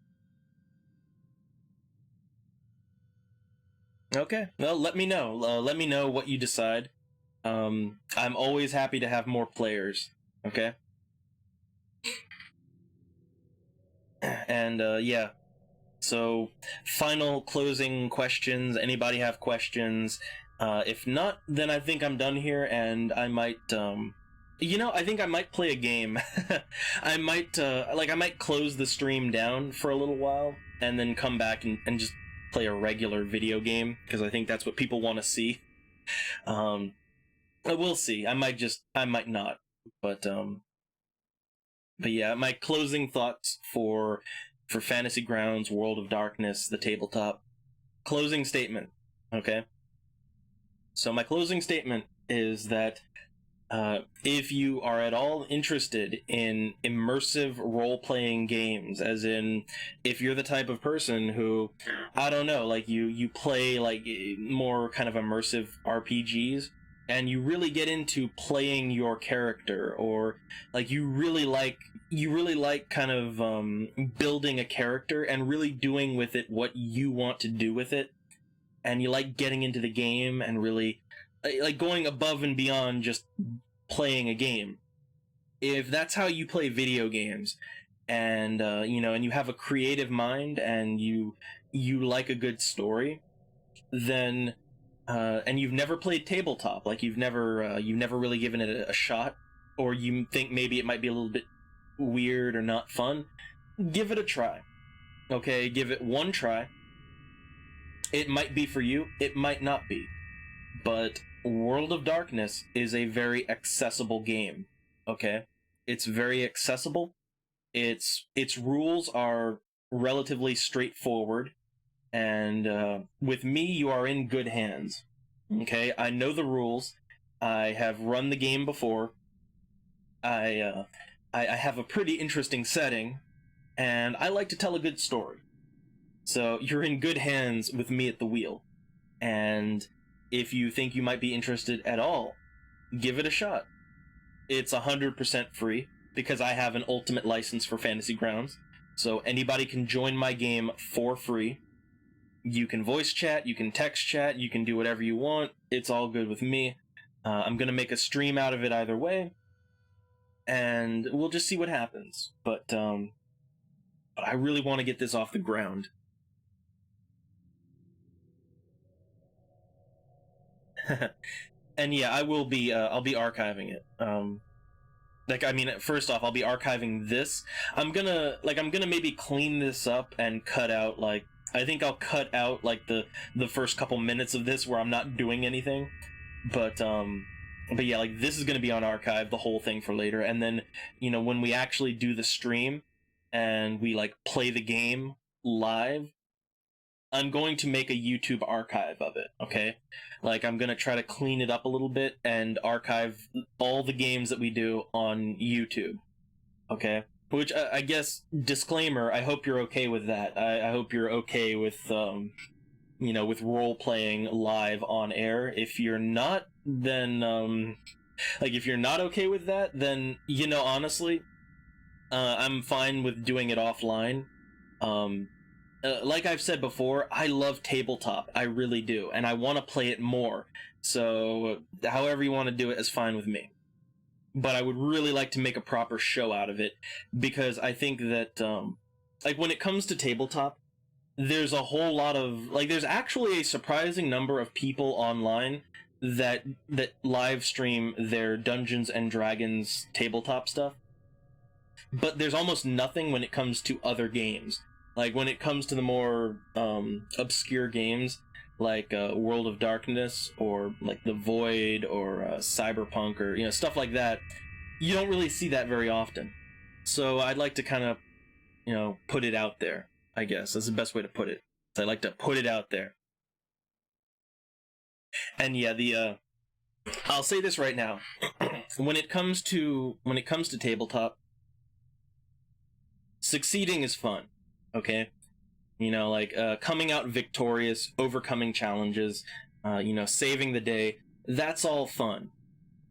Okay, well, let me know. Let me know what you decide. I'm always happy to have more players, okay? And, yeah. So, final closing questions. Anybody have questions? If not, then I think I'm done here, and I might, I think I might play a game. I might close the stream down for a little while, and then come back and just play a regular video game, because I think that's what people want to see. We'll see. I might not. But yeah, my closing thoughts for Fantasy Grounds, World of Darkness, the tabletop. Closing statement, okay? So my closing statement is that if you are at all interested in immersive role-playing games, as in, if you're the type of person who, I don't know, like you play like more kind of immersive RPGs, and you really get into playing your character, or like you really like kind of building a character and really doing with it what you want to do with it, and you like getting into the game and really like going above and beyond just playing a game. If that's how you play video games, and and you have a creative mind, and you like a good story, then and you've never played tabletop, like you've never really given it a shot, or you think maybe it might be a little bit weird or not fun, give it a try. Okay, give it one try. It might be for you, it might not be. But World of Darkness is a very accessible game. Okay? It's very accessible. Its rules are relatively straightforward, and with me, you are in good hands. Okay? I know the rules. I have run the game before. I have a pretty interesting setting, and I like to tell a good story. So you're in good hands with me at the wheel. And if you think you might be interested at all, give it a shot. It's 100% free, because I have an ultimate license for Fantasy Grounds. So anybody can join my game for free. You can voice chat, you can text chat, you can do whatever you want. It's all good with me. I'm going to make a stream out of it either way, and we'll just see what happens. But I really want to get this off the ground. And yeah, I'll be archiving it. First off, I'll be archiving this. I'm gonna maybe clean this up and cut out, like, I think I'll cut out like the first couple minutes of this where I'm not doing anything. But yeah, like, this is gonna be on archive, the whole thing, for later. And then, when we actually do the stream and we like play the game live, I'm going to make a YouTube archive of it, okay? Like, I'm going to try to clean it up a little bit and archive all the games that we do on YouTube, okay? Which, I guess, disclaimer, I hope you're okay with that. I hope you're okay with, with role-playing live on air. If you're not, then, if you're not okay with that, then, honestly, I'm fine with doing it offline. Like I've said before, I love tabletop. I really do. And I want to play it more. So, however you want to do it is fine with me. But I would really like to make a proper show out of it, because I think that, when it comes to tabletop, there's a whole lot of, there's actually a surprising number of people online that live stream their Dungeons and Dragons tabletop stuff. But there's almost nothing when it comes to other games. Like, when it comes to the more obscure games, like World of Darkness, or like The Void, or Cyberpunk, or stuff like that, you don't really see that very often. So I'd like to kind of, put it out there, I guess. That's the best way to put it. So I like to put it out there. And yeah, I'll say this right now. When it comes to tabletop, succeeding is fun. Okay? Coming out victorious, overcoming challenges, saving the day, that's all fun.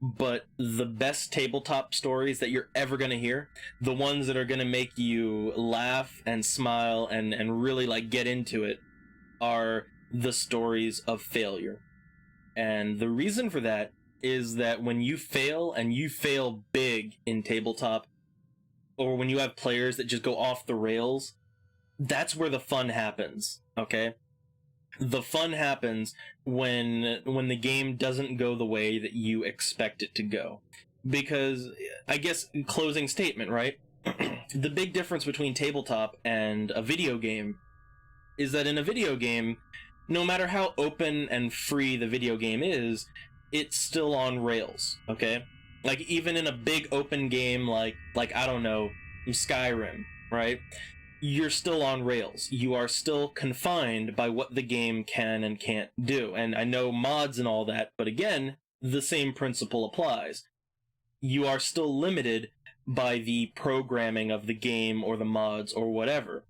But the best tabletop stories that you're ever going to hear, the ones that are going to make you laugh and smile and really, get into it, are the stories of failure. And the reason for that is that when you fail, and you fail big in tabletop, or when you have players that just go off the rails, that's where the fun happens, okay? The fun happens when the game doesn't go the way that you expect it to go. Because, I guess, closing statement, right? The big difference between tabletop and a video game is that in a video game, no matter how open and free the video game is, it's still on rails, okay? Like, even in a big open game like I don't know, Skyrim, right? You're still on rails. You are still confined by what the game can and can't do. And I know mods and all that, but again, the same principle applies. You are still limited by the programming of the game or the mods or whatever.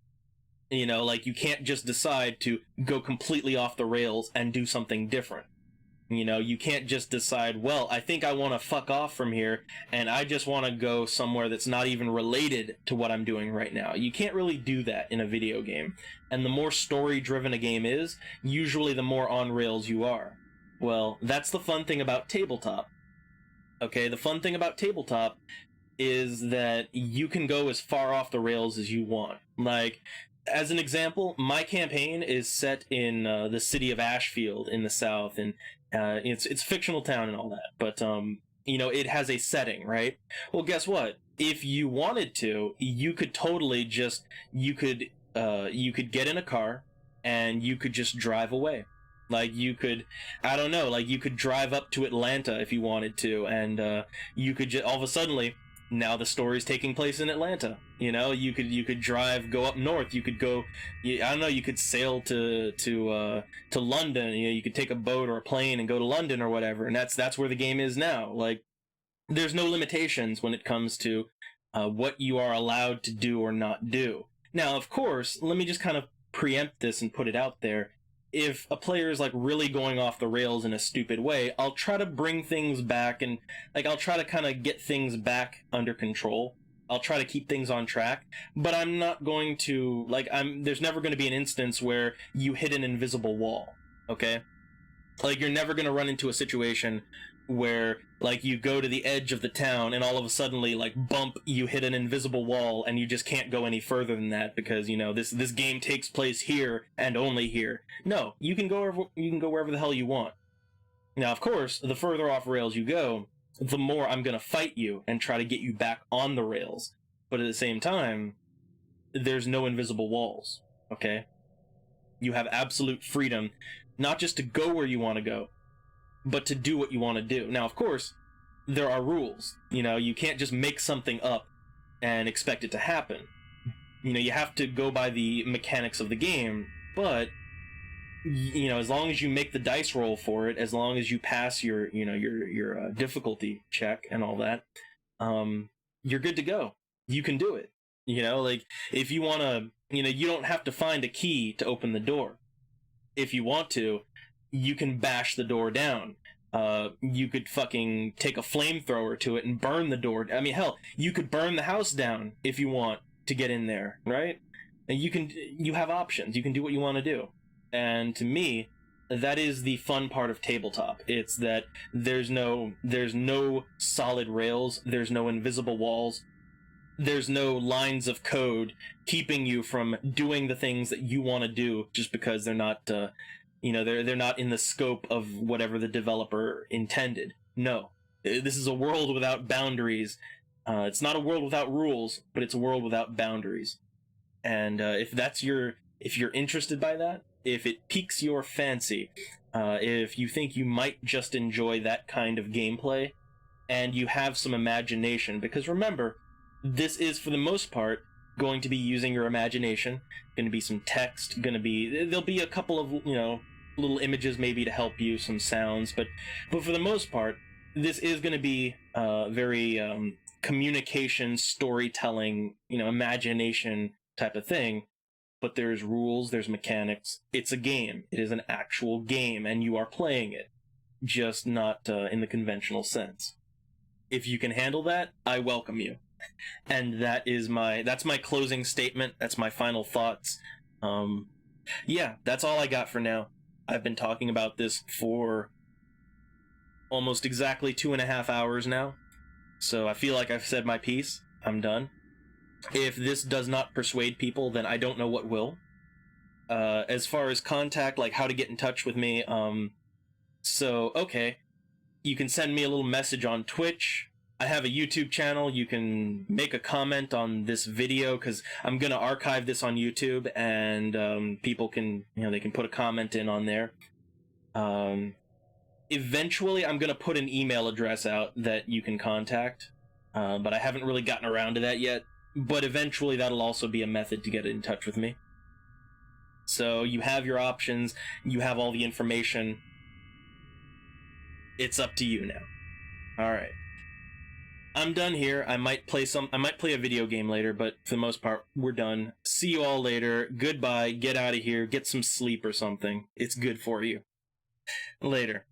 You know, like, you can't just decide to go completely off the rails and do something different. You know, you can't just decide, well, I think I want to fuck off from here, and I just want to go somewhere that's not even related to what I'm doing right now. You can't really do that in a video game. And the more story-driven a game is, usually the more on rails you are. Well, that's the fun thing about tabletop. Okay, the fun thing about tabletop is that you can go as far off the rails as you want. Like, as an example, my campaign is set in the city of Ashfield in the south, and it's a fictional town and all that, but you know, it has a setting, right? Well, guess what? If you wanted to, you could totally just you could get in a car and you could just drive away. Like, you could, I don't know, like, you could drive up to Atlanta if you wanted to, and you could just all of a sudden, now the story's taking place in Atlanta. You know, you could drive, go up north. You could go, I don't know, you could sail to London. You know, you could take a boat or a plane and go to London or whatever. And that's where the game is now. Like, there's no limitations when it comes to what you are allowed to do or not do. Now, of course, let me just kind of preempt this and put it out there. If a player is, like, really going off the rails in a stupid way, I'll try to bring things back, and, like, I'll try to kind of get things back under control. I'll try to keep things on track, but I'm not going to, like, there's never going to be an instance where you hit an invisible wall, okay? Like, you're never going to run into a situation where, like, you go to the edge of the town and all of a sudden, like, bump, you hit an invisible wall and you just can't go any further than that because, you know, this game takes place here and only here. No, you can go wherever the hell you want. Now, of course, the further off rails you go, the more I'm going to fight you and try to get you back on the rails. But at the same time, there's no invisible walls, okay? You have absolute freedom, not just to go where you want to go, but to do what you want to do. Now, of course, there are rules. You know, you can't just make something up and expect it to happen. You know, you have to go by the mechanics of the game, but, you know, as long as you make the dice roll for it, as long as you pass your difficulty check and all that, you're good to go. You can do it. You know, like, if you want to, you know, you don't have to find a key to open the door. If you want to, you can bash the door down. You could fucking take a flamethrower to it and burn the door. I mean, hell, you could burn the house down if you want to get in there, right? And you have options. You can do what you want to do. And to me, that is the fun part of tabletop. It's that there's no solid rails. There's no invisible walls. There's no lines of code keeping you from doing the things that you want to do just because they're not, you know, they're not in the scope of whatever the developer intended. No. This is a world without boundaries. It's not a world without rules, but it's a world without boundaries. And if you're interested by that, if it piques your fancy, if you think you might just enjoy that kind of gameplay, and you have some imagination, because remember, this is, for the most part, going to be using your imagination, going to be some text, there'll be a couple of, you know, little images maybe to help you, some sounds, but for the most part, this is going to be very communication, storytelling, you know, imagination type of thing. But there's rules, there's mechanics. It's a game. It is an actual game, and you are playing it, just not in the conventional sense. If you can handle that, I welcome you. And that's my closing statement. That's my final thoughts. Yeah, that's all I got for now. I've been talking about this for almost exactly 2.5 hours now. So I feel like I've said my piece. I'm done. If this does not persuade people, then I don't know what will. As far as contact, like how to get in touch with me, so, okay, you can send me a little message on Twitch. I have a YouTube channel. You can make a comment on this video, because I'm going to archive this on YouTube, and people can, they can put a comment in on there. Eventually, I'm going to put an email address out that you can contact, but I haven't really gotten around to that yet. But eventually, that'll also be a method to get in touch with me. So you have your options. You have all the information. It's up to you now. All right. I'm done here. I might play a video game later, but for the most part, we're done. See you all later. Goodbye. Get out of here. Get some sleep or something. It's good for you. Later.